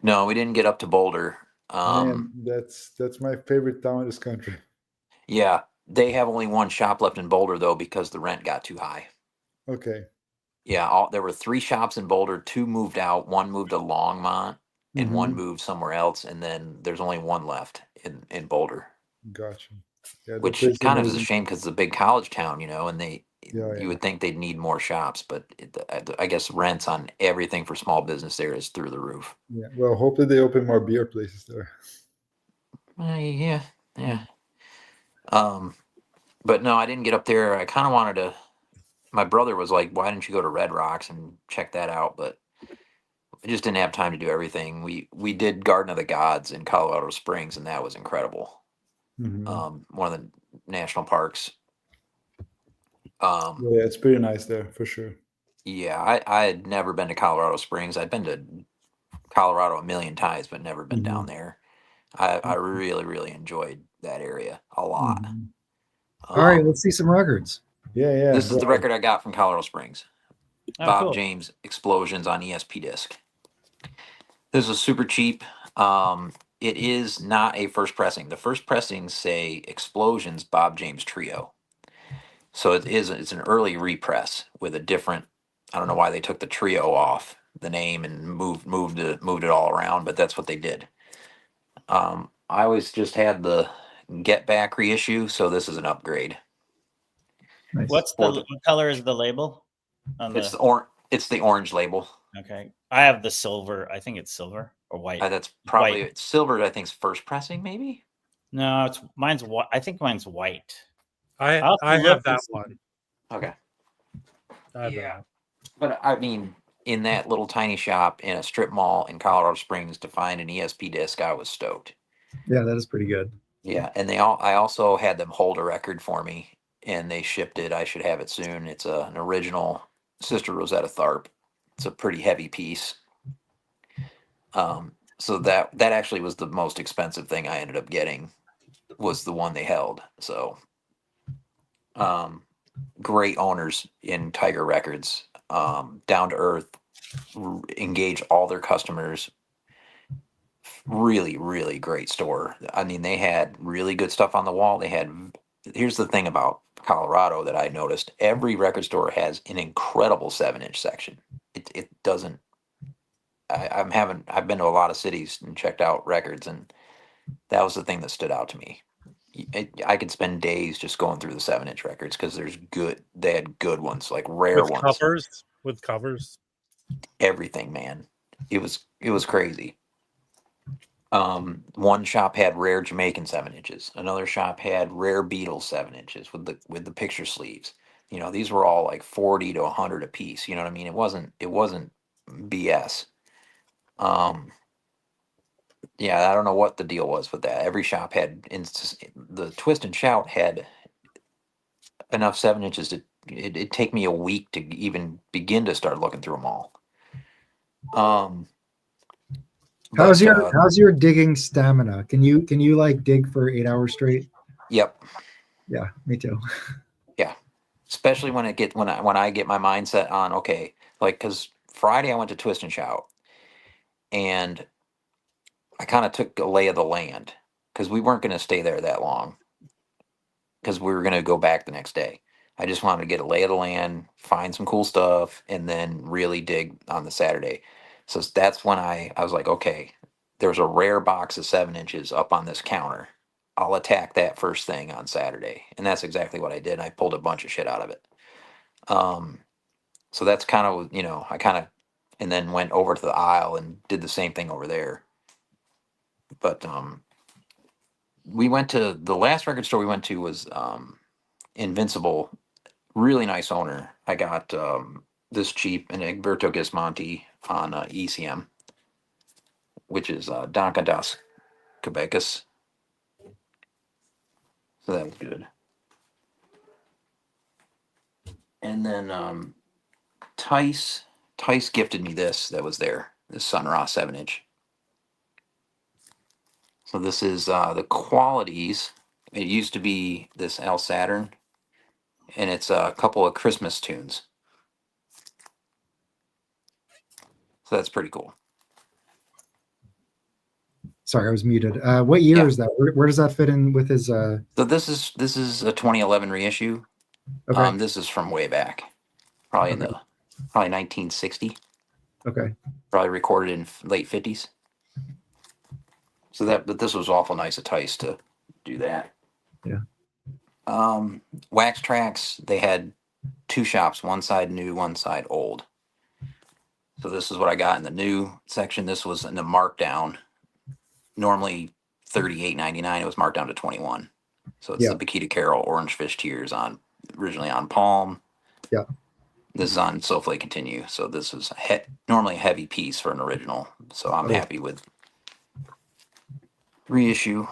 No, we didn't get up to Boulder. Man, that's my favorite town in this country. Yeah, they have only one shop left in Boulder though because the rent got too high. Okay. Yeah, there were 3 shops in Boulder. 2 moved out. 1 moved to Longmont, and 1 moved somewhere else. And then there's only 1 left in Boulder, Gotcha. Yeah, which kind of is a shame because it's a big college town, and you would think they'd need more shops, but I guess rents on everything for small business there is through the roof. Yeah. Well, hopefully they open more beer places there. Yeah. But no, I didn't get up there. I kind of wanted to. My brother was like, "Why didn't you go to Red Rocks and check that out?" But I just didn't have time to do everything. We did Garden of the Gods in Colorado Springs, and that was incredible. One of the national parks. Yeah, it's pretty nice there for sure. Yeah, I had never been to Colorado Springs. I'd been to Colorado a million times, but never been down there. I really, really enjoyed that area a lot. All right, let's see some records. Yeah. This is the record I got from Colorado Springs. Oh, Bob cool. James Explosions on ESP disc. This is super cheap. It is not a first pressing. The first pressings say Explosions Bob James Trio. So it's an early repress with a different. I don't know why they took the trio off the name and moved it all around, but that's what they did. I always just had the Get Back reissue, so this is an upgrade. Nice. What color is the label? It's the orange label. Okay, I have the silver. I think it's silver or white. That's probably White. silver. I think is first pressing, maybe. No, mine's white. I think mine's white. I I'll have look that and see. one. Okay. I have Yeah. that. But I mean, in that little tiny shop in a strip mall in Colorado Springs to find an ESP disc, I was stoked. Yeah, that is pretty good. Yeah, and I also had them hold a record for me, and they shipped it. I should have it soon. It's an original Sister Rosetta Tharpe. It's a pretty heavy piece. So that actually was the most expensive thing I ended up getting, was the one they held. So, great owners in Tiger Records, down to earth, engage all their customers. Really, really great store. I mean, they had really good stuff on the wall. Here's the thing about Colorado that I noticed: every record store has an incredible 7-inch section. It doesn't. I've been to a lot of cities and checked out records, and that was the thing that stood out to me. I could spend days just going through the 7-inch records because they had good ones, like rare ones. With covers. Everything, man. It was crazy. One shop had rare Jamaican 7-inches. Another shop had rare Beatles 7-inches with the picture sleeves. You know, these were all like 40 to 100 a piece. You know what I mean? It wasn't BS. Yeah, I don't know what the deal was with that. Every shop had the Twist and Shout had enough 7-inches to it'd take me a week to even begin to start looking through them all. How's your digging stamina? Can you like dig for 8 hours straight? Yep. Yeah, me too. Yeah, especially when I get my mindset on, okay, like, because Friday I went to Twist and Shout, and I kind of took a lay of the land because we weren't going to stay there that long because we were going to go back the next day. I just wanted to get a lay of the land, find some cool stuff, and then really dig on the Saturday. So that's when I was like, okay, there's a rare box of 7-inches up on this counter. I'll attack that first thing on Saturday. And that's exactly what I did. I pulled a bunch of shit out of it. So that's kind of, and then went over to the aisle and did the same thing over there. But we went to the last record store we went to was Invincible. Really nice owner. I got this cheap an Egberto Gismonti on ECM, which is Donka das Quebecus. So that was good. And then Tice gifted me this that was there, this Sun Ra 7-inch. So this is the Qualities. It used to be this L Saturn, and it's a couple of Christmas tunes. So that's pretty cool. Sorry, I was muted. What year Yeah. is that? Where does that fit in with his? So this is a 2011 reissue. Okay. This is from way back, probably probably 1960. Okay. Probably recorded in late 50s. So but this was awful nice of Tice to do that. Yeah. Wax Tracks, they had two shops, one side new, one side old. So this is what I got in the new section. This was in the markdown. Normally $38.99. It was marked down to $21. So it's the Bakita Carroll Orange Fish Tears originally on Palm. Yeah. This is on Soulflake Continue. So this was normally a heavy piece for an original. So I'm happy with reissue.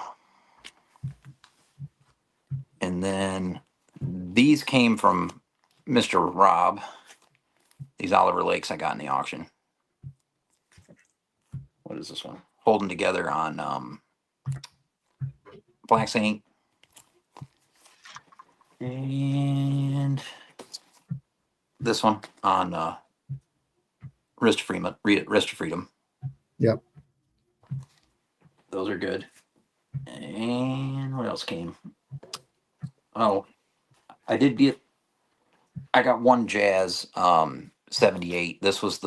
And then these came from Mr. Rob. These Oliver Lakes I got in the auction. What is this one? Holding Together on Black Saint. And this one on Wrist of Freedom. Yep. Those are good. And what else came? Oh, I got one Jazz 78. This was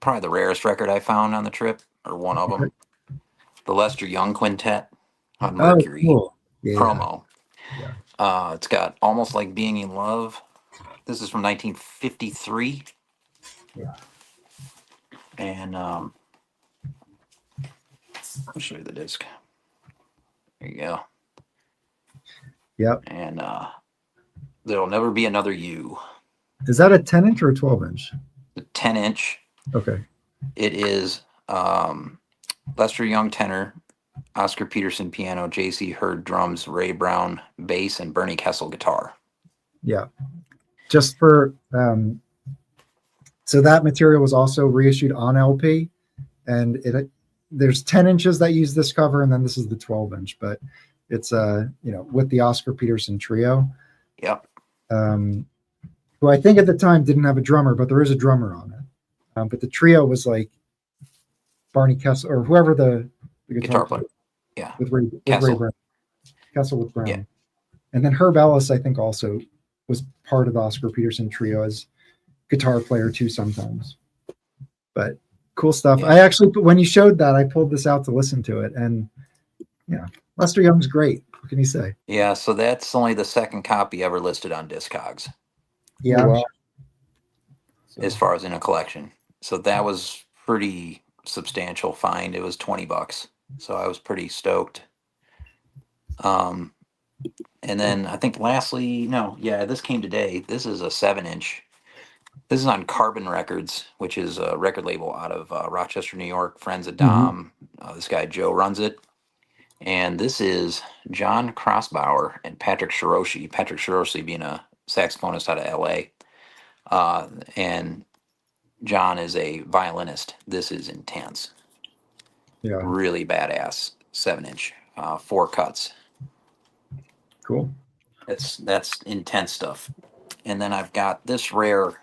probably the rarest record I found on the trip, or one of them. The Lester Young Quintet on Mercury promo. Yeah. It's got Almost Like Being in Love. This is from 1953. Yeah. And I'll show you the disc. There you go. Yep. And There'll Never Be Another You. Is that a 10-inch or a 12-inch? The 10-inch. Okay. It is Lester Young tenor, Oscar Peterson piano, J.C. Hurd drums, Ray Brown bass, and Bernie Kessel guitar. Yeah. Just for so that material was also reissued on LP, and there's 10 inches that use this cover, and then this is the 12-inch, but it's with the Oscar Peterson trio. Yep. Who I think at the time didn't have a drummer, but there is a drummer on it. But the trio was like Barney Kessel or whoever the guitar player. Yeah. With Ray Brown. Kessel with Brown. Yeah. And then Herb Ellis, I think, also was part of the Oscar Peterson trio as guitar player too sometimes. But cool stuff. Yeah. When you showed that, I pulled this out to listen to it, and Lester Young's great. What can you say? Yeah, so that's only the second copy ever listed on Discogs Yeah. Oh, wow. as far as in a collection. So that was pretty substantial find. It was $20. So I was pretty stoked. And then I think lastly, this came today. This is a 7-inch. This is on Carbon Records, which is a record label out of Rochester, New York. Friends of Dom. This guy Joe runs it. And this is John Crossbauer and Patrick Shiroshi. Patrick Shiroshi being a saxophonist out of LA. And John is a violinist. This is intense. Yeah. Really badass 7-inch, 4 cuts. Cool. That's intense stuff. And then I've got this rare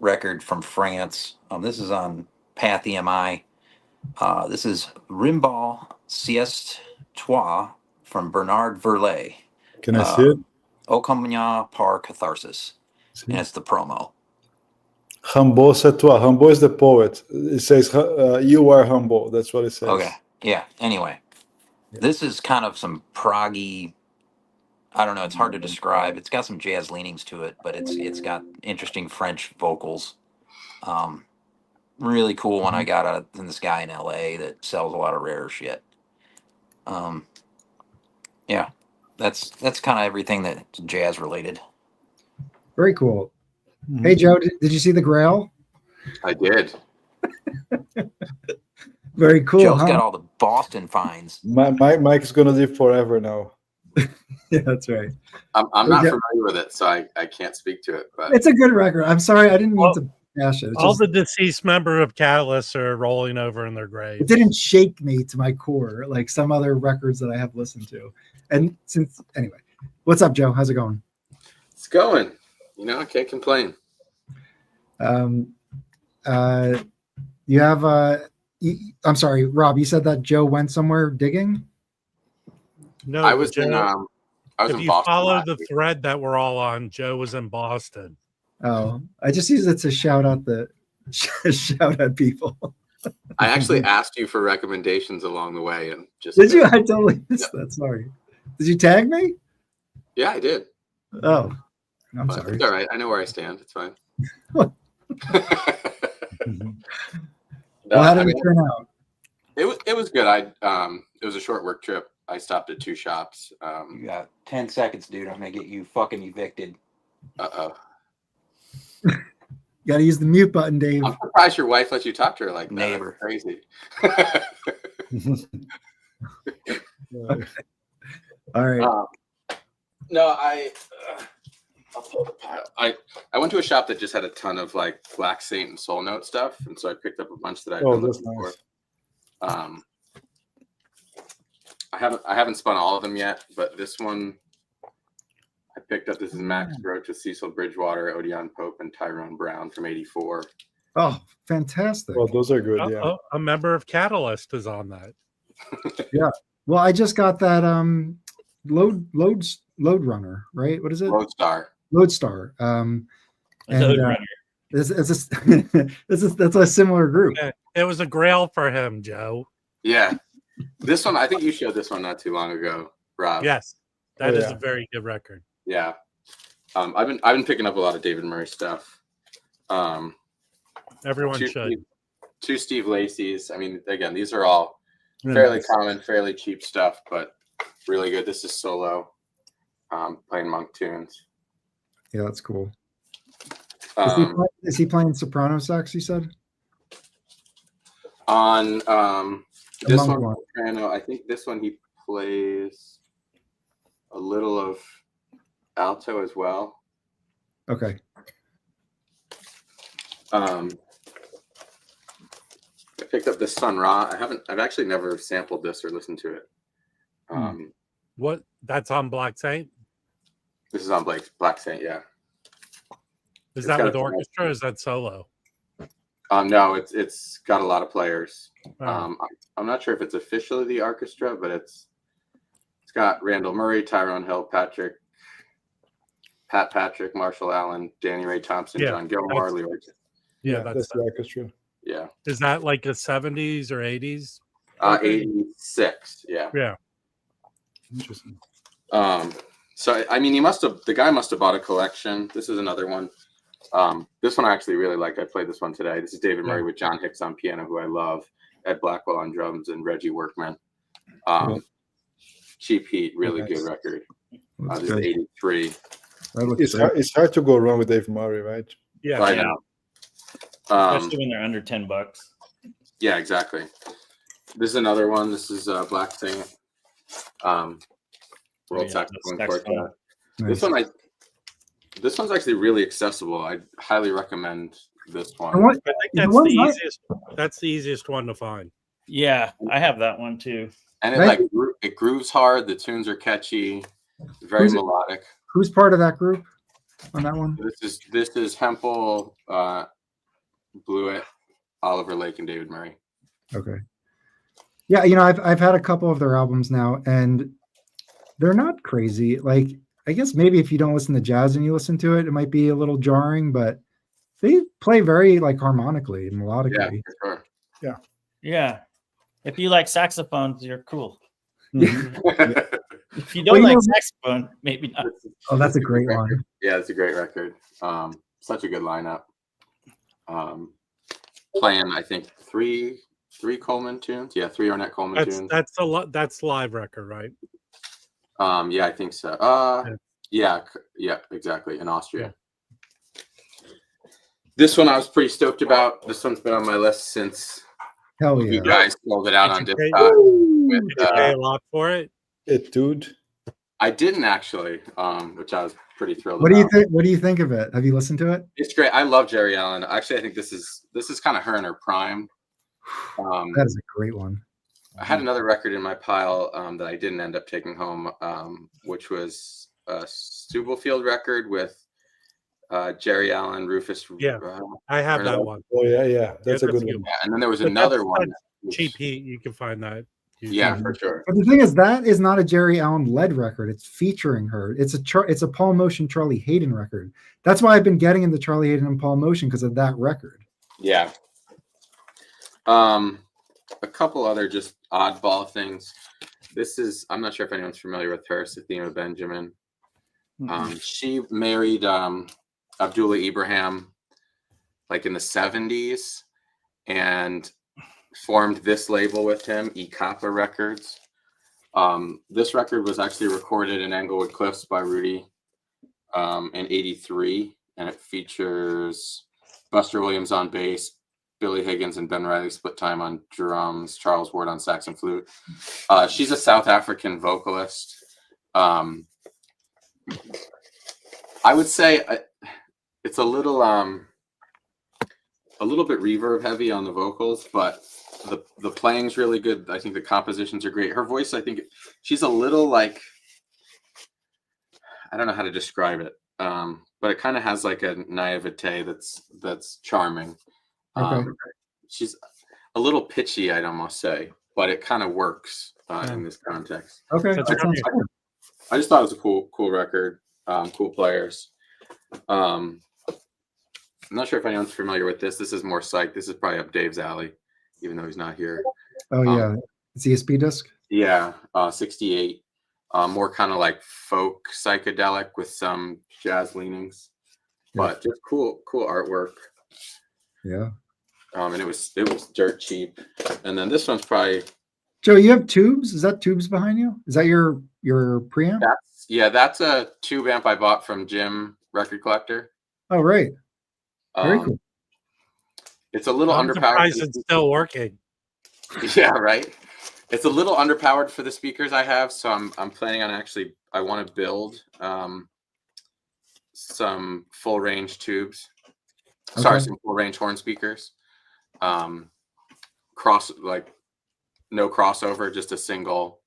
record from France. This is on Path EMI. This is Rimbal Sieste Trois from Bernard Verlet. Can I see it? Au Combien par Catharsis. See? And it's the promo. Humble c'est toi. Humble is the poet. It says, you are humble. That's what it says. Okay. Yeah. Anyway, this is kind of some proggy. I don't know. It's hard to describe. It's got some jazz leanings to it, but it's got interesting French vocals. Really cool one I got out of this guy in LA that sells a lot of rare shit. Yeah, that's kind of everything that's jazz related. Very cool. Hey, Joe, did you see the Grail? I did. Very cool. Joe's huh? got all the Boston finds. Mike is gonna live forever now. Yeah, that's right. I'm not familiar with it, so I can't speak to it. But It's a good record. I'm sorry, I didn't mean to bash it. All the deceased member of Catalyst are rolling over in their grave. It didn't shake me to my core like some other records that I have listened to. And anyway, what's up, Joe? How's it going? it's going. I can't complain. You have I'm sorry, Rob. You said that Joe went somewhere digging. No, I was Joe, in I was if in you Boston. follow last the week. thread that we're all on, Joe was in Boston. Oh, I just use it to shout out shout at people. I actually asked you for recommendations along the way, and just Did you? I totally missed that. Sorry. Did you tag me? Yeah, I did. Oh, I'm But sorry. it's all right. I know where I stand. It's fine. Well, No, how did I it mean, turn out? it was good. It was a short work trip. I stopped at 2 shops. You got 10 seconds, dude. I'm gonna get you fucking evicted. Uh-oh. Got to use the mute button, Dave. I'm surprised your wife lets you talk to her like that. Neighbor. That's crazy. All right. No, I'll pull the pile. I went to a shop that just had a ton of like Black Saint and Soul Note stuff, and so I picked up a bunch that I've been that's looking nice. for. I haven't spun all of them yet, but this one I picked up. This is Max Roach with Cecil Bridgewater, Odeon Pope, and Tyrone Brown from *84. Oh, fantastic. Well, those are good. Yeah. A member of Catalyst is on that. Well, I just got that load runner, right? What is it? Lodestar. Lodestar. Roadrunner. That's a similar group. Yeah, it was a grail for him, Joe. Yeah, this one I think you showed this one not too long ago, Rob. Yes, that is yeah. a very good record. Yeah. I've been picking up a lot of David Murray stuff. Everyone should. Two Steve Lacey's. I mean, again, these are all fairly common, fairly cheap stuff, but really good. This is solo, playing monk tunes. Yeah, that's cool. Um, Is he playing soprano sax? You said on this monk one, one. soprano, I think this one he plays a little of alto as well. Okay. I picked up this Sun Ra. I've actually never sampled this or listened to it. What? That's on Black Saint? This is on Black Saint, yeah. Is It's that got with a- orchestra or is that solo? No, it's got a lot of players. Oh. I'm not sure if it's officially the orchestra, but it's got Randall Murray, Tyrone Hill, Pat Patrick, Marshall Allen, Danny Ray Thompson, Yeah, John Gilmore, that's- Leroy. Yeah, that's that's the orchestra. Yeah, is that like a 70s or 80s? 86. Yeah. Yeah. Interesting. So I mean, the guy must have bought a collection. This is another one. This one I actually really like. I played this one today. This is David Murray with John Hicks on piano, who I love. Ed Blackwell on drums and Reggie Workman. Cheap Heat, really good record. This is 83. It's hard to go wrong with Dave Murray, right? Yeah, I know. Especially when they're under $10. Yeah, exactly. This is another one. This is Black Singing. World Saxophone Quartet. Nice. This one's actually really accessible. I highly recommend this one. And what, I think that's one's the not- easiest. That's the easiest one to find. Yeah, I have that one too. And Right. it grooves hard. The tunes are catchy, very melodic. Who's part of that group on that one? This is Hempel, Blewett, Oliver Lake, and David Murray. Okay. Yeah, I've had a couple of their albums now, and they're not crazy. Like, I guess maybe if you don't listen to jazz and you listen to it, it might be a little jarring, but they play very like harmonically and melodically. Yeah, for sure. Yeah. If you like saxophones, you're cool. Mm-hmm. If you don't like saxophone, maybe not. Oh, that's a great one. Yeah, it's a great record. Such a good lineup. Playing, I think, three Coleman tunes. Yeah, 3 Ornette Coleman tunes. That's live record, right? Yeah, I think so. Yeah, exactly. In Austria. This one I was pretty stoked about. This one's been on my list since Hell yeah. you guys rolled it out on Did Discog. you pay a lot for it? Dude. I didn't actually, which I was pretty thrilled What do you about. think? What do you think of it? Have you listened to it? It's great. I love Jerry Allen. Actually, I think this is kind of her in her prime. That is a great one. I had another record in my pile that I didn't end up taking home, which was a Stubblefield record with Jerry Allen, Rufus. Yeah, I have that one. Oh yeah. That's a good good. one. Yeah, and then there was But another that's one. which- Cheap Heat, you can find that. Yeah, for sure. But the thing is, that is not a Jerry Allen led record. It's featuring her. It's a Paul Motion Charlie Hayden record. That's why I've been getting into Charlie Hayden and Paul Motion, because of that record. Yeah. A couple other just oddball things. I'm not sure if anyone's familiar with her, Sathima Benjamin. She married Abdullah Ibrahim like in the 70s and formed this label with him, E-Kappa Records. This record was actually recorded in Englewood Cliffs by Rudy in 83, and it features Buster Williams on bass, Billy Higgins and Ben Riley split time on drums, Charles Ward on sax and flute. She's a South African vocalist. I would say it's a little bit reverb heavy on the vocals, but the playing's really good. I think the compositions are great. Her voice, I think she's a little like, I don't know how to describe it, but it kind of has like a naivete that's charming. Okay. She's a little pitchy, I'd almost say, but it kind of works in this context. Okay. That's That sounds cool. I just thought it was a cool record, cool players. I'm not sure if anyone's familiar with this. This is more psych. This is probably up Dave's alley, even though he's not here. Oh yeah. It's ESP disc. Yeah, 68. More kind of like folk psychedelic with some jazz leanings, but just cool artwork. Yeah. And it was dirt cheap. And then this one's probably Joe, you have tubes? Is that tubes behind you? Is that your preamp? that's a tube amp I bought from Jim Record Collector. Oh right. Very cool. It's a little I'm underpowered. surprised it's still working. Yeah, right. It's a little underpowered for the speakers I have, so I'm planning on I want to build some full range tubes. Okay. Sorry, some full range horn speakers. No crossover, just a single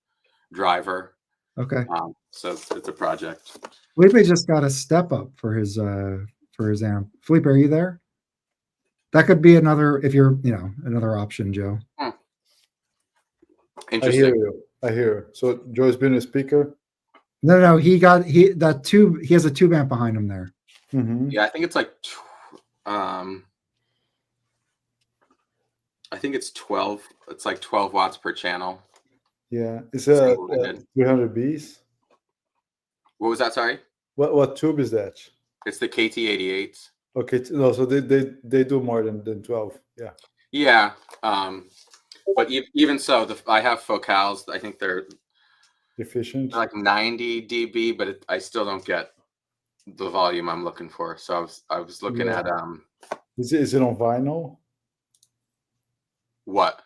driver. Okay. So it's a project. Felipe just got a step up for his amp. Felipe, are you there? That could be another, if you're, another option, Joe. Interesting. I hear you. So Joe's been a speaker? No, he has a tube amp behind him there. Mm-hmm. Yeah, I think it's like I think it's 12. It's like 12 watts per channel. Yeah, it's So a 300 Bs. What was that? Sorry. What tube is that? It's the KT88. Okay, no, so they do more than 12. Yeah. Yeah. But even so, I have focals. I think they're Efficient. like 90 dB, but I still don't get the volume I'm looking for. So I was looking at Is it on vinyl? what?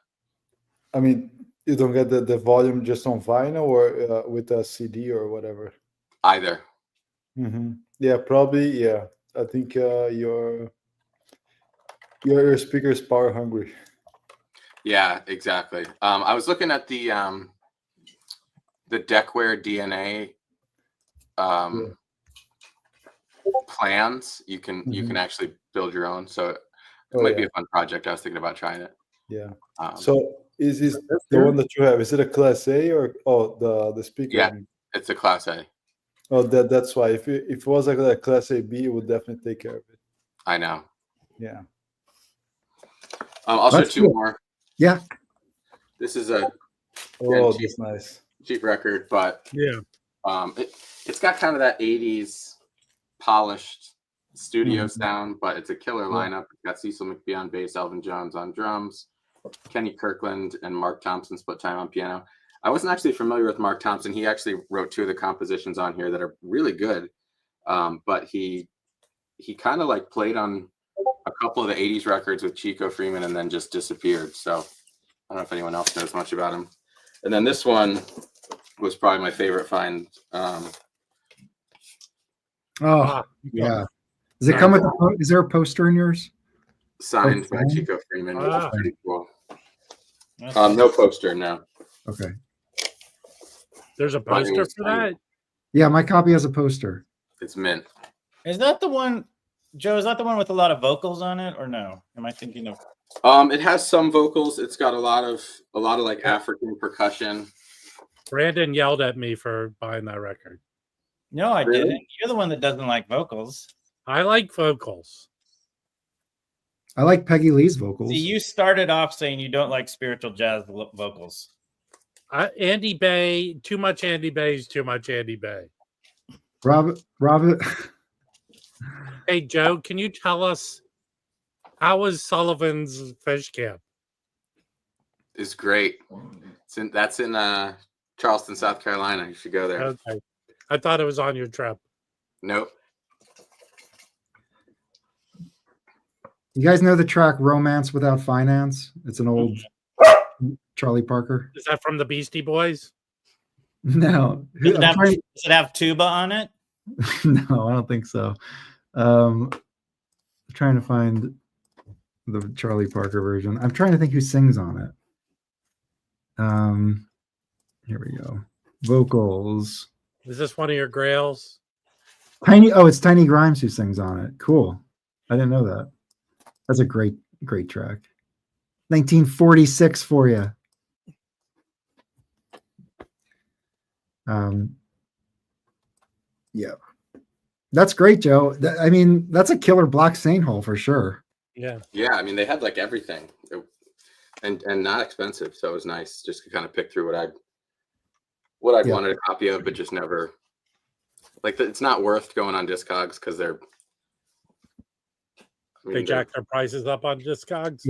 I mean, you don't get the volume just on vinyl or with a CD or whatever. Either. Yeah, probably. Yeah, I think your speaker is power hungry. Yeah, exactly. I was looking at the Deckware DNA plans. You can actually build your own. So it might be a fun project. I was thinking about trying it. Yeah. So is this the one that you have? Is it a Class A or the speaker? Yeah, it's a Class A. Oh, that's why. If it was like a Class A B, it would definitely take care of it. I know. Yeah. I'll show two more. Yeah. This is a that's nice. cheap record, but Yeah. It's got kind of that 80s polished studio sound, but it's a killer lineup. It's got Cecil McBee on bass, Elvin Jones on drums, Kenny Kirkland and Mark Thompson split time on piano. I wasn't actually familiar with Mark Thompson. He actually wrote 2 of the compositions on here that are really good. But he kind of like played on a couple of the 80s records with Chico Freeman and then just disappeared. So I don't know if anyone else knows much about him. And then this one was probably my favorite find. Yeah. Does it come with is there a poster in yours? Signed by Chico Freeman, which is pretty cool. That's No poster, no. Okay. There's a poster for that? Yeah, my copy has a poster. It's mint. Is that the one, Joe? Is that the one with a lot of vocals on it, or no? Am I thinking of? It has some vocals. It's got a lot of like African percussion. Brandon yelled at me for buying that record. No, I Really? didn't. You're the one that doesn't like vocals. I like vocals. I like Peggy Lee's vocals. See, you started off saying you don't like spiritual jazz vocals. Andy Bay, too much Andy Bay is too much Andy Bay. Robert. Hey, Joe, can you tell us how was Sullivan's Fish Camp? It's great. That's in Charleston, South Carolina. You should go there. Okay. I thought it was on your trip. Nope. You guys know the track "Romance Without Finance"? It's an old Charlie Parker. Is that from the Beastie Boys? No, Does it have tuba on it? no, I don't think so. I'm trying to find the Charlie Parker version. I'm trying to think who sings on it. Here we go. Vocals. Is this one of your grails? It's Tiny Grimes who sings on it. Cool. I didn't know that. That's a great track. 1946 for you. Yeah. That's great, Joe. I mean, that's a killer Black Saint hole for sure. Yeah. Yeah, I mean they had like everything, and not expensive, so it was nice just to kind of pick through what I'd wanted a copy of, but just never. Like it's not worth going on Discogs because they're. They jack their prices up on Discogs.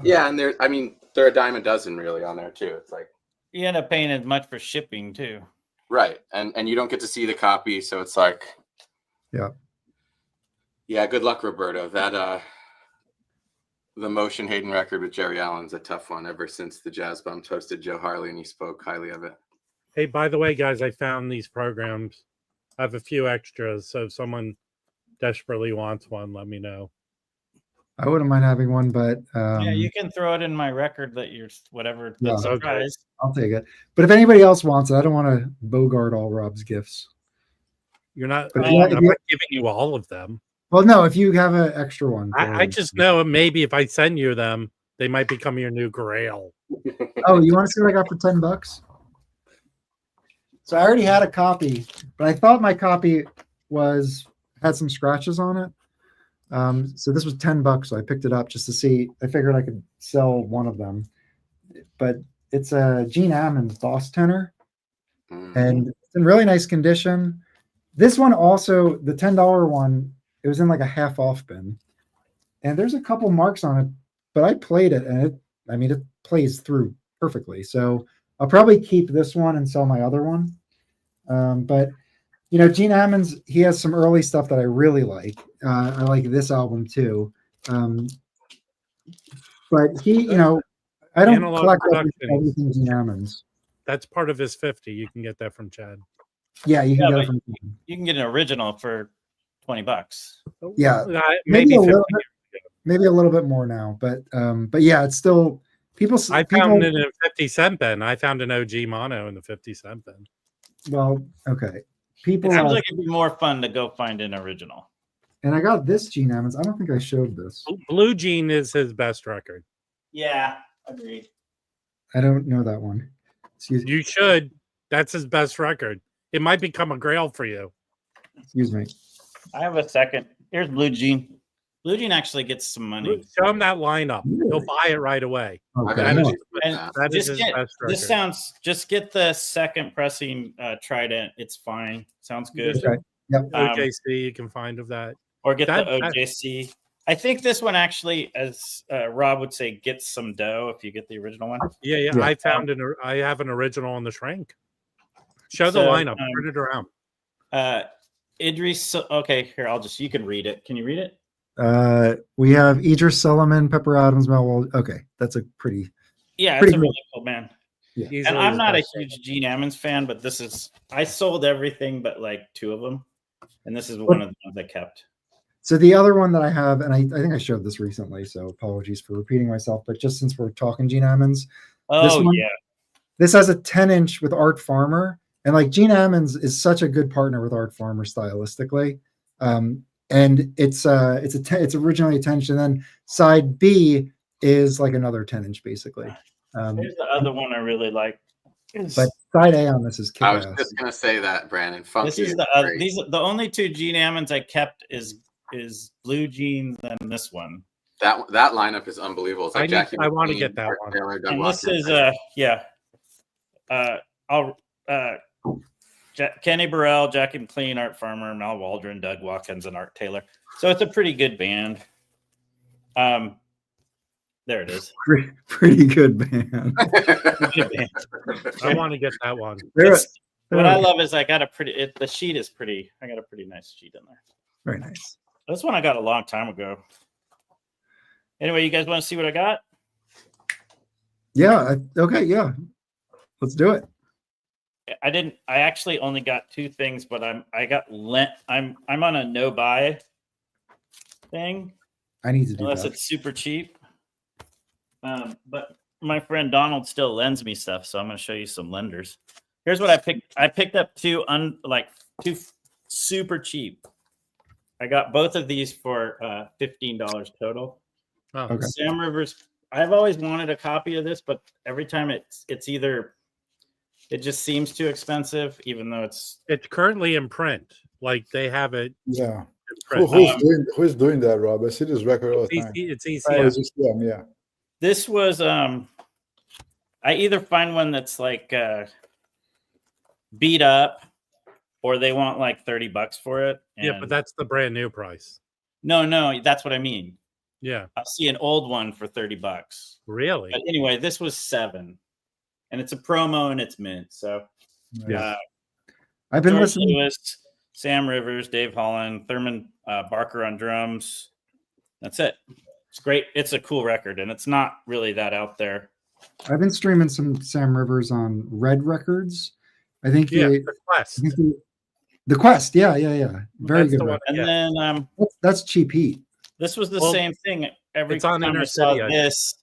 Yeah, and they're a dime a dozen really on there too. It's like You end up paying as much for shipping too. right, and you don't get to see the copy, so it's like. Yeah. Good luck, Roberto. That the Motion Hayden record with Jerry Allen's a tough one ever since the Jazz Bum toasted Joe Harley and he spoke highly of it. Hey, by the way, guys, I found these programs. I have a few extras, so if someone desperately wants one, let me know. I wouldn't mind having one, but Yeah, you can throw it in my record that you're whatever. Yeah, That's surprise. I'll take it. But if anybody else wants it, I don't want to bogart all Rob's gifts. You're not. But I'm not giving you all of them. Well, no, if you have an extra one. I just know maybe if I send you them, they might become your new grail. Oh, you want to see what I got for $10? So I already had a copy, but I thought my copy had some scratches on it. So this was $10, so I picked it up just to see. I figured I could sell one of them, but it's a Gene Ammons Boss tenor, and it's in really nice condition. This one also, the $10 one, it was in like a half off bin, and there's a couple marks on it, but I played it and it plays through perfectly. So I'll probably keep this one and sell my other one. But Gene Ammons, he has some early stuff that I really like. I like this album too. But I don't Analog collect Productions. everything Gene Ammons. That's part of his 50. You can get that from Chad. Yeah, you can get it but from. You can get an original for $20. Yeah, Maybe a 50. little bit, maybe a little bit more now, but yeah, it's still people. I found it in a 50-cent bin. I found an OG mono in the 50-cent bin. Well, okay, people. It seems like it'd be more fun to go find an original. And I got this Gene Ammons. I don't think I showed this. Blue Jean is his best record. Yeah, agreed. I don't know that one. Excuse me. You should. That's his best record. It might become a grail for you. Excuse me. I have a second. Here's Blue Jean. Blue Jean actually gets some money. Show him that lineup. Really? He'll buy it right away. Okay. That is, And that is just his get, best record. this sounds. Just get the second pressing Trident. It's fine. Sounds good. Okay. Yep. OJC you can find of that. Or get That- the OJC. I think this one actually, as Rob would say, gets some dough if you get the original one. Yeah. Yeah. I have an original on the shrink. Show the So, lineup. Turn it around. Idris. Okay, here you can read it. Can you read it? We have Idris Solomon, Pepper Adams, Mel Wall. Okay, that's a pretty. Yeah, Pretty it's a cool. really cool band. Easily And I'm his not a best huge Gene Ammons fan, but I sold everything but like 2 of them, and this is one of the ones I kept. So the other one that I have, and I think I showed this recently, so apologies for repeating myself, but just since we're talking Gene Ammons, Oh one- yeah, this has a 10-inch with Art Farmer, and like Gene Ammons is such a good partner with Art Farmer stylistically, and it's originally a 10-inch, and then side B is like another 10-inch basically. here's the other one I really like. But side A on this is I was kick-ass. just gonna say that, Brandon. Funky This is is the other. great. These are the only 2 Gene Ammons I kept is Blue Jeans and this one. That lineup is unbelievable. It's like Jackie I want to McLean, get that Art one. Taylor, Doug And this Walker. is Kenny Burrell, Jackie McLean, Art Farmer, Mal Waldron, Doug Watkins, and Art Taylor. So it's a pretty good band. There it is. Pretty good band. Good band. I want to get that one. What I love is I got the sheet is pretty. I got a pretty nice sheet in there. Very nice. This one I got a long time ago. Anyway, you guys want to see what I got? Yeah. Okay. Yeah. Let's do it. I actually only got 2 things, but I'm on a no buy thing I need to do unless that. it's super cheap. But my friend Donald still lends me stuff, so I'm going to show you some lenders. Here's what I picked. I picked up 2 super cheap. I got both of these for $15 total. Oh, Okay. Sam Rivers. I've always wanted a copy of this, but every time it just seems too expensive, even though it's currently in print. Like they have it Yeah. in print. Who's doing that, Rob? I see this record all the time. It's Oh, ECM. it's just them, yeah. This was I either find one that's like beat up, or they want like $30 for it. Yeah, but that's the brand new price. No, that's what I mean. Yeah, I'll see an old one for $30. really. But anyway, this was $7, and it's a promo and it's mint. So Yeah. I've been George listening. Lewis, Sam Rivers, Dave Holland, Thurman Barker on drums. That's it. It's great. It's a cool record, and it's not really that out there. I've been streaming some Sam Rivers on Red Records. I think Yeah, he- the Quest. I think the Quest. Yeah. Very That's good. the one. record. And Yeah. then That's cheap heat. this was the Well, same thing. Every it's on time I Inner saw City, I think. this,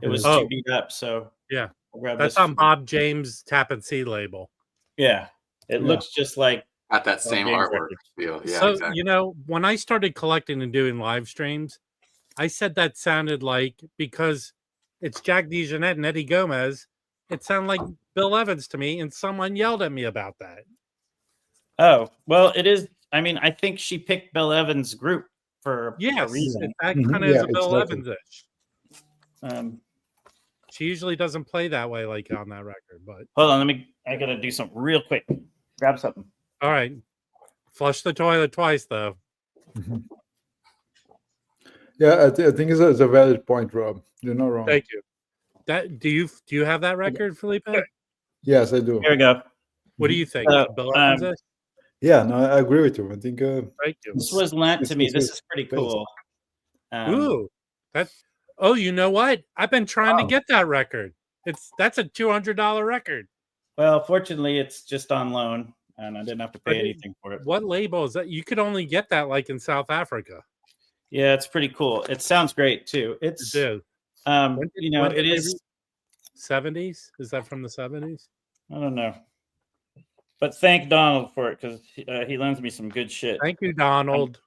it was Oh. too beat up. So Yeah. I'll grab That's this. on Bob James Tap and See label. Yeah, it Yeah. looks just like Got that same James artwork record. feel. Yeah, So exactly. when I started collecting and doing live streams, I said that sounded like, because it's Jack DeJohnette and Eddie Gomez, it sounded like Bill Evans to me, and someone yelled at me about that. oh well, it is. I mean, I think she picked Bill Evans' group for a Yes, reason. that Mhm. kind of is Yeah, a Bill exactly. Evans-ish. She usually doesn't play that way like on that record, but Hold on, I gotta do something real quick. Grab something. all right. Flush the toilet twice, though. Yeah, I think it's a valid point, Rob. You're not wrong. Thank you. Do you have that record, Felipe? Yes, I do. Here we go. What do you think? So, Bill Evans is? Yeah, no, I agree with you. I think Thank you. This was lent to me. This is pretty cool. Ooh, oh, you know what? I've been trying to get that record. That's a $200 record. Well, fortunately, it's just on loan, and I didn't have to pay anything for it. What label is that? You could only get that like in South Africa. Yeah, it's pretty cool. It sounds great too. It's It is. it is 70s. Is that from the 70s? I don't know. But thank Donald for it because he lends me some good shit. Thank you, Donald.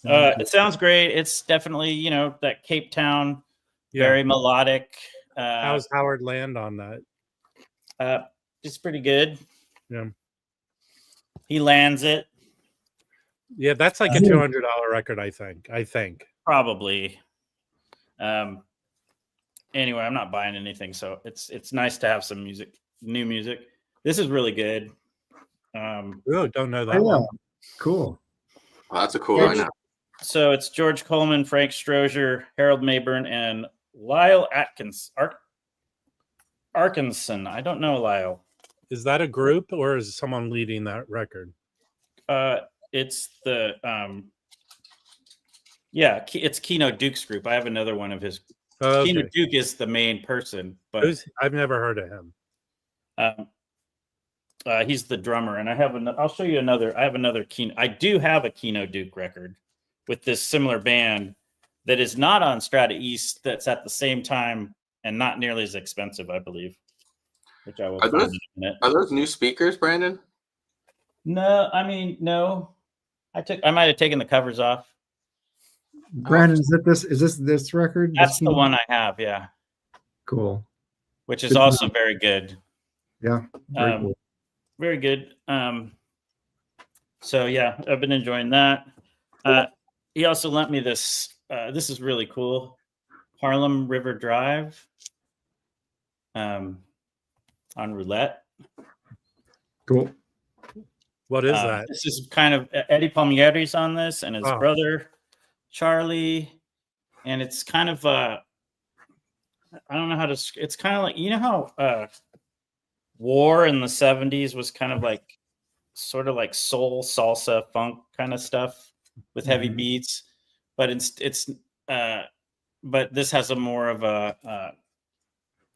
It sounds great. It's definitely, that Cape Town, very melodic. How's Howard Land on that? It's pretty good. Yeah. He lands it. Yeah, that's like a $200 record, I think. Probably. Anyway, I'm not buying anything, so it's nice to have some new music. This is really good. Oh, don't know that Yeah, one. cool. Oh, that's a cool lineup. So it's George Coleman, Frank Strozier, Harold Mayburn, and Lyle Arkinson. I don't know Lyle. Is that a group or is someone leading that record? It's the it's Keno Duke's group. I have another one of his. Oh, okay. Keno Duke is the main person, but I've never heard of him. he's the drummer, and I'll show you another. I have another Keno. I do have a Keno Duke record with this similar band that is not on Strata East. That's at the same time and not nearly as expensive, I believe. Which I will. Are those new speakers, Brandon? No, no. I might have taken the covers off. Brandon, is this record? That's the one I have, yeah. Cool. Which is also very good. Yeah. Very cool. Very good. So yeah, I've been enjoying that. He also lent me this. This is really cool. Harlem River Drive. On roulette. Cool. What is that? This is kind of Eddie Palmieri's on this, and his brother Charlie, and it's kind of I don't know how to. It's kind of like how War in the 70s was kind of like sort of like soul, salsa, funk kind of stuff with heavy beats, but but this has a more of a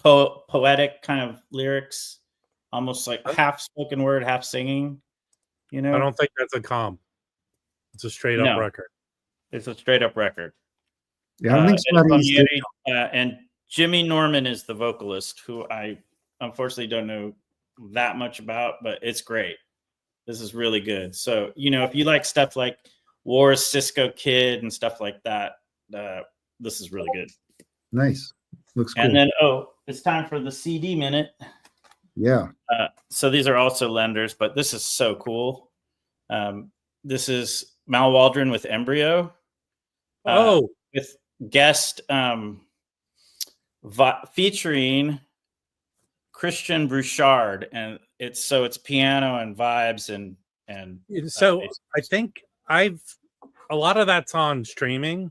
poetic kind of lyrics, almost like half spoken word, half singing. I don't think that's a comp. It's a straight up record. It's a straight up record. Yeah, I don't think and Jimmy Norman is the vocalist, who I unfortunately don't know that much about, but it's great. This is really good. So, if you like stuff like War's Cisco Kid and stuff like that, this is really good. Nice. Looks cool. And then, it's time for the CD minute. Yeah. So these are also lenders, but this is so cool. This is Mal Waldron with Embryo. With guest featuring Christian Bouchard, and it's piano and vibes and so I think a lot of that's on streaming,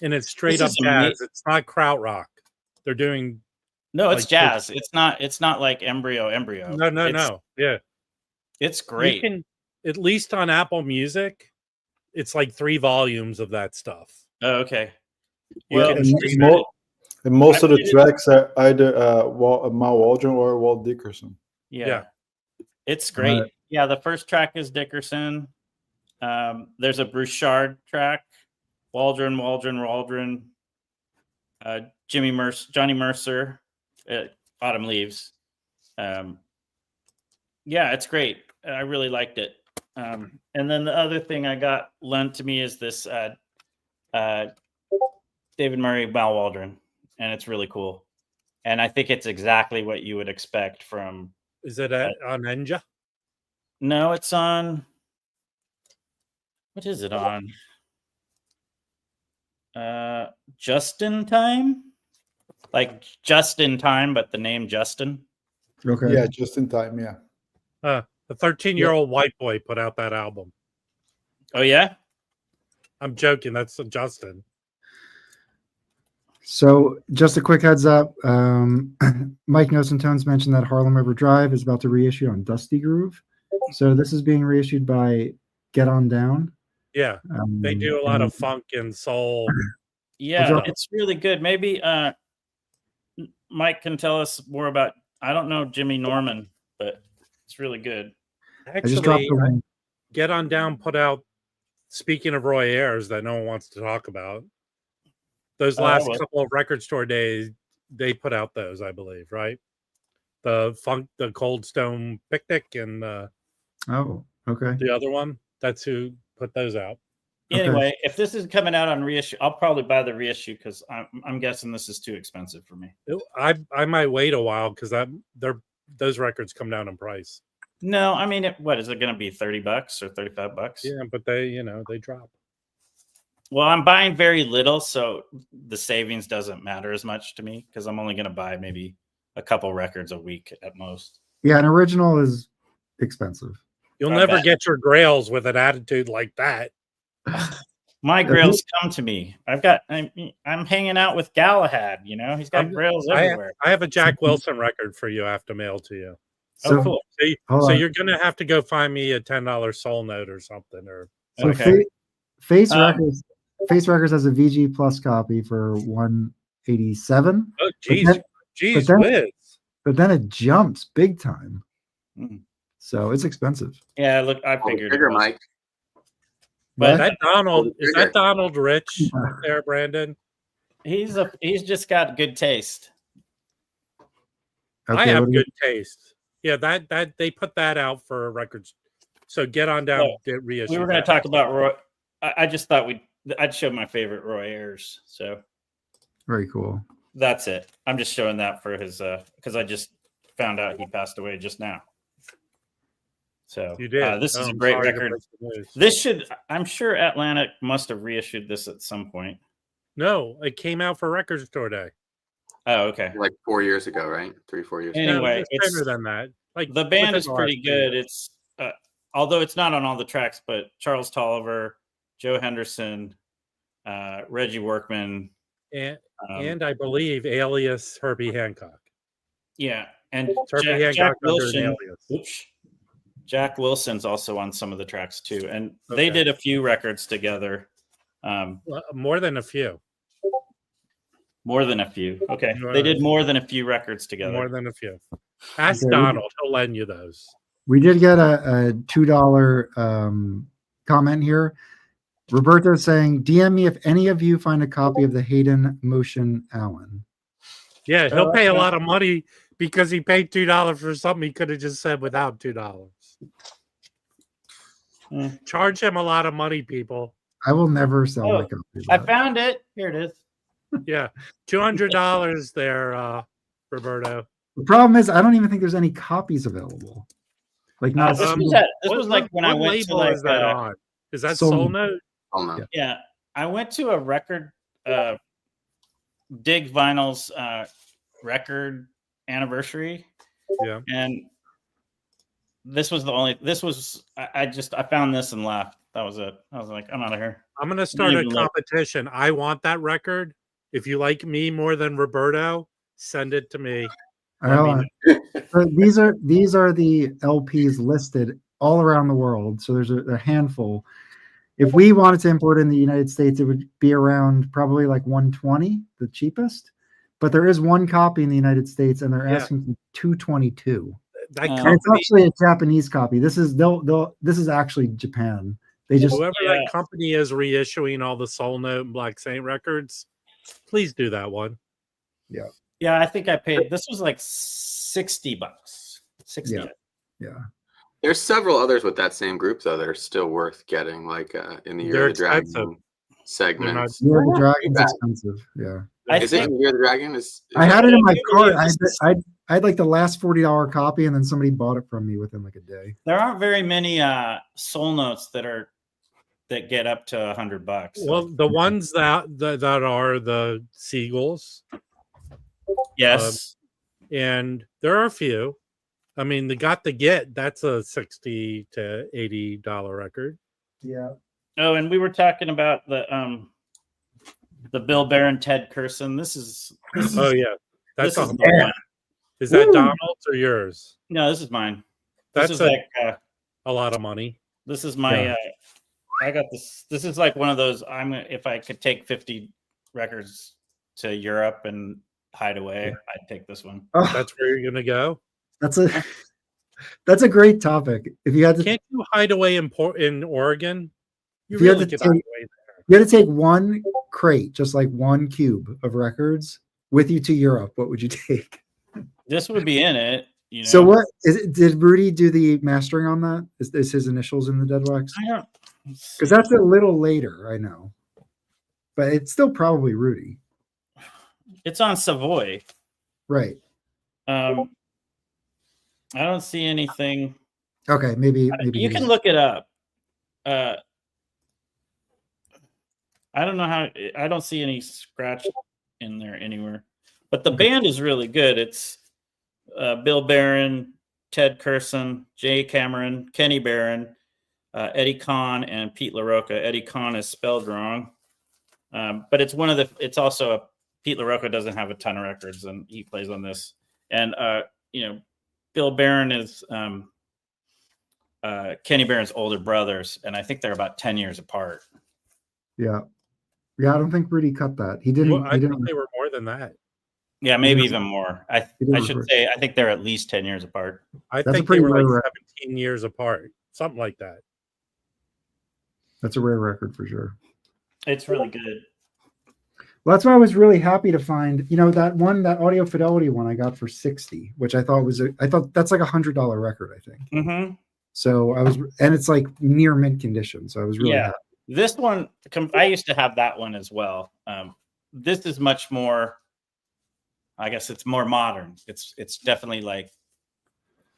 and it's straight up jazz. It's not krautrock. They're doing it's jazz. It's not like Embryo. No. Yeah, it's great. You can, at least on Apple Music, it's like 3 volumes of that stuff. Oh, okay. Well, and most of the tracks are either Mal Waldron or Walt Dickerson. Yeah. It's great. Right. Yeah, the first track is Dickerson. There's a Bouchard track, Waldron, Johnny Mercer, Autumn Leaves. Yeah, it's great. I really liked it. And then the other thing I got lent to me is this David Murray Mal Waldron, and it's really cool. And I think it's exactly what you would expect from. Is it on Enja? No, it's on. What is it on? Just in Time, like Just in Time, but the name Justin. Okay. Yeah, Just in Time. Yeah. A 13-year-old white boy put out that album. Oh yeah. I'm joking. That's Justin. So just a quick heads up. Mike Notes and Tones mentioned that Harlem River Drive is about to reissue on Dusty Groove. So this is being reissued by Get On Down. Yeah, they do a lot of funk and soul. Yeah, it's really good. Maybe Mike can tell us more about. I don't know Jimmy Norman, but it's really good. Actually, Get On Down put out. Speaking of Roy Ayers, that no one wants to talk about, those last couple of record store days, they put out those, I believe, right? The Cold Stone Picnic, and oh, okay, the other one. That's who put those out. Anyway, okay. If this is coming out on reissue, I'll probably buy the reissue because I'm guessing this is too expensive for me. I might wait a while because those records come down in price. No, I mean, what is it going to be? $30 or $35? Yeah, but they drop. Well, I'm buying very little, so the savings doesn't matter as much to me because I'm only going to buy maybe a couple records a week at most. Yeah, an original is expensive. You'll never get your grails with an attitude like that. My grails come to me. I'm hanging out with Galahad. You know, he's got grails everywhere. I have a Jack Wilson record for you. I have to mail to you. So cool. So you're gonna have to go find me a $10 soul note or something. Or okay. Face Records has a VG Plus copy for $187. Oh, geez, but then it jumps big time. So it's expensive. Yeah, look, I figured. Bigger, Mike. But is that Donald Rich there, Brandon? He's just got good taste. Okay, I have good taste. Yeah, that they put that out for records. So Get On Down did reissue. We were going to talk about Roy. I just thought I'd show my favorite Roy Ayers. So very cool. That's it. I'm just showing that for his because I just found out he passed away just now. So you did. This is a great record. I'm sure Atlantic must have reissued this at some point. No, it came out for Record Store Day. Oh, okay. Like 4 years ago, right? 3-4 years ago. Anyway, it's better than that. Like the band is pretty good. It's although it's not on all the tracks, but Charles Tolliver, Joe Henderson, Reggie Workman, and I believe alias Herbie Hancock. Yeah, and Herbie Hancock Wilson. Jack Wilson's also on some of the tracks too, and they did a few records together. More than a few. More than a few. Okay. They did more than a few records together. More than a few. Ask Donald. He'll lend you those. We did get a $2 comment here. Roberto saying, DM me if any of you find a copy of the Hayden Motion Allen. Yeah, he'll pay a lot of money because he paid $2 for something he could have just said without $2. Charge him a lot of money, people. I will never sell my copy. I found it. Here it is. Yeah, $200 there, Roberto. The problem is, I don't even think there's any copies available. Like, this was like when I went to like. Is that Soul Note? Oh no. Yeah, I went to a record, Dig Vinyl's record anniversary. Yeah, and this was the only. I found this and laughed. That was it. I was like, I'm out of here. I'm gonna start a competition. I want that record. If you like me more than Roberto, send it to me. These are the LPs listed all around the world. So there's a handful. If we wanted to import in the United States, it would be around probably like 120, the cheapest. But there is one copy in the United States, and they're asking for 222. It's actually a Japanese copy. This is this is actually Japan. They just whoever that company is reissuing all the Soul Note and Black Saint records, please do that one. Yeah. Yeah, I think I paid. This was like $60. 60. Yeah. There's several others with that same group though that are still worth getting, like in the Year of the Dragon segment. Year of the Dragon's expensive. Yeah. Is it Year of the Dragon? I had it in my cart. I had like the last $40 copy, and then somebody bought it from me within like a day. There aren't very many Soul Notes that get up to $100. Well, the ones that are the Seagulls. Yes. And there are a few. I mean, the Got to Get, that's a $60 to $80 record. Yeah. Oh, and we were talking about the Bill Barron, Ted Curson. This is Oh yeah, that's this is a, mine. is that Woo! Donald's or yours? No, this is mine. This That's is a, like a lot of money. this is my I got this. This is like one of those. If I could take 50 records to Europe and hide away, I'd take this one. Oh, That's where you're gonna go. that's a great topic. If you had to, Can't you hide away in Oregon? You If you had really to could hide take- away there. you had to take one crate, just like one cube of records, with you to Europe, what would you take? This would be in it. You know. So what is it, did Rudy do the mastering on that? Is his initials in the dead wax? I don't. Because that's a little later, I know, but it's still probably Rudy, It's on Savoy. right? I don't see anything. Okay, maybe You it can is. look it up. I don't know how. I don't see any scratch in there anywhere. But the band is really good. It's Bill Barron, Ted Curson, Jay Cameron, Kenny Barron, Eddie Kahn, and Pete LaRocca. Eddie Kahn is spelled wrong, but it's one of the. It's also a Pete LaRocca doesn't have a ton of records, and he plays on this. And Bill Barron is Kenny Barron's older brothers, and I think they're about 10 years apart. Yeah, I don't think Rudy cut that. He didn't. Well, I he think didn't. they were more than that. Yeah, maybe even more. I didn't should refer- say I think they're at least 10 years apart. I That's a think they pretty were like rare record. 17 years apart, something like that. That's a rare record for sure. It's really good. Well, that's why I was really happy to find, that Audio Fidelity one I got for 60, which I thought that's like $100 record, I think. Mm-hmm. So and it's like near mint condition. So I was really Yeah. happy. This one, I used to have that one as well. This is much more. I guess it's more modern. It's definitely like.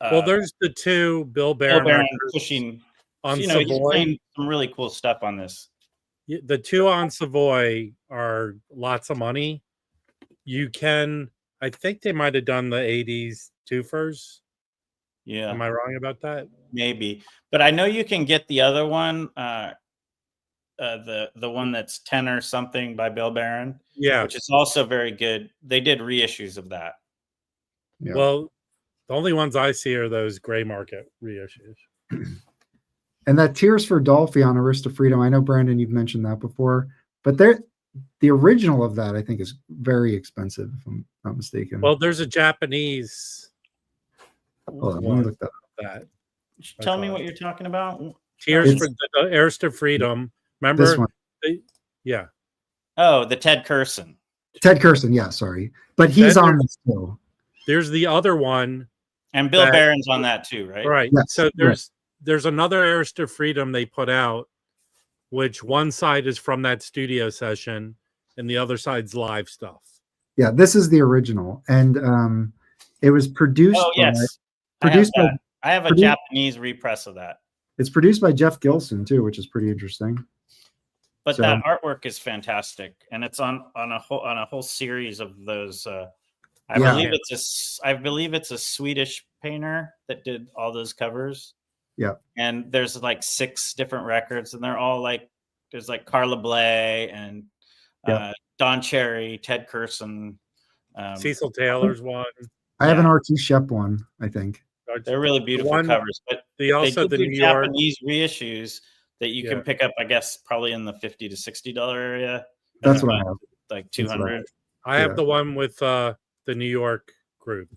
Well, there's the two Bill Bill Barron Barron records pushing. on He's Savoy. playing some really cool stuff on this. The two on Savoy are lots of money. I think they might have done the 80s twofers. Yeah, Am I wrong about that? maybe. But I know you can get the other one, the one that's 10 or something by Bill Barron, Yeah. which is also very good. They did reissues of that. Yeah. Well, the only ones I see are those gray market reissues. And that Tears for Dolphy on Arista Freedom, I know, Brandon, you've mentioned that before, but the original of that I think is very expensive, if I'm not mistaken. Well, there's a Japanese hold on, let me one look that up. that Tell me all. what you're talking about. Tears It's- for the Heirs to Freedom. This Remember? one, Yeah. Oh, the Ted Curson. Ted Curson, yeah, sorry, but he's Then on this too. There's the other one. And Bill That- Barron's on that too, right? Right. Yes, So there's another Heirs to Freedom they put out, which one side is from that studio session and the other side's live stuff. Yeah, this is the original, and it was produced. Oh, yes. Produced I have, by, that. I have a produced- Japanese repress of that. it's produced by Jeff Gilson too, which is pretty interesting. But So- that artwork is fantastic, and it's on a whole series of those. I Yeah. believe it's a Swedish painter that did all those covers. Yeah. And there's like 6 different records, and they're all like there's like Carla Bley and Don Cherry, Ted Curson. Cecil Taylor's one. I have an Yeah. RT Shep one, I think. They're really beautiful one- covers, but They they also do the do New York. Japanese reissues that you can Yeah. pick up, I guess, probably in the $50 to $60 area. That's And what I have. like That's what I 200. have. I have Yeah. the one with the New York group,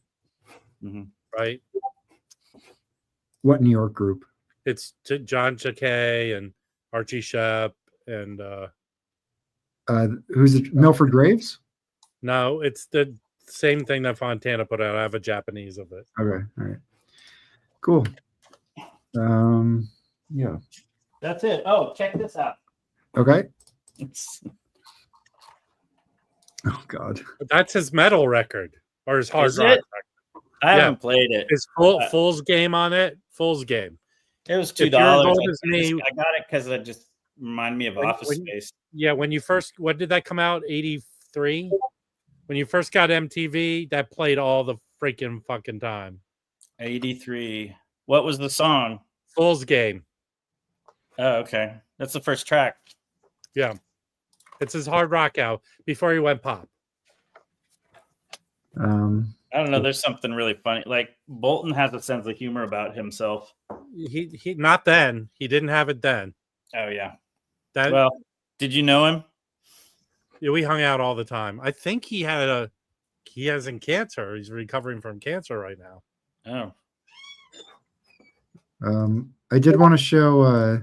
Mhm. right? What New York group? It's John Chakay and Archie Shep and Who's it? Milford Graves? no, it's the same thing that Fontana put out. I have a Japanese of it. Okay, all right, cool. Yeah. That's it. Oh, check this out. Okay. It's, Oh God. But that's his metal record or his hard Is rock it? record. I Yeah. haven't played it. His Fool's Game on it. Fool's Game. It was if you're $2. as old as me- I got it because it just reminded me of Office when- Space. Yeah, when you first, what did that come out? 83? When you first got MTV, that played all the freaking fucking time. 83. What was the song? Fool's Game. Oh, okay. That's the first track. Yeah. It's his hard rock out before he went pop. I don't know. There's something really funny. Like Bolton has a sense of humor about himself. He not then. He didn't have it then. Oh yeah. That Did you know him? Yeah, we hung out all the time. I think he has cancer. He's recovering from cancer right now. Oh. I did want to show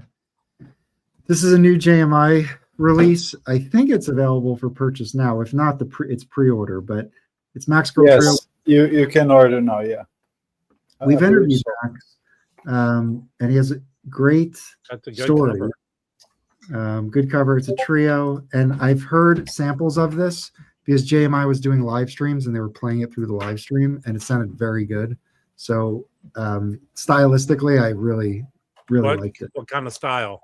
this is a new JMI release. I think it's available for purchase now. If not, it's pre-order, but it's Max Girl Trio. Yes, you can order now, yeah. We've interviewed Max, and he has a great That's a good story. cover. Good cover. It's a trio, and I've heard samples of this because JMI was doing live streams and they were playing it through the live stream, and it sounded very good. So stylistically, I really liked it. What kind of style?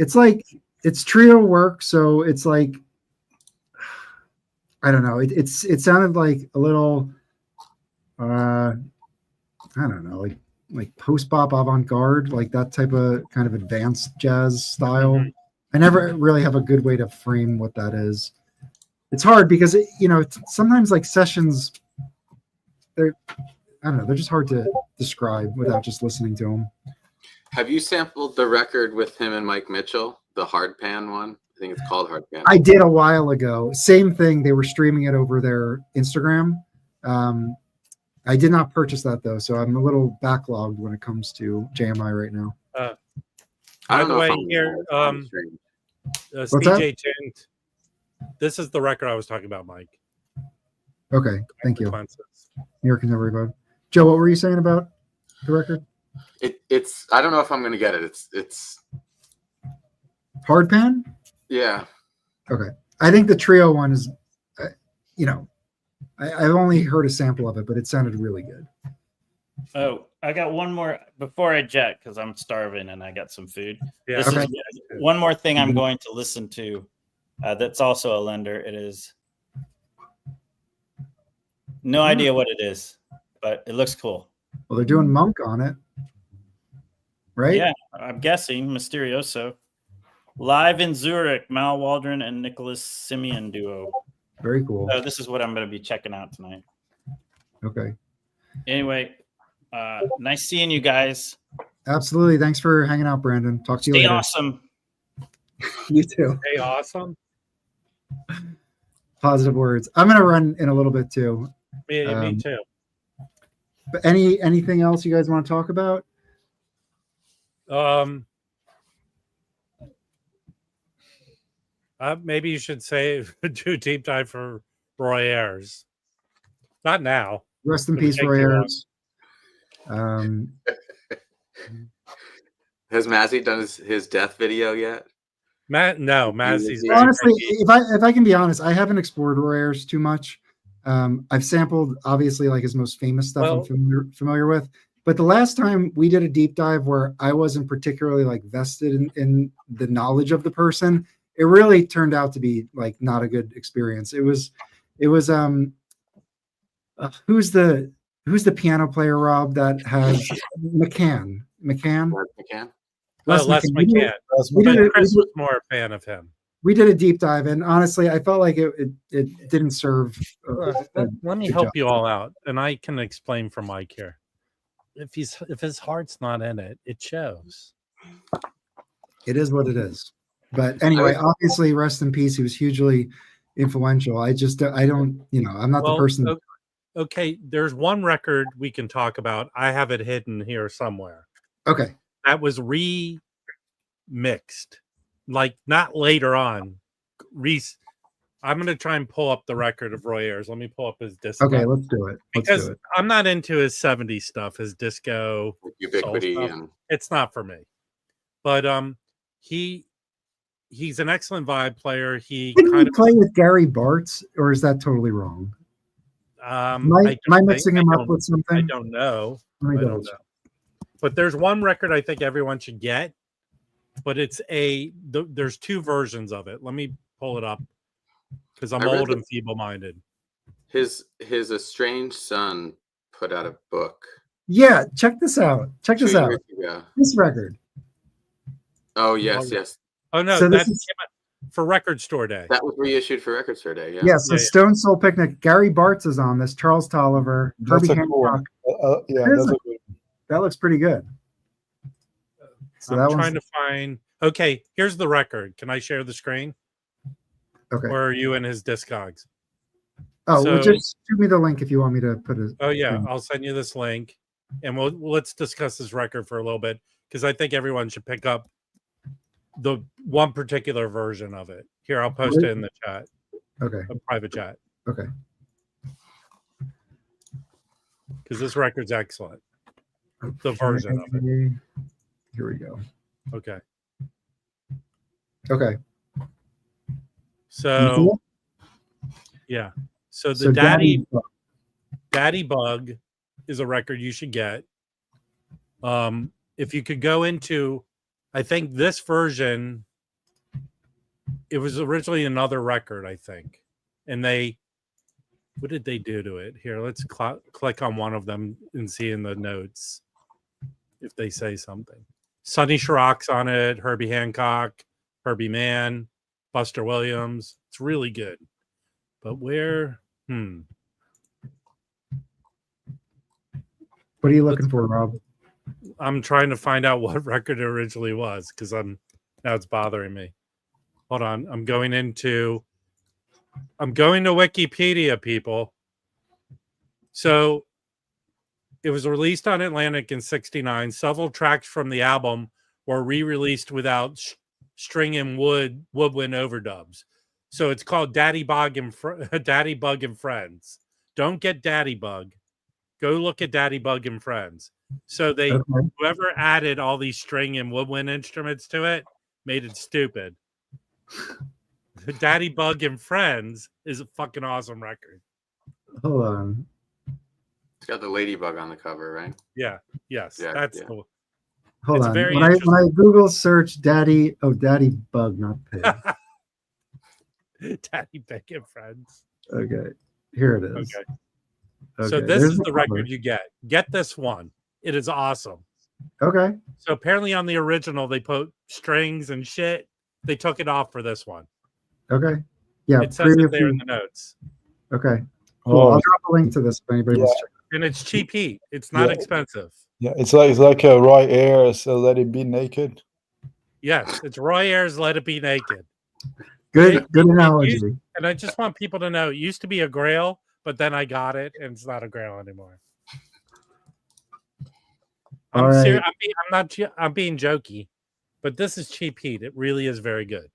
It's trio work, so it's like I don't know. It sounded like a little I don't know, like post-bop avant-garde, like that type of kind of advanced jazz style. Mm-hmm. I never really have a good way to frame what that is. It's hard because sometimes like sessions, they're just hard to describe without just listening to them. Have you sampled the record with him and Mike Mitchell, the hard pan one? I think it's called hard pan. I did a while ago. Same thing. They were streaming it over their Instagram. I did not purchase that though, so I'm a little backlogged when it comes to JMI right now. By the way, here, CJ Tint. This is the record I was talking about, Mike. Okay, thank you. New York Contemporary Vibe. Joe, what were you saying about the record? It's I don't know if I'm gonna get it. It's hard pan. Yeah. Okay, I think the trio one is, I've only heard a sample of it, but it sounded really good. Oh, I got one more before I jet because I'm starving and I got some food. Yeah. This is one more thing I'm going to listen to. That's also a lender. It is no idea what it is, but it looks cool. Well, they're doing Monk on it, right? Yeah, I'm guessing Mysterioso. Live in Zurich, Mal Waldron and Nicholas Simeon duo. Very cool. So this is what I'm going to be checking out tonight. Okay. Anyway, nice seeing you guys. Absolutely. Thanks for hanging out, Brandon. Talk to you later. Stay awesome. You too. Stay awesome. Positive words. I'm going to run in a little bit too. Me too. But anything else you guys want to talk about? Maybe you should say do a deep dive for Roy Ayers. Not now. Rest in peace, Roy Ayers. Has Mazzy done his death video yet? No, Mazzy's honestly, if I can be honest, I haven't explored Roy Ayers too much. I've sampled obviously like his most famous stuff I'm familiar with. But the last time we did a deep dive where I wasn't particularly like vested in the knowledge of the person, it really turned out to be like not a good experience. It was who's the piano player, Rob, that has McCann? Les McCann. Chris was more a fan of him. We did a deep dive, and honestly, I felt like it didn't serve. Let me help you all out, and I can explain for Mike here. If his heart's not in it, it shows. It is what it is. But anyway, obviously, rest in peace. He was hugely influential. I don't, I'm not the person. Okay, there's one record we can talk about. I have it hidden here somewhere. Okay. That was remixed, like not later on. I'm going to try and pull up the record of Roy Ayers. Let me pull up his disco. Okay, let's do it. Because I'm not into his 70s stuff, his disco. Ubiquity. It's not for me. But he's an excellent vibe player. Didn't he play with Gary Bartz, or is that totally wrong? Am I mixing him up with something? I don't know. But there's one record I think everyone should get. But there's two versions of it. Let me pull it up because I'm old and feeble-minded. His estranged son put out a book. Yeah, check this out. Check 2 this out. years ago. This record. Oh yes, yes. Oh no, So that this came is out for Record Store Day. That was reissued for Record Store Day. Yeah. yeah. So Yeah, yeah. Stone Soul Picnic. Gary Bartz is on this. Charles Tolliver, That's Herbie a cool one. Hancock. Yeah, It is that's a- a good one. That looks pretty good. So I'm that trying one's to find. Okay, here's the record. Can I share the screen? okay. Or are you in his Discogs? Oh, well, so- just shoot me the link if you want me to put it. Oh yeah, screen. I'll send you this link, and let's discuss this record for a little bit because I think everyone should pick up the one particular version of it. Here, I'll post it in the chat, Okay. a private chat, Okay. because this record's excellent. The version of it. Here we go. Okay, Okay. so yeah, so the So Daddy Bug is a record you should get. If you could go into, I think this version, it was originally another record, I think. And what did they do to it? Here, let's click on one of them and see in the notes if they say something. Sonny Chiroc's on it, Herbie Hancock, Herbie Mann, Buster Williams. It's really good. But where? What are you looking for, Rob? I'm trying to find out what record it originally was because now it's bothering me. Hold on. I'm going to Wikipedia, people. So it was released on Atlantic in '69. Several tracks from the album were re-released without string and woodwind overdubs. So it's called Daddy Bug and Friends. Don't get Daddy Bug. Go look at Daddy Bug and Friends. So whoever added all these string and woodwind instruments to it made it stupid. Daddy Bug and Friends is a fucking awesome record. Hold on. It's got the ladybug on the cover, right? Yeah. Yes. Yeah, That's yeah. the Hold It's on. very When I Google search Daddy Bug, not Pig. Daddy Bug and Friends. Okay. Here it is. Okay. Okay. So this There's is the cover. record you get. Get this one. It is awesome. Okay. So apparently on the original they put strings and shit. They took it off for this one. Okay. Yeah. It says it there previously- in the notes. Okay. Cool. Oh, I'll drop a link to this if anybody wants to check. And it's cheap heat. It's not Yeah. expensive. yeah, it's like a Roy Ayers, Let It Be Naked. Yes, it's Roy Ayers' Let It Be Naked. Good analogy. And I just want people to know it used to be a Grail, but then I got it and it's not a Grail anymore. All I'm right. serious. I'm being jokey, but this is cheap heat. It really is very good.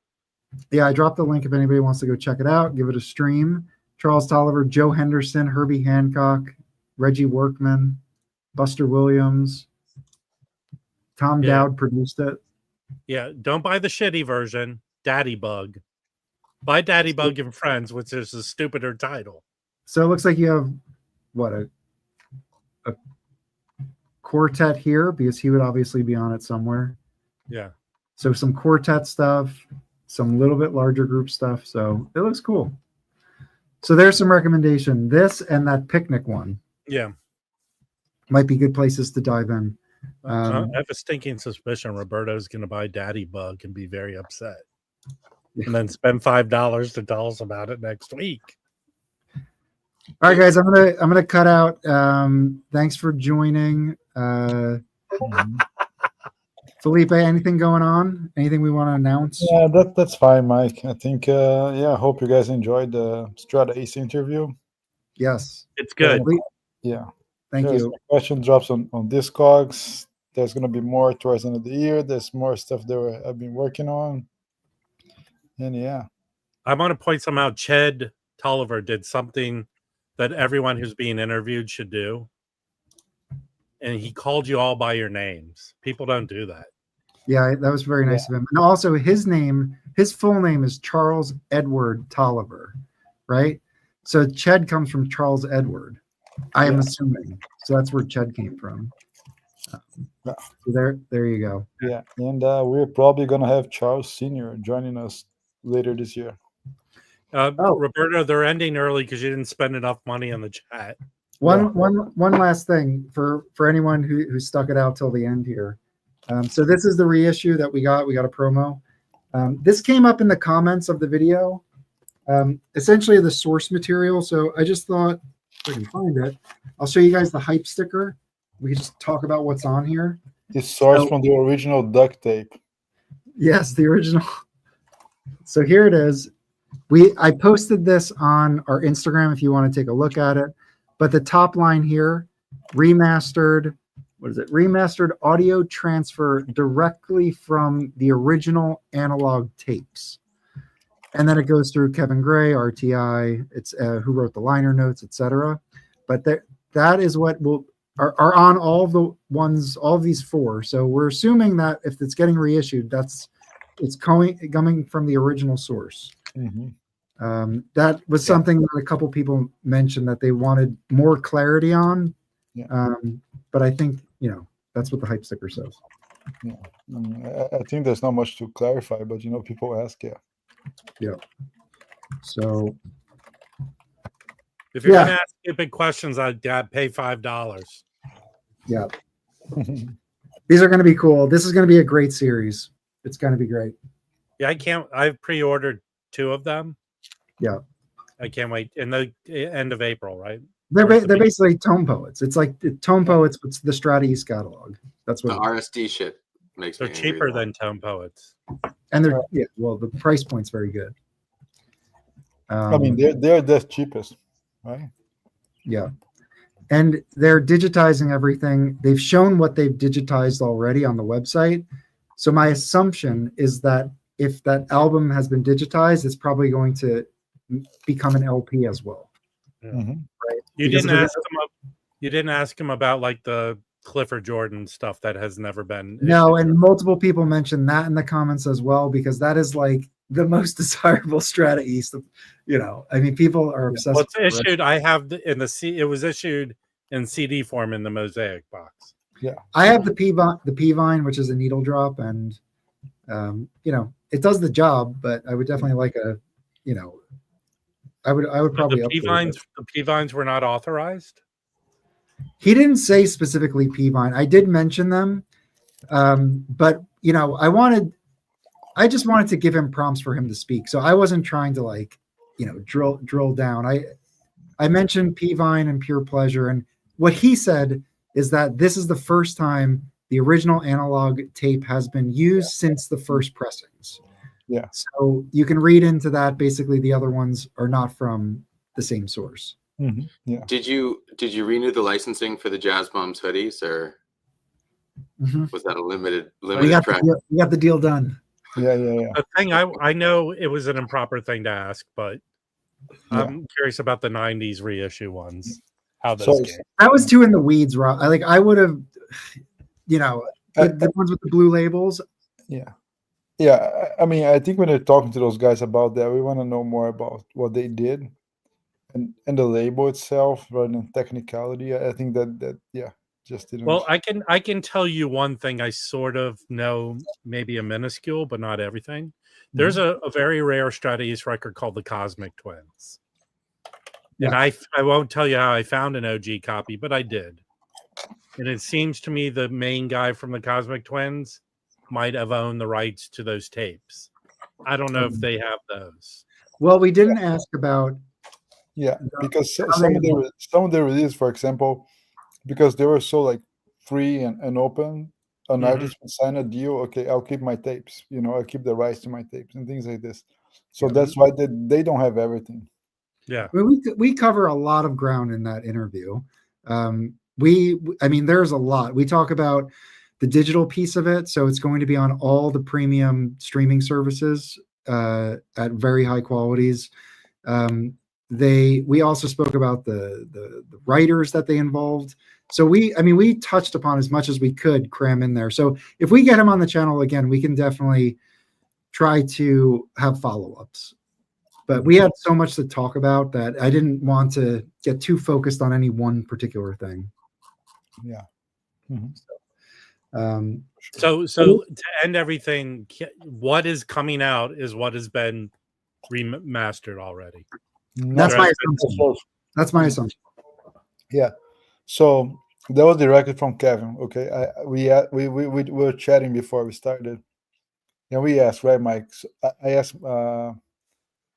Yeah, I dropped the link if anybody wants to go check it out. Give it a stream. Charles Tolliver, Joe Henderson, Herbie Hancock, Reggie Workman, Buster Williams, Tom Yeah. Dowd produced it. Yeah, don't buy the shitty version, Daddy Bug. Buy Daddy Bug and Friends, which is a stupider title. So it looks like you have what a quartet here because he would obviously be on it somewhere. Yeah. So some quartet stuff, some little bit larger group stuff. So it looks cool. So there's some recommendation. This and that picnic one Yeah. might be good places to dive in. I have a stinking suspicion Roberto's going to buy Daddy Bug and be very upset. Yeah. And then spend $5 to tell us about it next week. All right, guys, I'm gonna cut out. Thanks for joining. Felipe, anything going on? Anything we want to announce? Yeah, that's fine, Mike. I think, I hope you guys enjoyed the Strata Ace interview. Yes. It's good. Yeah. Thank There's you. a question drops on Discogs. There's going to be more towards the end of the year. There's more stuff that I've been working on. And yeah. I want to point some out. Ched Tolliver did something that everyone who's being interviewed should do. And he called you all by your names. People don't do that. Yeah, that was very nice of him. And also his full name is Charles Edward Tolliver, right? So Ched comes from Charles Edward, I am assuming. So that's where Ched came from. So there you go. Yeah. And we're probably going to have Charles Sr. joining us later this year. Roberto, they're ending early because you didn't spend enough money on the chat. One last thing for anyone who stuck it out till the end here. So this is the reissue that we got. We got a promo. This came up in the comments of the video. Essentially the source material. So I just thought, if I can find it, I'll show you guys the hype sticker. We can just talk about what's on here. It's sourced from the original duct tape. Yes, the original. So here it is. I posted this on our Instagram if you want to take a look at it. But the top line here, remastered, what is it? Remastered audio transfer directly from the original analog tapes. And then it goes through Kevin Gray, RTI, it's who wrote the liner notes, etc. But that is what are on all the ones, all of these 4. So we're assuming that if it's getting reissued, it's coming from the original source. That was something that a couple people mentioned that they wanted more clarity on. But I think, that's what the hype sticker says. I think there's not much to clarify, but people ask. So if you're gonna ask stupid questions, I'd pay $5. Yeah. These are going to be cool. This is going to be a great series. It's going to be great. Yeah, I've pre-ordered 2 of them. Yeah. I can't wait. In the end of April, right? They're basically tone poets. It's like tone poets, but it's the Strata East catalog. That's what the RSD shit makes they're me cheaper angry, than tone poets. And they're the price point's very good. I mean, they're the cheapest, right? Yeah. And they're digitizing everything. They've shown what they've digitized already on the website. So my assumption is that if that album has been digitized, it's probably going to become an LP as well. Mm-hmm. Right? You didn't ask him about like the Clifford Jordan stuff that has never been No, and multiple people mentioned that in the comments as well, because that is like the most desirable Strata East. I mean, people are obsessed. Well, it's issued. I have it was issued in CD form in the Mosaic box. Yeah, I have the P Vine, which is a needle drop, and it does the job. But I would definitely like I would probably the P Vines were not authorized. He didn't say specifically P Vine. I did mention them, but I just wanted to give him prompts for him to speak. So I wasn't trying to drill down. I mentioned P Vine and Pure Pleasure, and what he said is that this is the first time the original analog tape has been used since the first pressings. Yeah. So you can read into that. Basically, the other ones are not from the same source. Mm-hmm. Yeah. Did you renew the licensing for the Jazz Bombs hoodies, or was that a limited? We got the deal done. Yeah. The thing I know it was an improper thing to ask, but I'm curious about the '90s reissue ones. How those came. That was too in the weeds, Rob. I would have, the ones with the blue labels. Yeah. I mean, I think when they're talking to those guys about that, we want to know more about what they did and the label itself rather than technicality. I think that just didn't. Well, I can tell you one thing I sort of know, maybe a minuscule, but not everything. There's a very rare Strata East record called the Cosmic Twins. Yeah. And I won't tell you how I found an OG copy, but I did. And it seems to me the main guy from the Cosmic Twins might have owned the rights to those tapes. I don't know if they have those. Well, we didn't ask about. Yeah, because some of the releases, for example, because they were so free and open, an artist would sign a deal. Okay, I'll keep my tapes. I'll keep the rights to my tapes and things like this. So that's why they don't have everything. Yeah, we cover a lot of ground in that interview. There's a lot. We talk about the digital piece of it, so it's going to be on all the premium streaming services at very high qualities. We also spoke about the writers that they involved. So we touched upon as much as we could cram in there. So if we get him on the channel again, we can definitely try to have follow-ups. But we had so much to talk about that I didn't want to get too focused on any one particular thing. Yeah. So to end everything, what is coming out is what has been remastered already. That's my assumption. Yeah. So that was the record from Kevin. Okay, we were chatting before we started, and we asked, right, Mike? So I asked,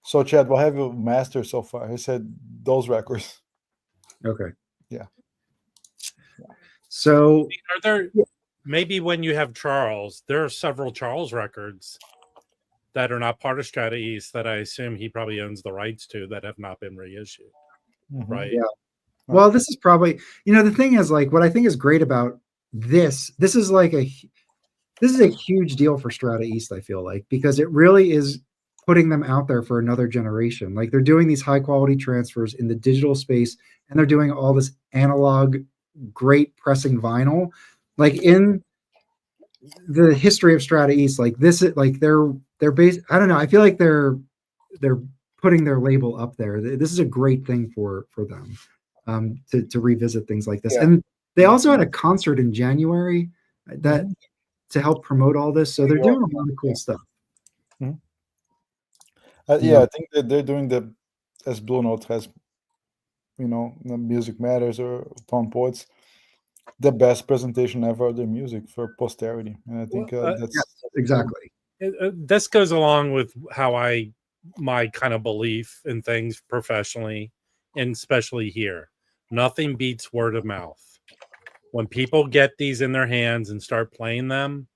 so Chad, what have you mastered so far? He said those records. Okay. Yeah. So Are there maybe when you have Charles, there are several Charles records that are not part of Strata East that I assume he probably owns the rights to that have not been reissued, right? Yeah. Well, this is probably, the thing is, like, what I think is great about this is a huge deal for Strata East, I feel like, because it really is putting them out there for another generation. Like, they're doing these high quality transfers in the digital space, and they're doing all this analog, great pressing vinyl. Like, in the history of Strata East, like, this is like they're based. I don't know. I feel like they're putting their label up there. This is a great thing for them, to revisit things like this. Yeah. And they also had a concert in January that to help promote all this. So they're doing a lot of cool stuff. Yeah, I think that they're doing the, as Blue Note has, the Music Matters or Tom Poets, the best presentation ever of their music for posterity. And I think that's exactly. This goes along with how my kind of belief in things professionally, and especially here. Nothing beats word of mouth. When people get these in their hands and start playing them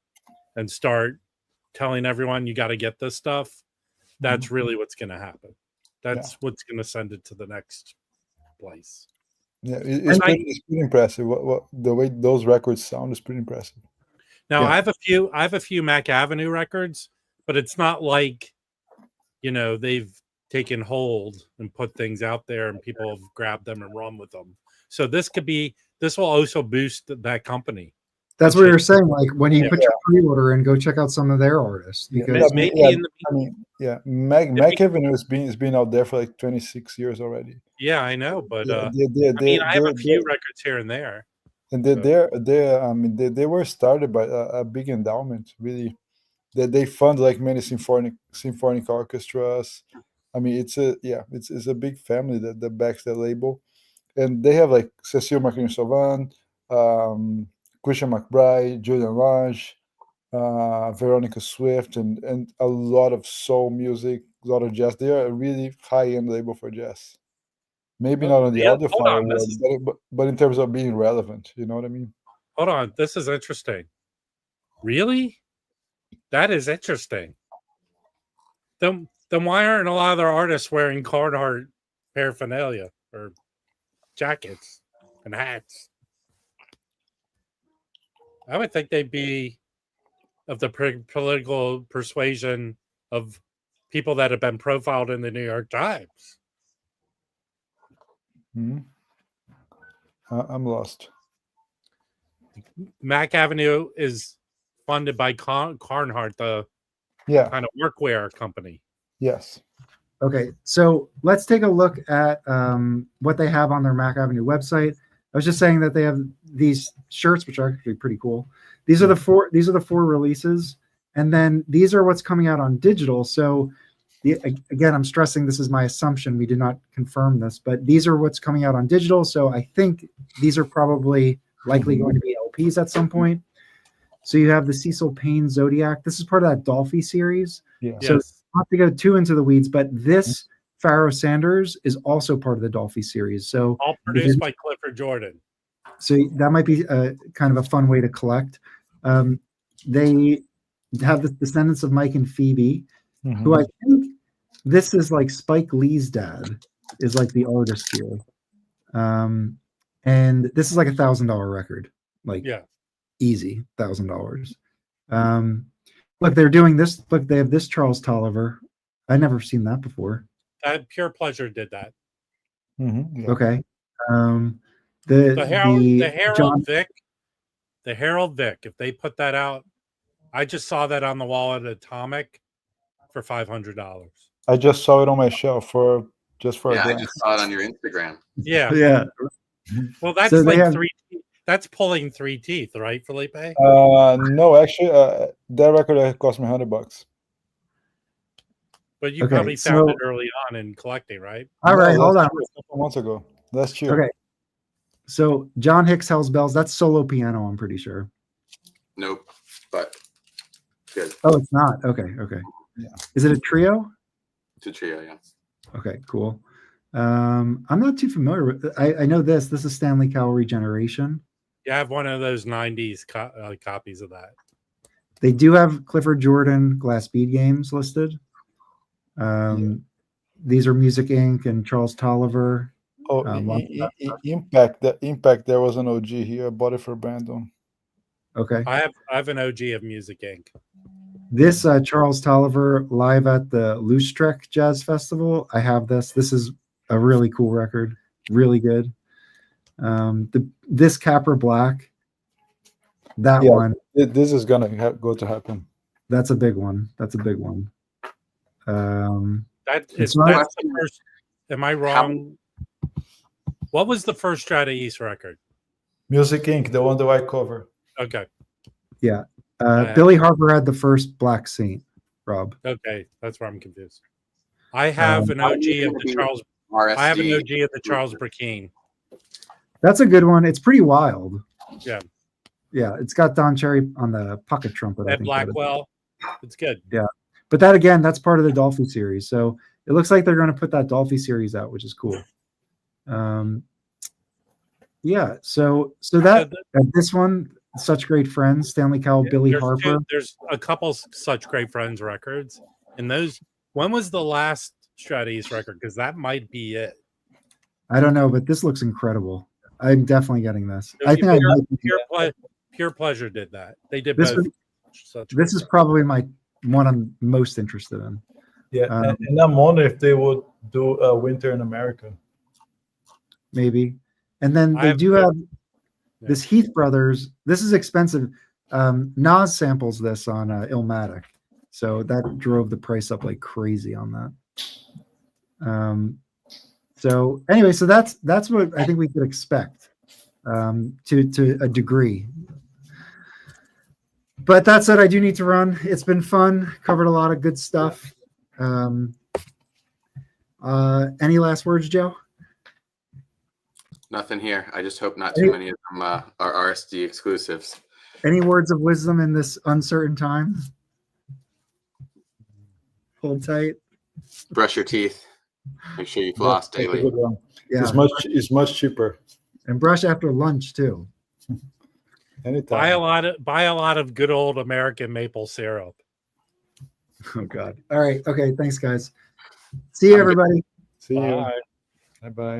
and start telling everyone you got to get this stuff, that's really what's going to happen. That's what's going to send it to the next place. Yeah, it's pretty impressive. What the way those records sound is pretty impressive. Now I have a few Mac Avenue records, but it's not like, they've taken hold and put things out there and people have grabbed them and run with them. So this will also boost that company. That's what you're saying. Like, when you put your pre-order in, go check out some of their artists, because Mac Avenue has been out there for like 26 years already. Yeah, I know, but I have a few records here and there. And they were started by a big endowment, really. They fund like many symphonic orchestras. I mean, it's a big family that backs the label, and they have like Cecile McLean-Sauvin, Christian McBride, Julian Lange, Veronica Swift, and a lot of soul music, a lot of jazz. They are a really high-end label for jazz. Maybe not on the audiophile world, but in terms of being relevant, you know what I mean? Hold on, this is interesting. Really? That is interesting. Then why aren't a lot of their artists wearing Carhartt paraphernalia or jackets and hats? I would think they'd be of the political persuasion of people that have been profiled in the New York Times. I'm lost. Mac Avenue is funded by Carhartt, the kind of workwear company. Yes. Okay, so let's take a look at what they have on their Mac Avenue website. I was just saying that they have these shirts, which are actually pretty cool. These are the four releases, and then these are what's coming out on digital. So again, I'm stressing this is my assumption. We did not confirm this, but these are what's coming out on digital. So I think these are probably likely going to be LPs at some point. So you have the Cecil Payne Zodiac. This is part of that Dolphy series. Yeah. So not to go too into the weeds, but this Pharoah Sanders is also part of the Dolphy series. So all produced by Clifford Jordan. So that might be a kind of a fun way to collect. They have the Descendants of Mike and Phoebe, who I think this is like Spike Lee's dad is like the artist here. And this is like $1,000 record. Like easy $1,000. Look, they're doing this. Look, they have this Charles Tolliver. I've never seen that before. Pure Pleasure did that. Okay. The Harold Vick. If they put that out, I just saw that on the wall at Atomic for $500. I just saw it on my shelf for a glance. I just saw it on your Instagram. Yeah. Well, that's so like that's pulling 3 teeth, right, Felipe? No, actually, that record cost me $100. But you probably found it early on in collecting, right? All right, hold on. A couple months ago. Last year. Okay. So John Hicks Hell's Bells, that's solo piano, I'm pretty sure. Nope, but good. Oh, it's not. Okay. Yeah. Is it a trio? It's a trio, yeah. Okay, cool. I'm not too familiar with I know this. This is Stanley Cowell Regeneration. Yeah, I have one of those 90s copies of that. They do have Clifford Jordan Glass Bead games listed. These are Music Inc. and Charles Tolliver. Oh, Impact. The Impact. There was an OG here. I bought it for Brandon. Okay. I have an OG of Music Inc. This Charles Tolliver live at the Loostrek Jazz Festival. I have this. This is a really cool record. Really good. This Capra Black. That one. This is gonna go to happen. That's a big one. That's a big one. That's It's the not- first. Am I wrong? What was the first Strata East record? Music Inc. The one the white cover. Okay. Yeah. Billy Harper had the first Black Saint, Rob. Okay, that's where I'm confused. I have an OG of the Charles. RSD. I have an OG of the Charles Burkeen. That's a good one. It's pretty wild. Yeah. Yeah, it's got Don Cherry on the pocket trumpet. I Ed think Blackwell. It's good. Yeah. But that again, that's part of the Dolphy series. So it looks like they're going to put that Dolphy series out, which is cool. Yeah. So that this one, Such Great Friends, Stanley Cowell, Billy Harper. There's a couple Such Great Friends records, and those. When was the last Strata East record? Because that might be it. I don't know, but this looks incredible. I'm definitely getting this. I think I might. Pure Pleasure did that. They did This both. This is probably my one I'm most interested in. Yeah, and I'm wondering if they would do Winter in America. Maybe. And then they do have this Heath Brothers. This is expensive. Nas samples this on Illmatic. So that drove the price up like crazy on that. So anyway, so that's what I think we could expect to a degree. But that said, I do need to run. It's been fun. Covered a lot of good stuff. Any last words, Joe? Nothing here. I just hope not too many of them are RSD exclusives. Any words of wisdom in this uncertain time? Hold tight. Brush your teeth. Make sure you floss daily. Yeah. It's much cheaper. And brush after lunch too. Anytime. Buy a lot of good old American maple syrup. Oh God. All right. Okay. Thanks, guys. See you, everybody. See you. Bye. Bye-bye.